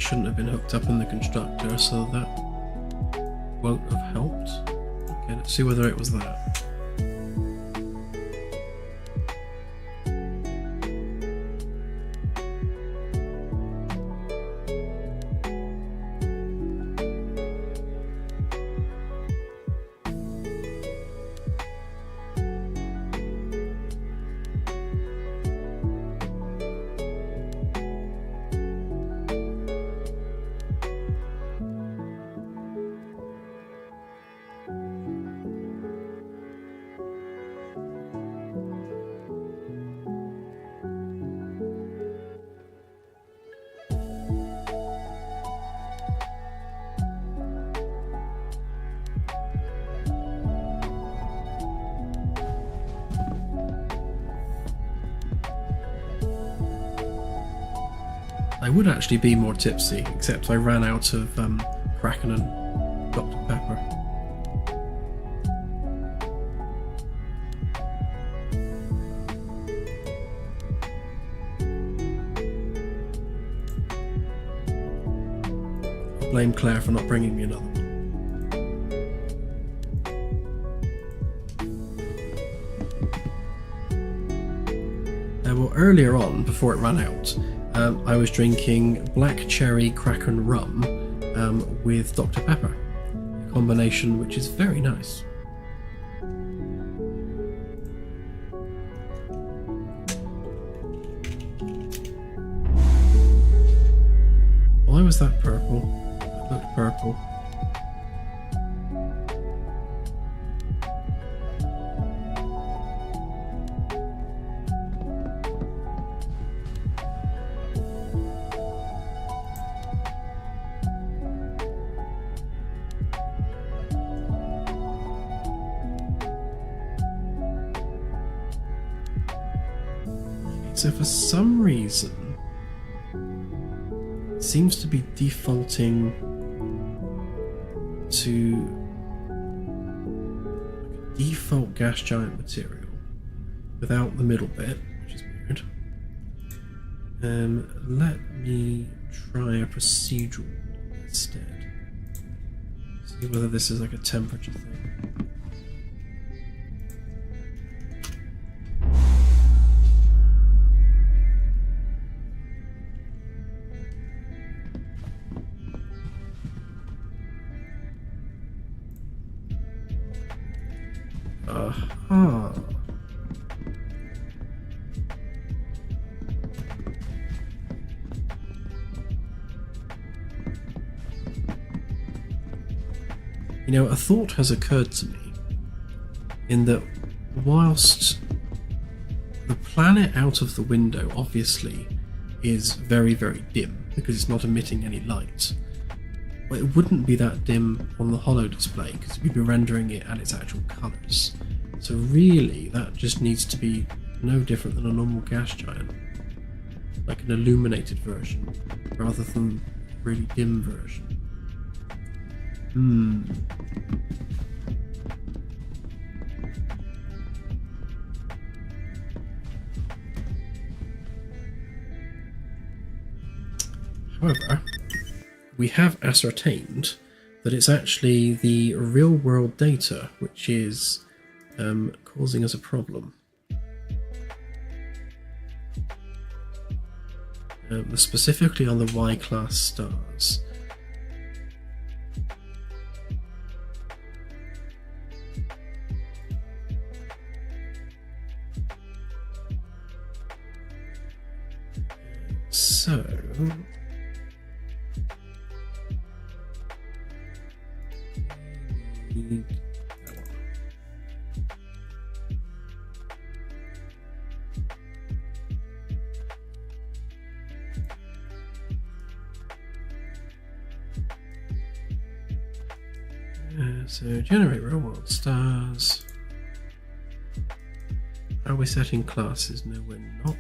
S1: shouldn't have been hooked up in the constructor, so that won't have helped. Okay, let's see whether it was that. I would actually be more tipsy, except I ran out of Kraken and Dr. Pepper. I'll blame Claire for not bringing me another one. Well, earlier on, before it ran out, I was drinking black cherry Kraken rum with Dr. Pepper, a combination which is very nice. Why was that purple? It looked purple. So for some reason, it seems to be defaulting to like a default gas giant material without the middle bit, which is weird. Let me try a procedural instead. See whether this is like a temperature thing. Aha. You know, a thought has occurred to me in that whilst the planet out of the window obviously is very, very dim because it's not emitting any light, well, it wouldn't be that dim on the Holo display because we'd be rendering it at its actual colours. So really, that just needs to be no different than a normal gas giant, like an illuminated version, rather than a really dim version. However, we have ascertained that it's actually the real-world data which is causing us a problem. Specifically on the Y-class stars. So... so generate real world stars. Are we setting classes? No, we're not.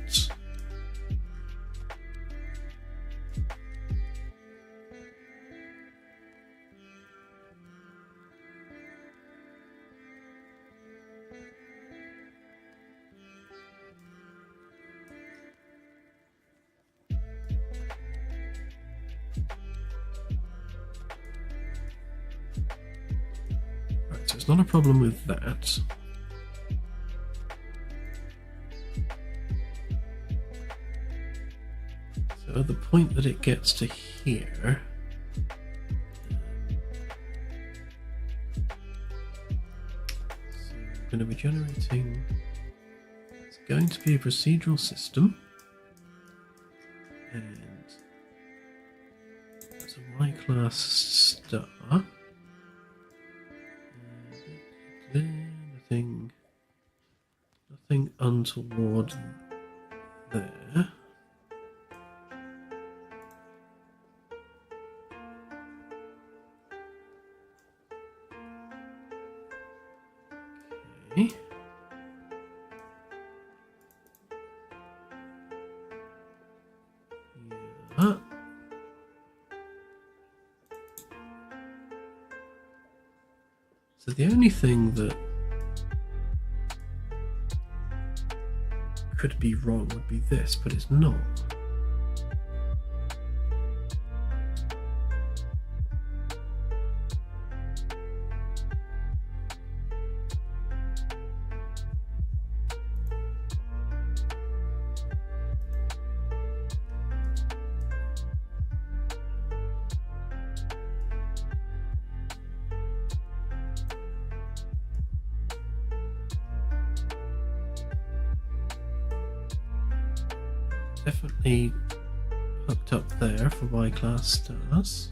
S1: it's not a problem with that. So at the point that it gets to here, so we're going to be generating, it's going to be a procedural system, and there's a Y-class star. Nothing untoward there. Okay. Yeah. So the only thing that could be wrong would be this, but it's not. Definitely hooked up there for Y-class stars.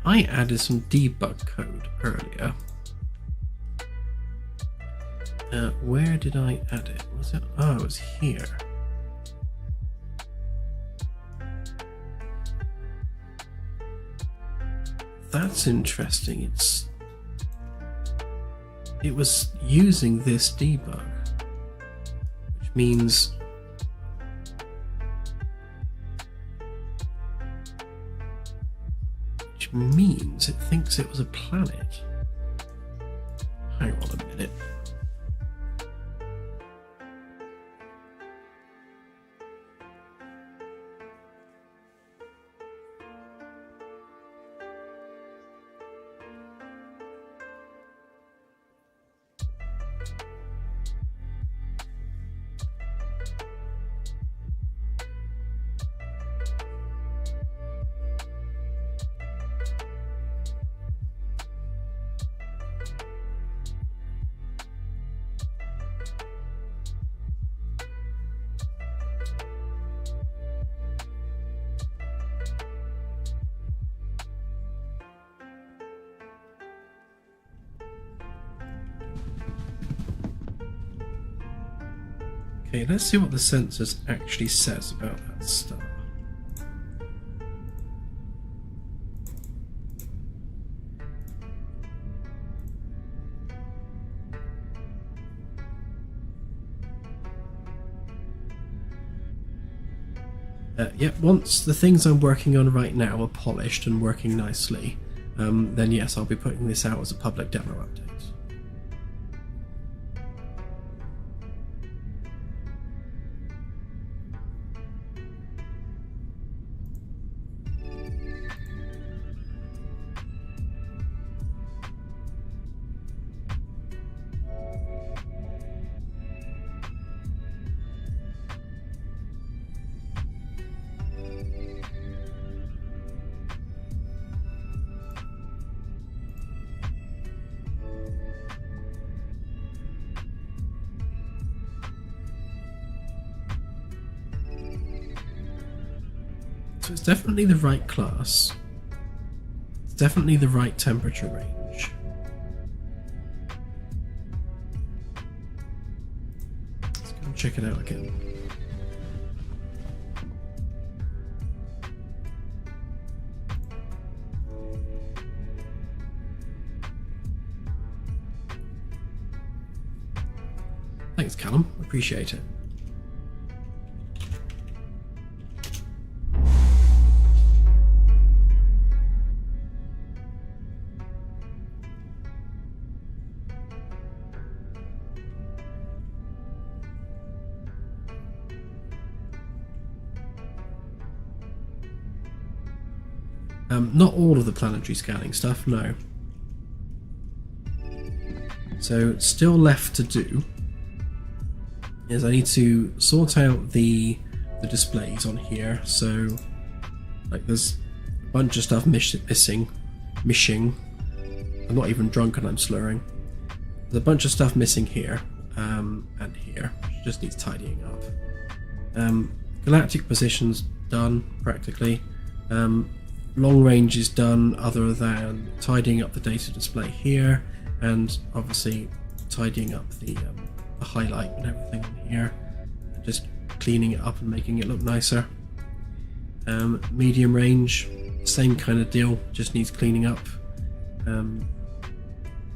S1: I added some debug code earlier. Where did I add it? Was it? Oh, it was here. That's interesting. It was using this debug, which means it thinks it was a planet. Hang on a minute. Okay, let's see what the census actually says about that star. Yep, once the things I'm working on right now are polished and working nicely, then yes, I'll be putting this out as a public demo update. So it's definitely the right class. It's definitely the right temperature range. Let's go and check it out again. Thanks, Callum. Appreciate it. Not all of the planetary scanning stuff, no. So, still left to do is I need to sort out the displays on here. So, like, there's a bunch of stuff missing. I'm not even drunk and I'm slurring. There's a bunch of stuff missing here and here, which just needs tidying up. Galactic position's done practically. Long range is done, other than tidying up the data display here, and obviously tidying up the highlight and everything in here, just cleaning it up and making it look nicer. Medium range, same kind of deal, just needs cleaning up.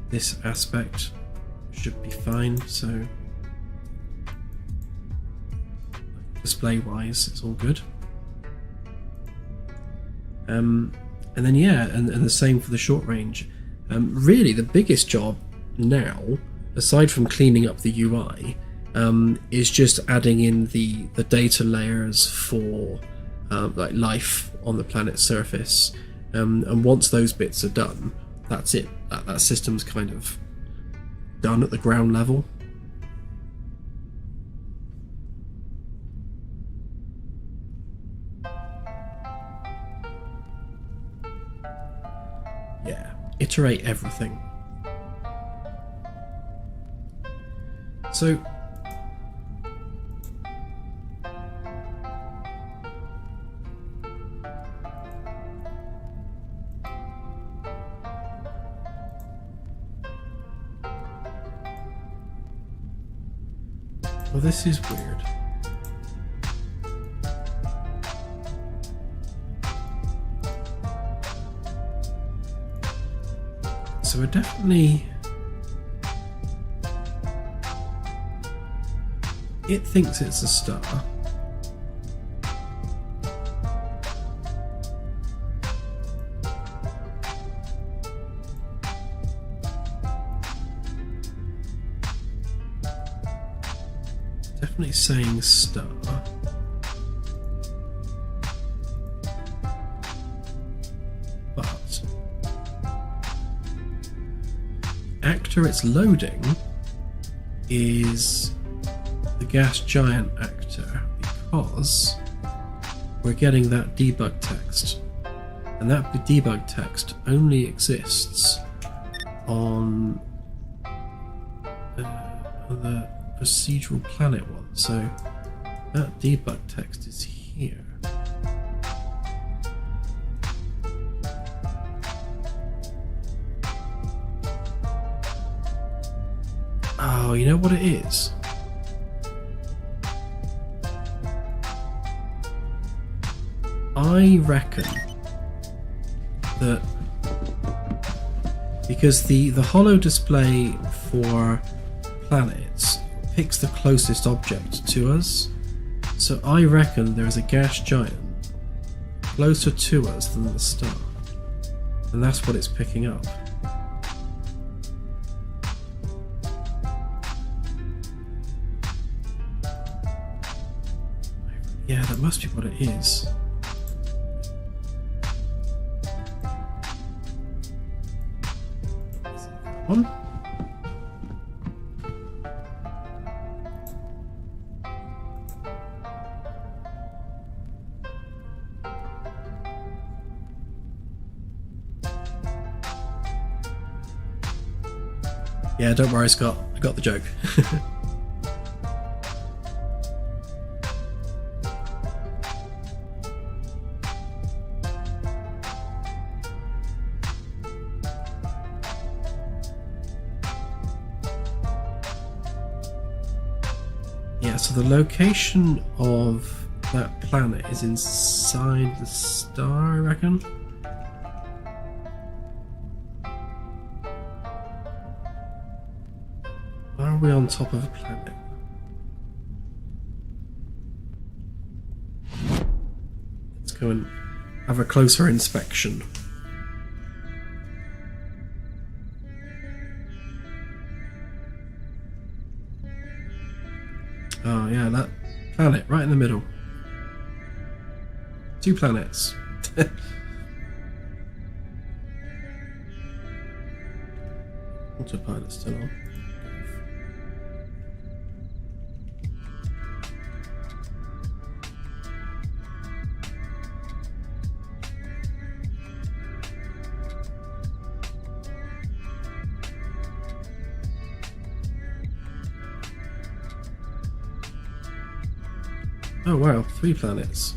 S1: This aspect should be fine, so display wise it's all good. And then yeah, and the same for the short range. Really the biggest job now, aside from cleaning up the UI, is just adding in the data layers for like life on the planet's surface, and once those bits are done, that's it. That system's kind of done at the ground level. Yeah, iterate everything. So well, this is weird. So we're definitely... It thinks it's a star. Definitely saying star. But actor it's loading is the gas giant actor, because we're getting that debug text, and that debug text only exists on the procedural planet one, so that debug text is here. Oh, you know what it is? I reckon that because the holo display for planets picks the closest object to us, so I reckon there is a gas giant closer to us than the star, and that's what it's picking up. Yeah, that must be what it is. One. Yeah, don't worry, Scott. I got the joke. Yeah, so the location of that planet is inside the star, I reckon. Are we on top of a planet? go and have a closer inspection. Oh yeah, that planet right in the middle. 2 planets. Autopilot still on. Oh wow, 3 planets.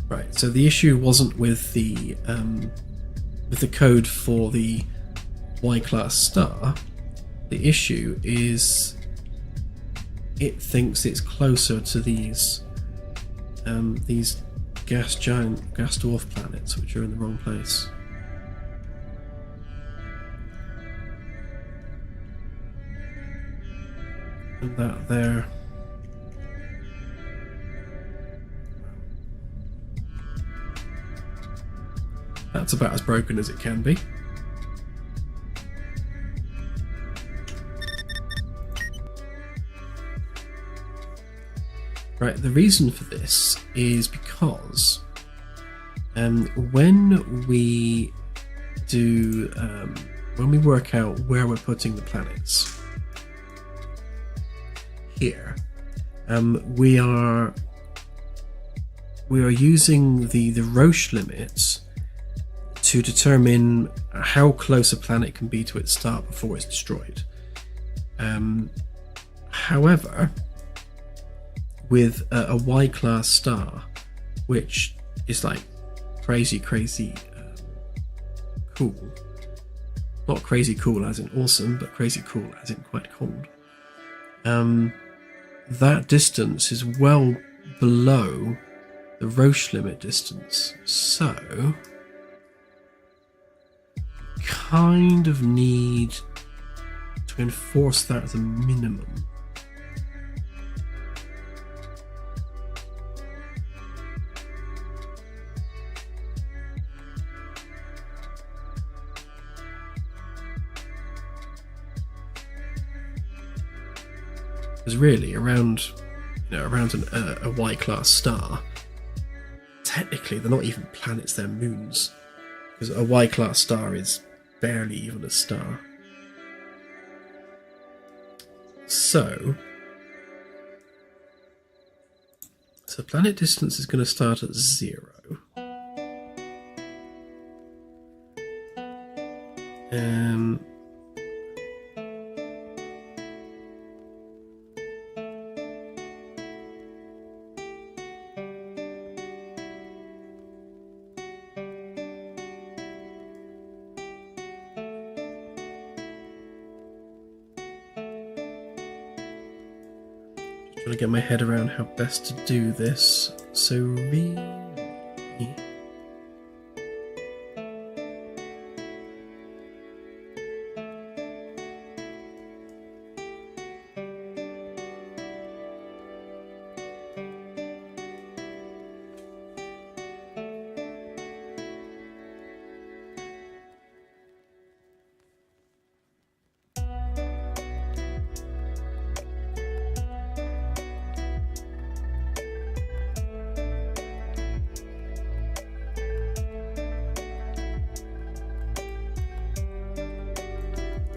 S1: Right, so the issue wasn't with the code for the Y-class star. The issue is it thinks it's closer to these gas dwarf planets, which are in the wrong place. And that there. That's about as broken as it can be. Right, the reason for this is because when we work out where we're putting the planets here, we are using the Roche limits to determine how close a planet can be to its start before it's destroyed. However, with a Y-class star, which is like crazy cool. Not crazy cool as in awesome, but crazy cool as in quite cold. That distance is well below the Roche limit distance, so kind of need to enforce that as a minimum. Because really, around a Y-class star, technically they're not even planets; they're moons. Because a Y-class star is barely even a star. So planet distance is going to start at 0. Trying to get my head around how best to do this. So really,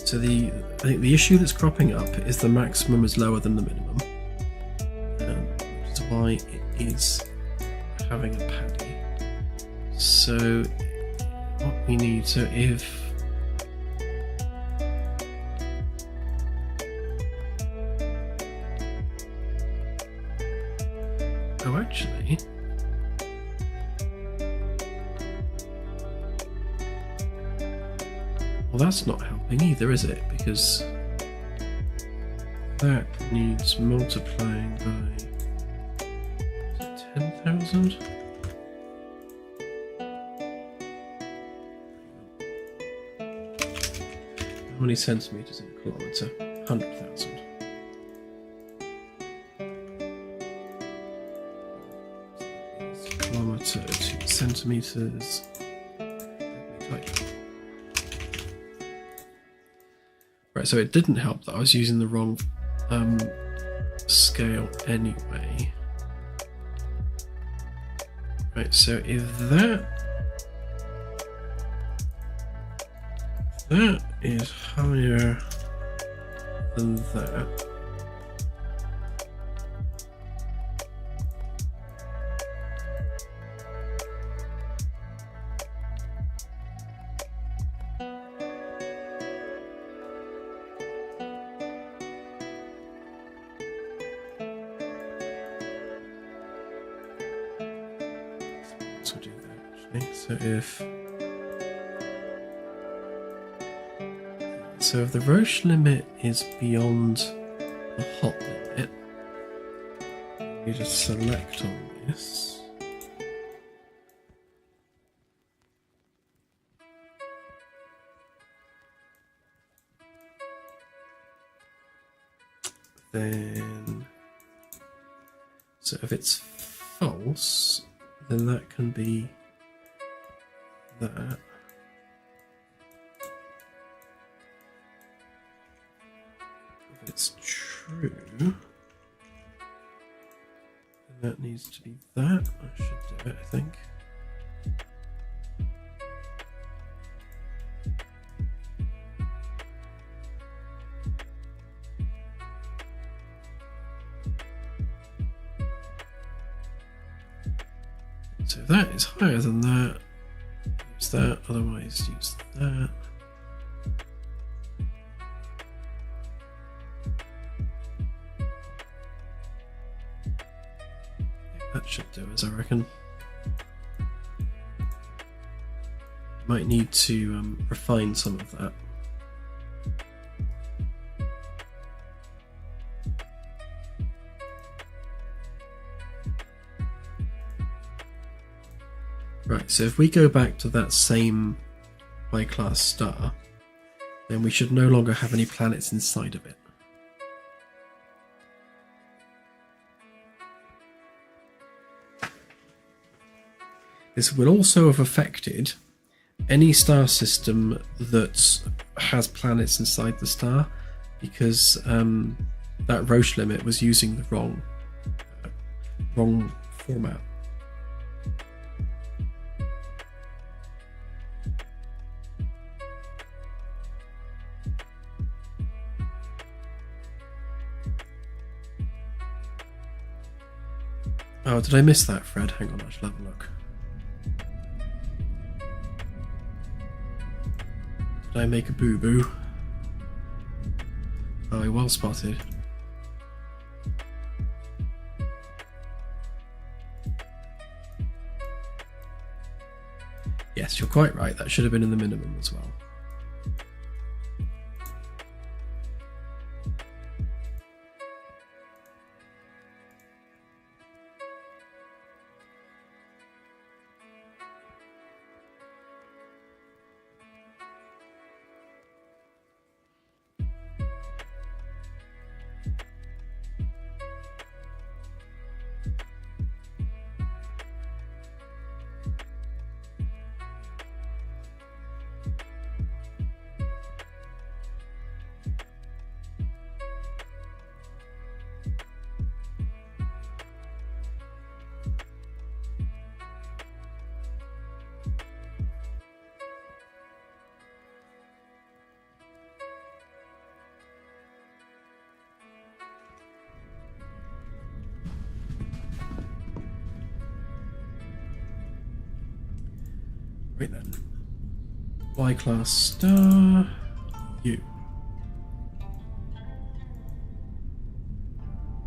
S1: so I think the issue that's cropping up is the maximum is lower than the minimum, which is why it is having a paddy. So what we need, so if actually well, that's not helping either, is it? Because that needs multiplying by 10,000. many centimeters in a kilometer? 100,000. Kilometer to centimeters. Right, so it didn't help that I was using the wrong scale anyway. Right, so if that is higher than that, so do that actually. So if the Roche limit is beyond the hot limit, you just select on this. Then, so if it's false, then that can be that. If it's true, then that needs to be that. I should do it, I think. So if that is higher than that, use that, otherwise use that. That should do us, I reckon. Might need to refine some of that. Right, so if we go back to that same Y-class star, then we should no longer have any planets inside of it. This will also have affected any star system that has planets inside the star, because that Roche limit was using the wrong format. Oh, did I miss that, Fred? Hang on, I should have a look. Did I make a boo-boo? Oh, well spotted. Yes, you're quite right. That should have been in the minimum as well. Right then. Y-class star U.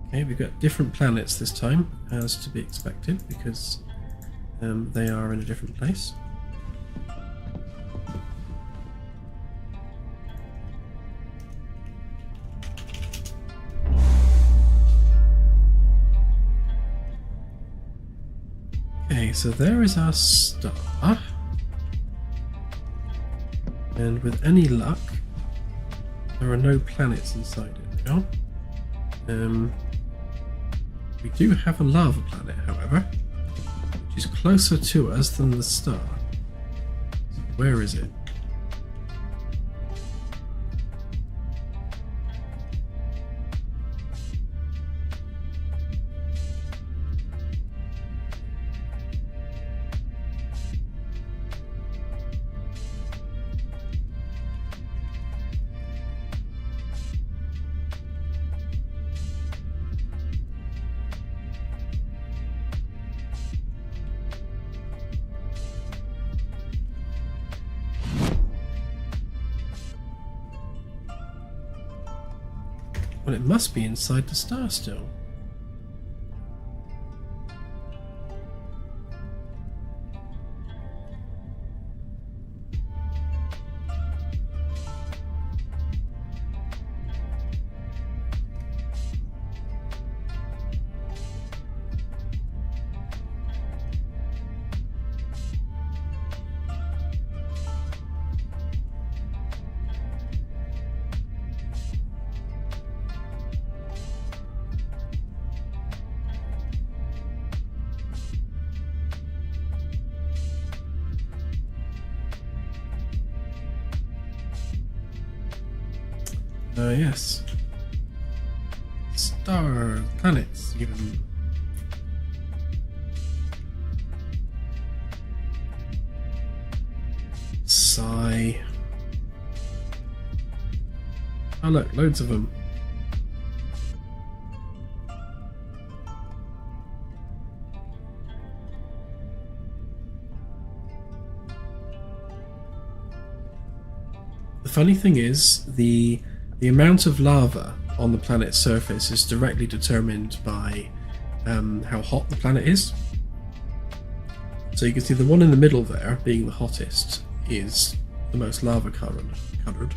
S1: Okay, we've got different planets this time, as to be expected, because they are in a different place. Okay, so there is our star. And with any luck, there are no planets inside it now. We do have a lava planet, however, which is closer to us than the star. So where is it? Well, it must be inside the star still. Yes. Star, planets, even. Sigh. Oh look, loads of them. The funny thing is, the amount of lava on the planet's surface is directly determined by how hot the planet is. So you can see the one in the middle there, being the hottest, is the most lava coloured,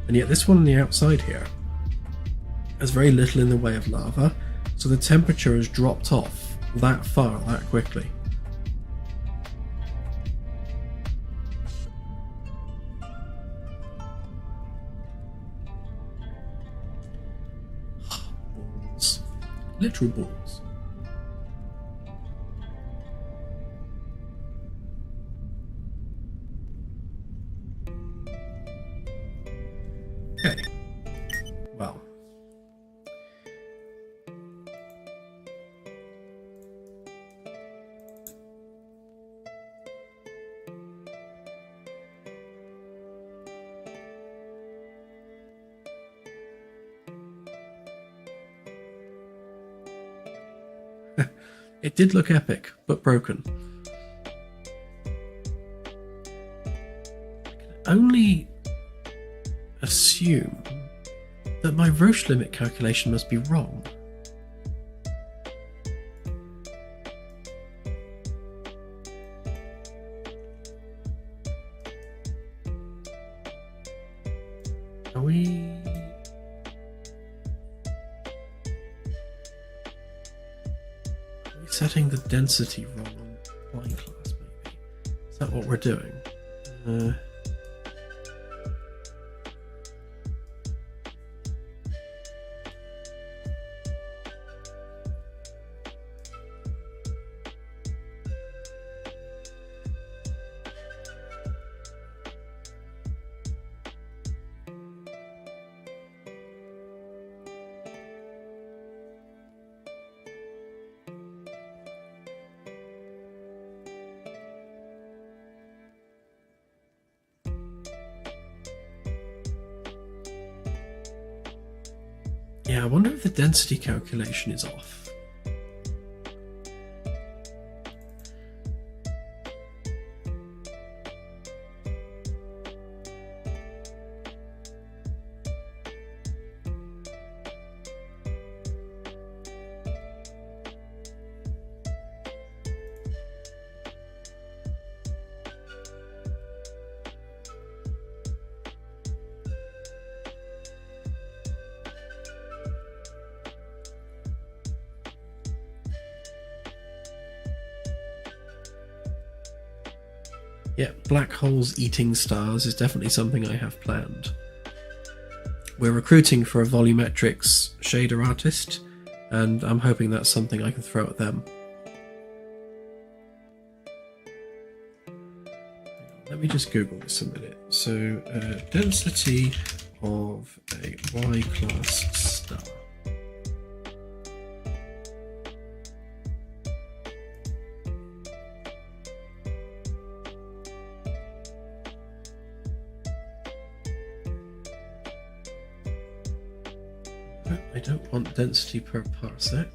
S1: and yet this one on the outside here has very little in the way of lava, so the temperature has dropped off that far, that quickly. Literal balls. Okay. Well. It did look epic, but broken. I can only assume that my Roche limit calculation must be wrong. Are we... setting the density wrong on line class, maybe? Is that what we're doing? Yeah, I wonder if the density calculation is off. Yeah, black holes eating stars is definitely something I have planned. we're recruiting for a volumetrics shader artist, and I'm hoping that's something I can throw at them. Let me just Google this a minute. So, density of a Y-class star. I don't want density per parsec.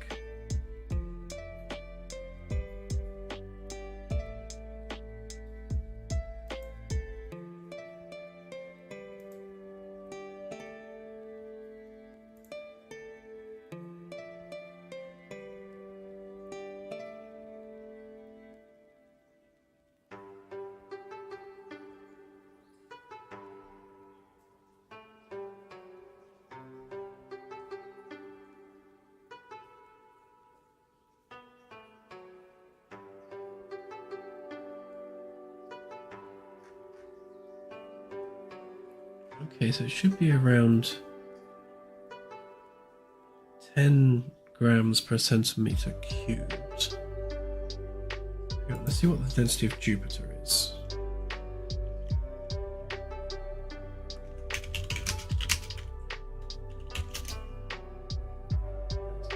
S1: Okay, so it should be around 10 grams per centimeter cubed. Let's see what the density of Jupiter is.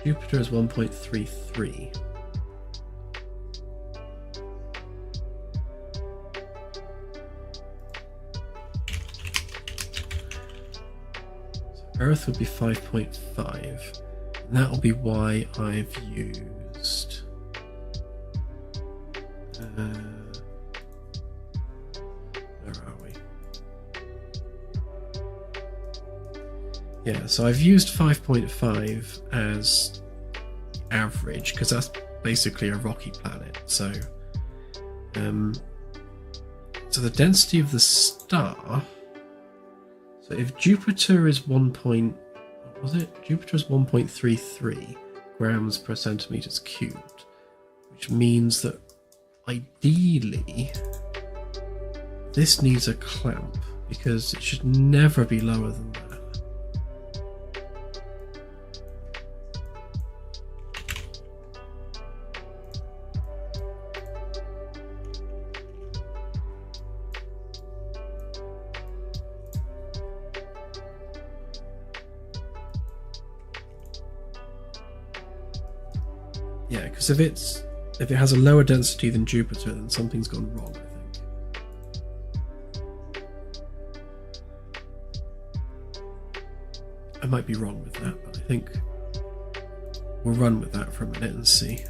S1: Jupiter is 1.33. Earth would be 5.5. And that will be why I've used where are we? Yeah, so I've used 5.5 as average because that's basically a rocky planet. So so the density of the star. So if Jupiter is Jupiter is 1.33 grams per centimeters cubed, which means that ideally this needs a clamp because it should never be lower than that. Yeah, because if it has a lower density than Jupiter, then something's gone wrong, I think. I might be wrong with that, but I think we'll run with that for a minute and see.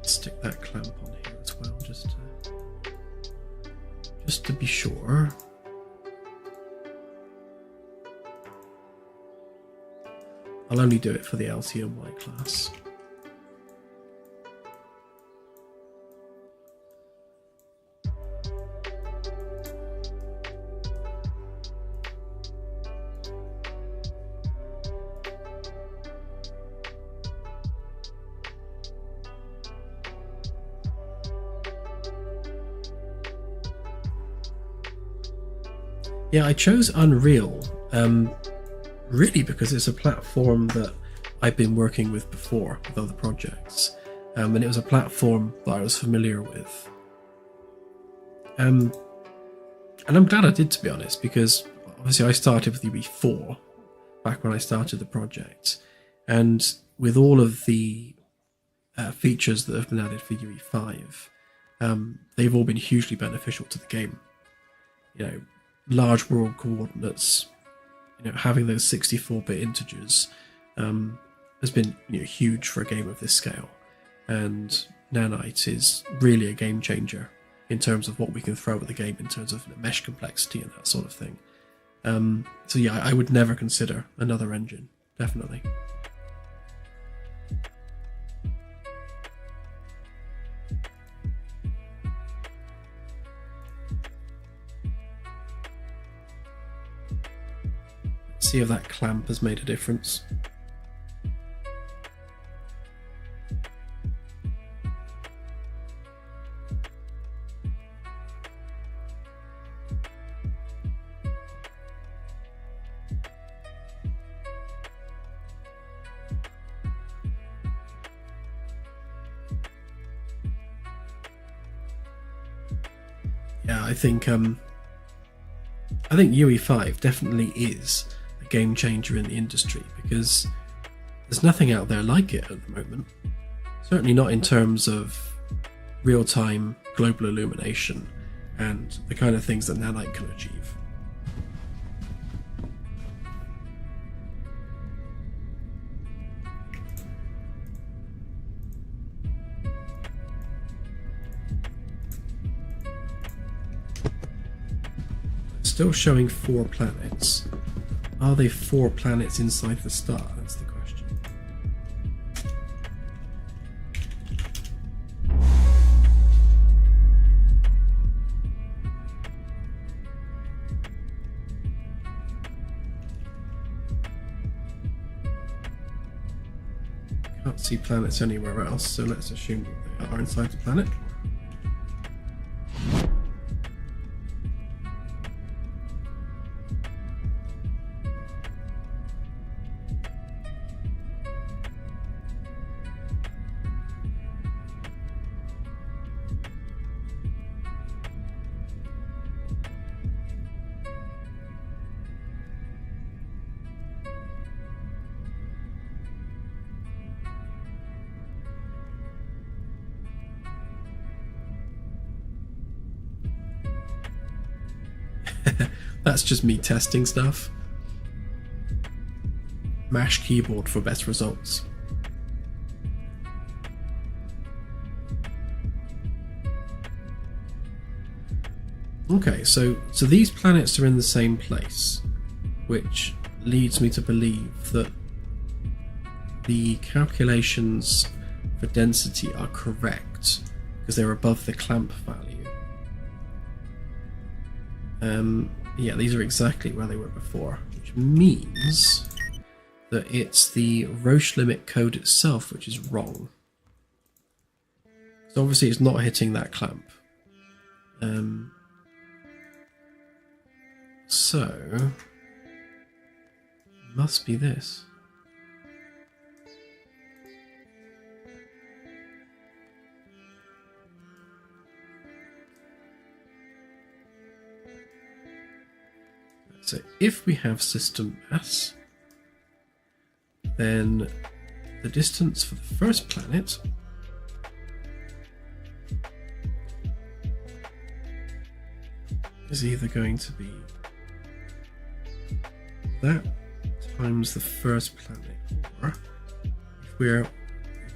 S1: Stick that clamp on here as well, just to be sure. I'll only do it for the LTMY class. Yeah, I chose Unreal. Really because it's a platform that I've been working with before with other projects, and it was a platform that I was familiar with, and I'm glad I did, to be honest, because obviously I started with UE4 back when I started the project, and with all of the features that have been added for UE5, they've all been hugely beneficial to the game. You know, large world coordinates, having those 64-bit integers has been huge for a game of this scale, and Nanite is really a game changer in terms of what we can throw at the game in terms of mesh complexity and that sort of thing. So yeah, I would never consider another engine, definitely. See if that clamp has made a difference. Yeah, I think UE5 definitely is a game changer in the industry, because there's nothing out there like it at the moment. Certainly not in terms of real-time global illumination and the kind of things that Nanite can achieve. Still showing 4 planets. Are they 4 planets inside the star? That's the question. Can't see planets anywhere else, so let's assume that they are inside the planet. That's just me testing stuff. Mash keyboard for best results. Okay, so these planets are in the same place, which leads me to believe that the calculations for density are correct because they're above the clamp value. Yeah, these are exactly where they were before, which means that it's the Roche limit code itself which is wrong. So obviously it's not hitting that clamp. So must be this. So if we have system mass, then the distance for the first planet is either going to be that times the first planet, or if we're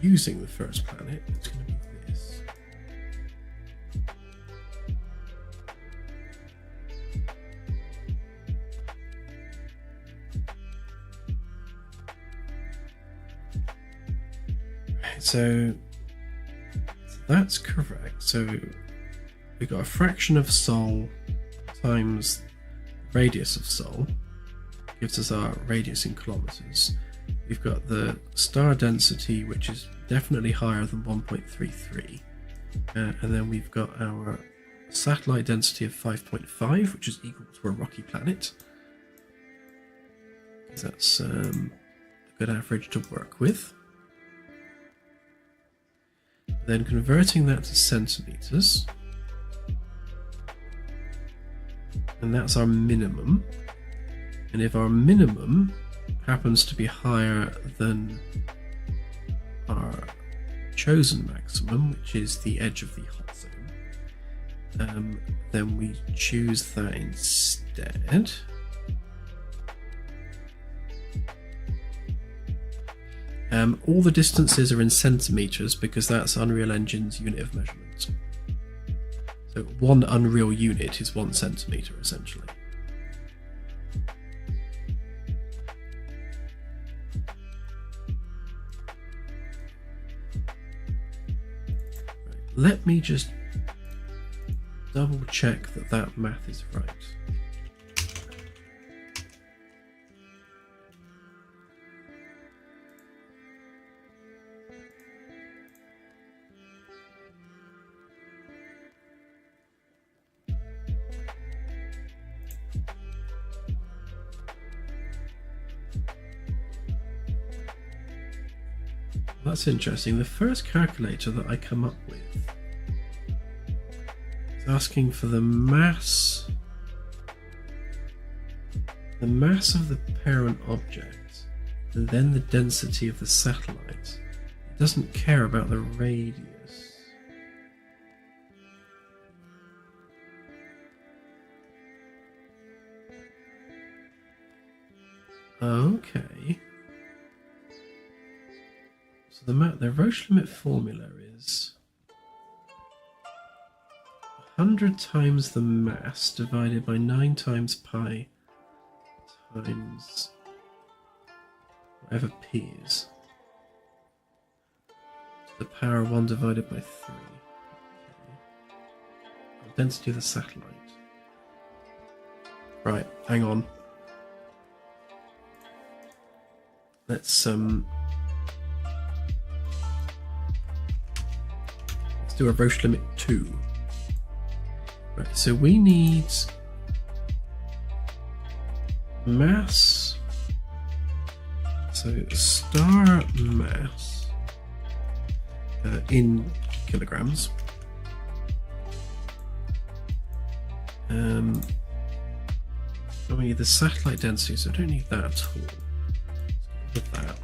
S1: using the first planet, it's going to be this. So that's correct. So we've got a fraction of Sol times radius of Sol, gives us our radius in kilometers. We've got the star density, which is definitely higher than 1.33, and then we've got our satellite density of 5.5, which is equal to a rocky planet. That's a good average to work with. Then converting that to centimeters, and that's our minimum. And if our minimum happens to be higher than our chosen maximum, which is the edge of the hot zone, then we choose that instead. All the distances are in centimeters because that's Unreal Engine's unit of measurement. So 1 Unreal unit is 1 centimeter essentially. Let me just double check that that math is right. That's interesting. The first calculator that I come up with is asking for the mass of the parent object, and then the density of the satellite. It doesn't care about the radius. Okay. So the Roche limit formula is 100 times the mass divided by 9 times pi times whatever p is, to the power of 1 divided by 3. Okay. Density of the satellite. Right, hang on. Let's do a Roche limit 2. Right, so we need mass. So star mass in kilograms. We need the satellite density, so I don't need that at all. Let's get rid of that.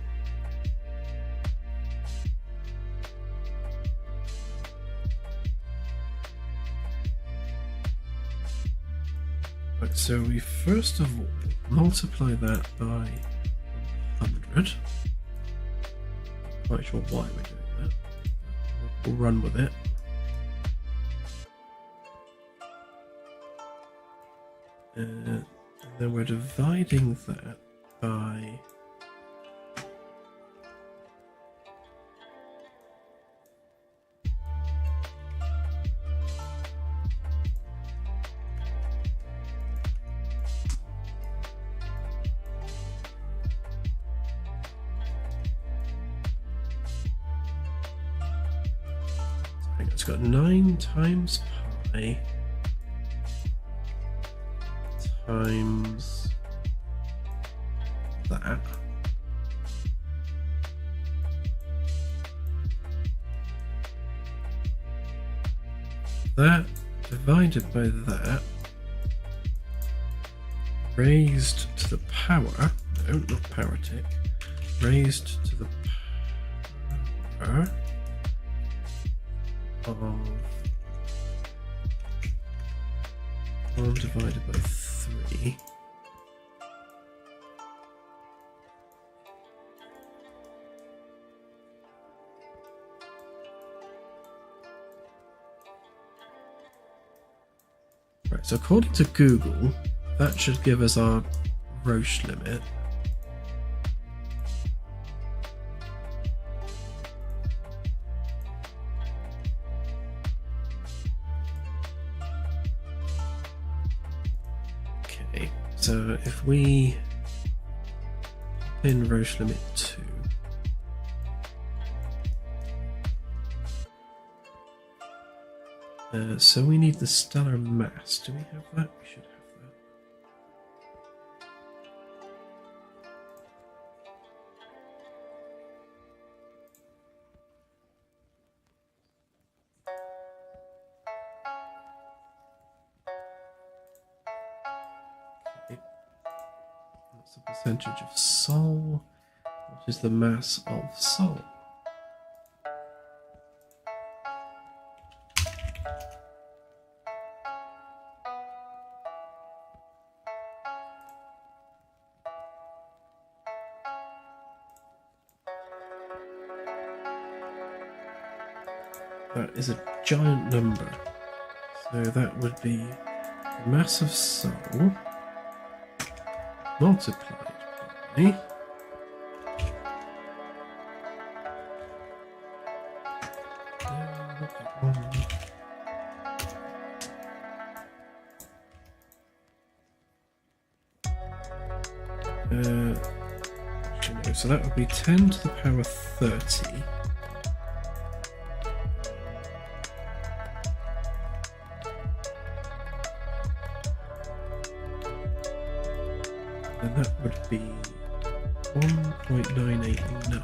S1: Right, so we first of all multiply that by 100. Not quite sure why we're doing that. We'll run with it. And then we're dividing that by it's got 9 times pi times that. That divided by that raised to the power, no, not power tick, raised to the power of 1 divided by 3. Right, so according to Google, that should give us our Roche limit. Okay, so if we pin Roche limit 2, so we need the stellar mass. Do we have that? We should have that. Okay. That's the percentage of Sol. What is the mass of Sol? That is a giant number. So that would be the mass of Sol multiplied by so that would be 10 to the power 30. And that would be 1.989.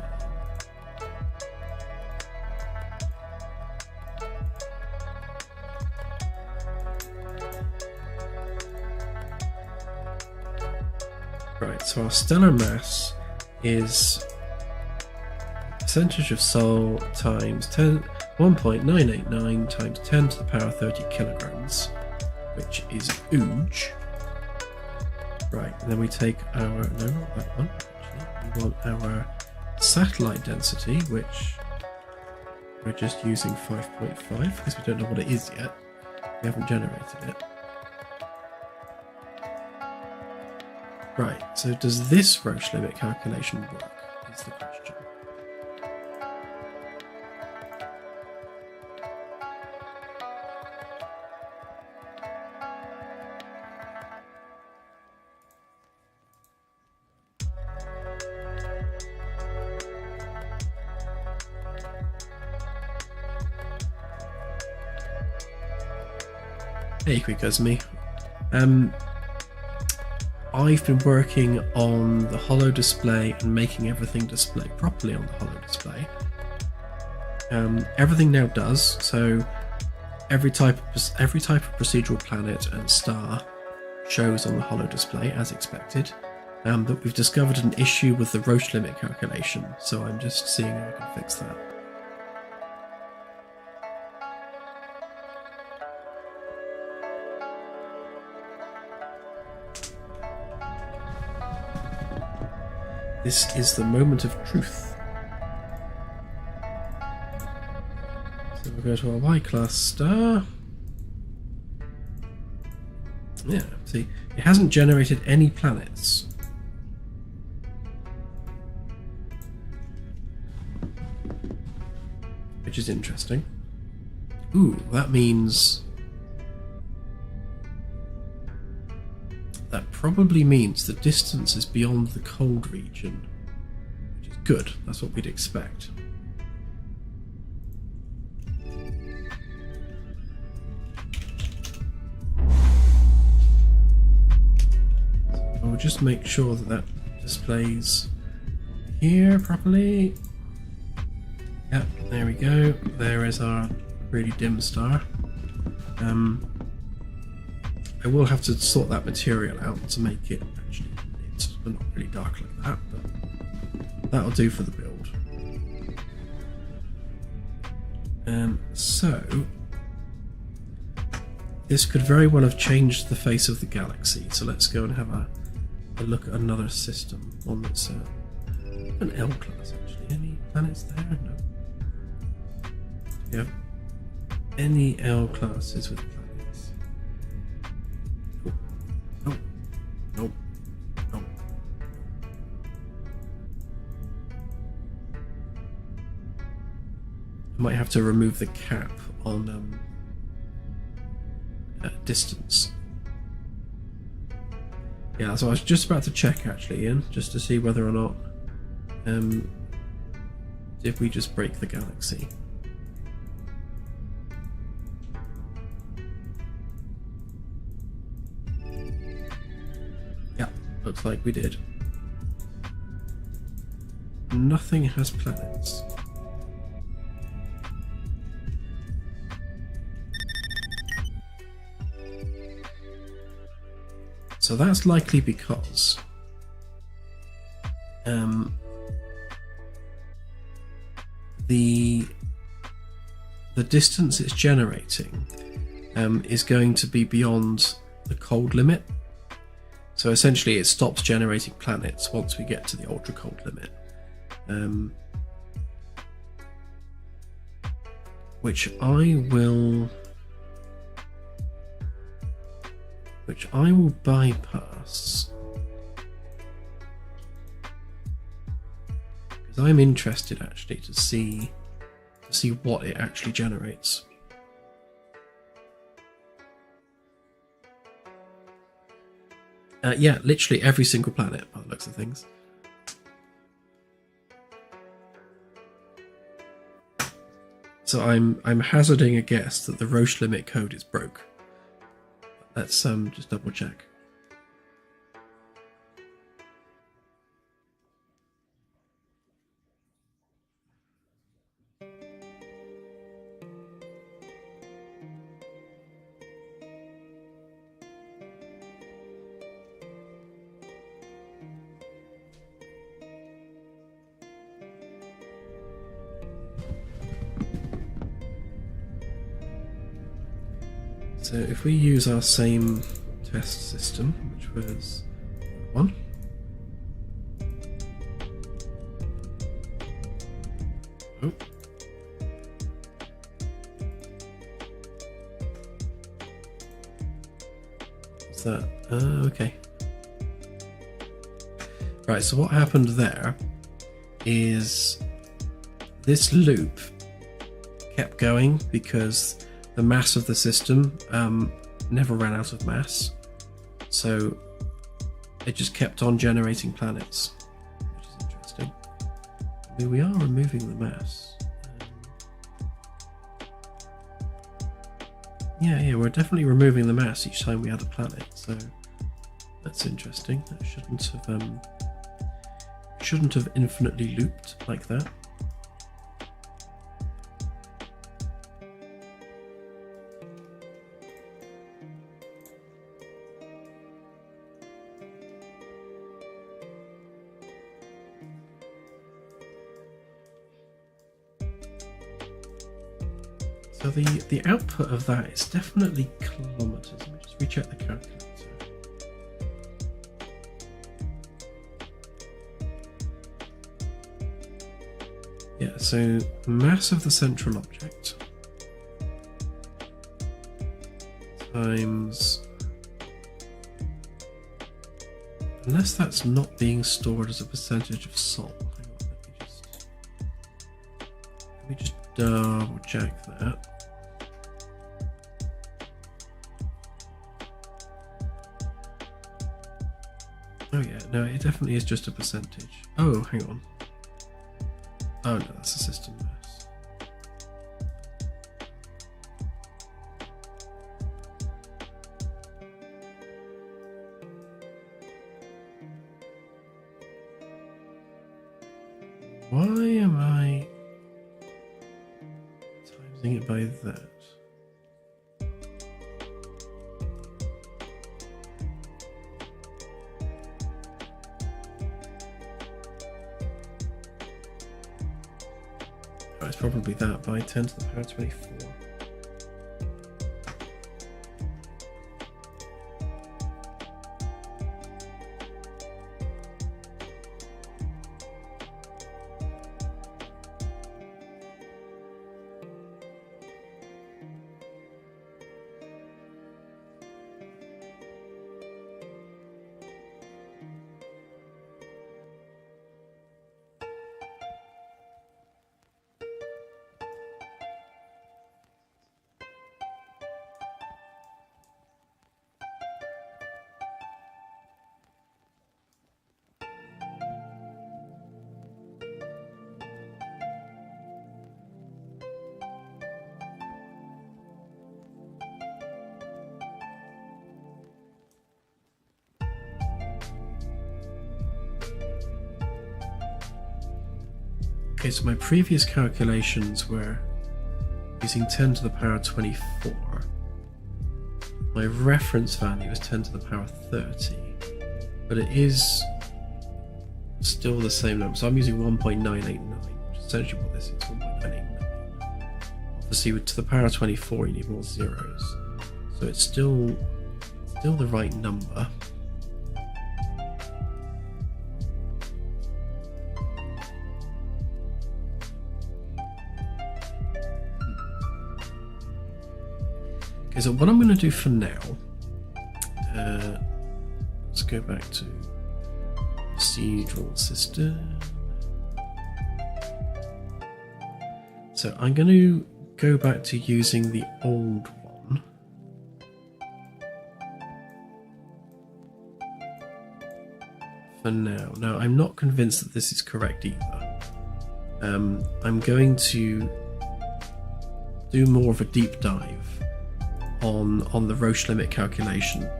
S1: Right, so our stellar mass is percentage of Sol times 1.989 times 10 to the power 30 kilograms, which is ooge. Right, and then we take our, no, not that one, actually. We want our satellite density, which we're just using 5.5 because we don't know what it is yet. We haven't generated it. Right, so does this Roche limit calculation work, is the question. Hey, quick as me. I've been working on the Holo display and making everything display properly on the Holo display. Everything now does, so every type of procedural planet and star shows on the Holo display as expected. But we've discovered an issue with the Roche limit calculation, so I'm just seeing how I can fix that. This is the moment of truth. So we'll go to our Y-class star. Yeah, see, it hasn't generated any planets. Which is interesting. Ooh, that means... That probably means the distance is beyond the cold region, which is good. That's what we'd expect. So I'll just make sure that that displays here properly. Yep, there we go. There is our really dim star. I will have to sort that material out to make it actually lit, but not really dark like that, but that'll do for the build. So this could very well have changed the face of the galaxy, so let's go and have a look at another system, one that's an L class actually. Any planets there? No. Do you have any L classes with planets? Nope. I might have to remove the cap on distance. Yeah, so I was just about to check actually, Ian, just to see whether or not did we just break the galaxy. Looks like we did. Nothing has planets. So that's likely because the distance it's generating is going to be beyond the cold limit. So essentially it stops generating planets once we get to the ultra cold limit. Which I will bypass. Because I'm interested actually to see what it actually generates. Yeah, literally every single planet by the looks of things. So I'm hazarding a guess that the Roche limit code is broke. Let's just double check. So if we use our same test system, which was one. Oh. What's that? Okay. Right, so what happened there is this loop kept going because the mass of the system never ran out of mass. So it just kept on generating planets, which is interesting. I mean, we are removing the mass. Yeah, we're definitely removing the mass each time we add a planet, so that's interesting. That shouldn't have infinitely looped like that. So the output of that is definitely kilometers. Let me just recheck the calculator. Yeah, so mass of the central object times, unless that's not being stored as a percentage of Sol. Hang on, let me just double check that. Oh yeah, no, it definitely is just a percentage. Oh, hang on. Oh no, that's the system mass. Why am I timesing it by that? It's probably that by 10 to the power 24. Okay, so my previous calculations were using 10 to the power 24. My reference value is 10 to the power 30, but it is still the same number. So I'm using 1.989, which is essentially what this is, 1.989. Obviously, to the power 24, you need more zeros. So it's still the right number. Okay, so what I'm going to do for now, let's go back to procedural system. So I'm going to go back to using the old one. For now. Now, I'm not convinced that this is correct either. I'm going to do more of a deep dive on the Roche limit calculation,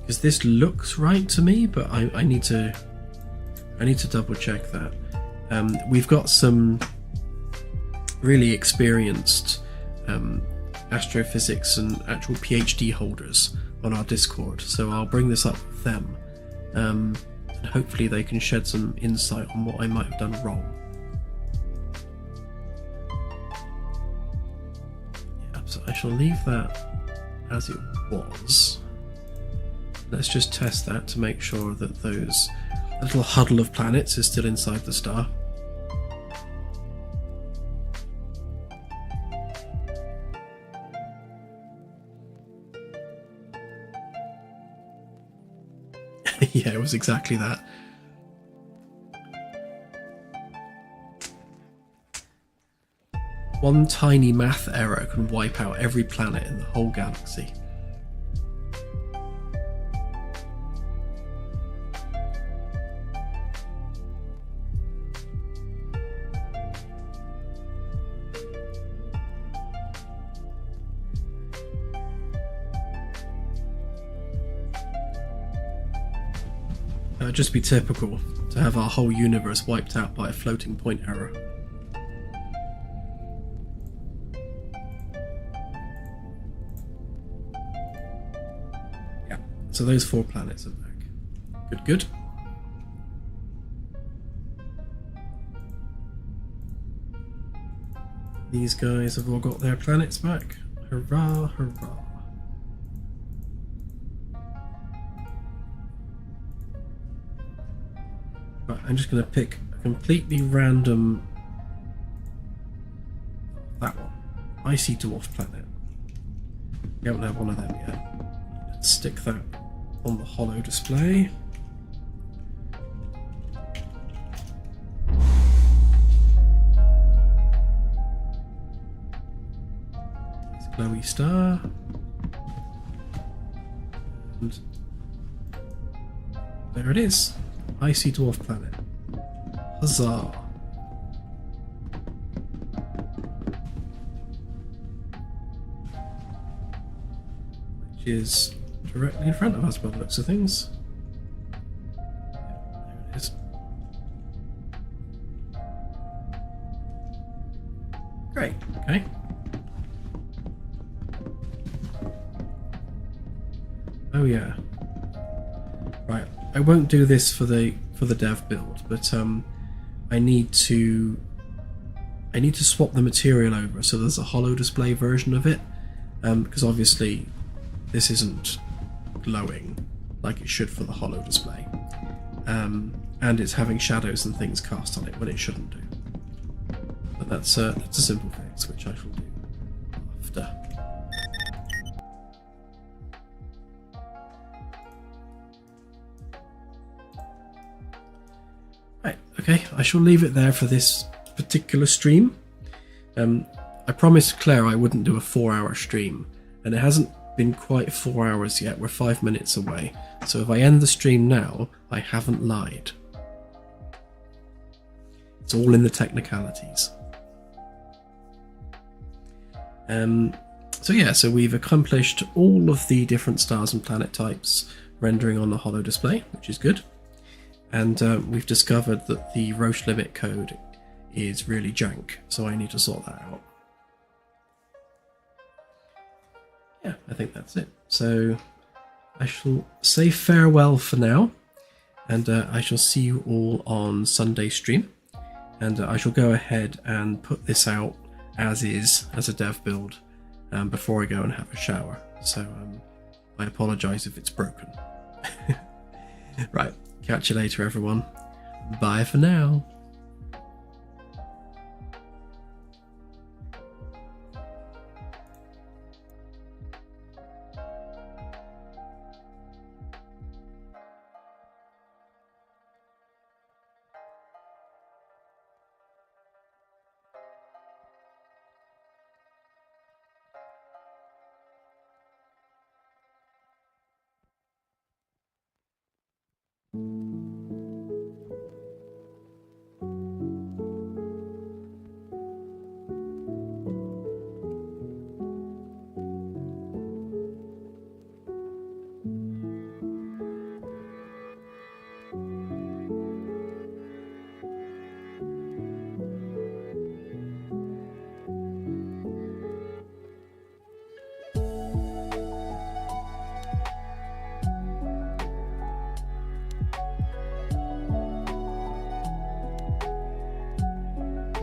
S1: because this looks right to me, but I need to double check that. We've got some really experienced astrophysics and actual PhD holders on our Discord, so I'll bring this up with them, and hopefully they can shed some insight on what I might have done wrong. So I shall leave that as it was. Let's just test that to make sure that those little huddle of planets is still inside the star. Yeah, it was exactly that. One tiny math error can wipe out every planet in the whole galaxy. It would just be typical to have our whole universe wiped out by a floating point error. Yeah, so those 4 planets are back. Good, good. These guys have all got their planets back. Hurrah, hurrah. Right, I'm just going to pick a completely random... that one. Icy dwarf planet. We don't have one of them yet. Let's stick that on the Holo display. It's a glowy star. And there it is. Icy dwarf planet. Huzzah! Which is directly in front of us by the looks of things. There it is. Great, okay. Oh yeah. Right, I won't do this for the dev build, but I need to swap the material over so there's a Holo display version of it, because obviously this isn't glowing like it should for the Holo display, and it's having shadows and things cast on it when it shouldn't do. But that's a simple fix which I shall do after. Right, okay, I shall leave it there for this particular stream. I promised Claire I wouldn't do a 4-hour stream, and it hasn't been quite 4 hours yet. We're 5 minutes away, so if I end the stream now, I haven't lied. It's all in the technicalities. So yeah, so we've accomplished all of the different stars and planet types rendering on the Holo display, which is good. And we've discovered that the Roche limit code is really jank, so I need to sort that out. Yeah, I think that's it. So I shall say farewell for now, and I shall see you all on Sunday stream. And I shall go ahead and put this out as is, as a dev build, before I go and have a shower. So I apologise if it's broken. Right, catch you later everyone. Bye for now.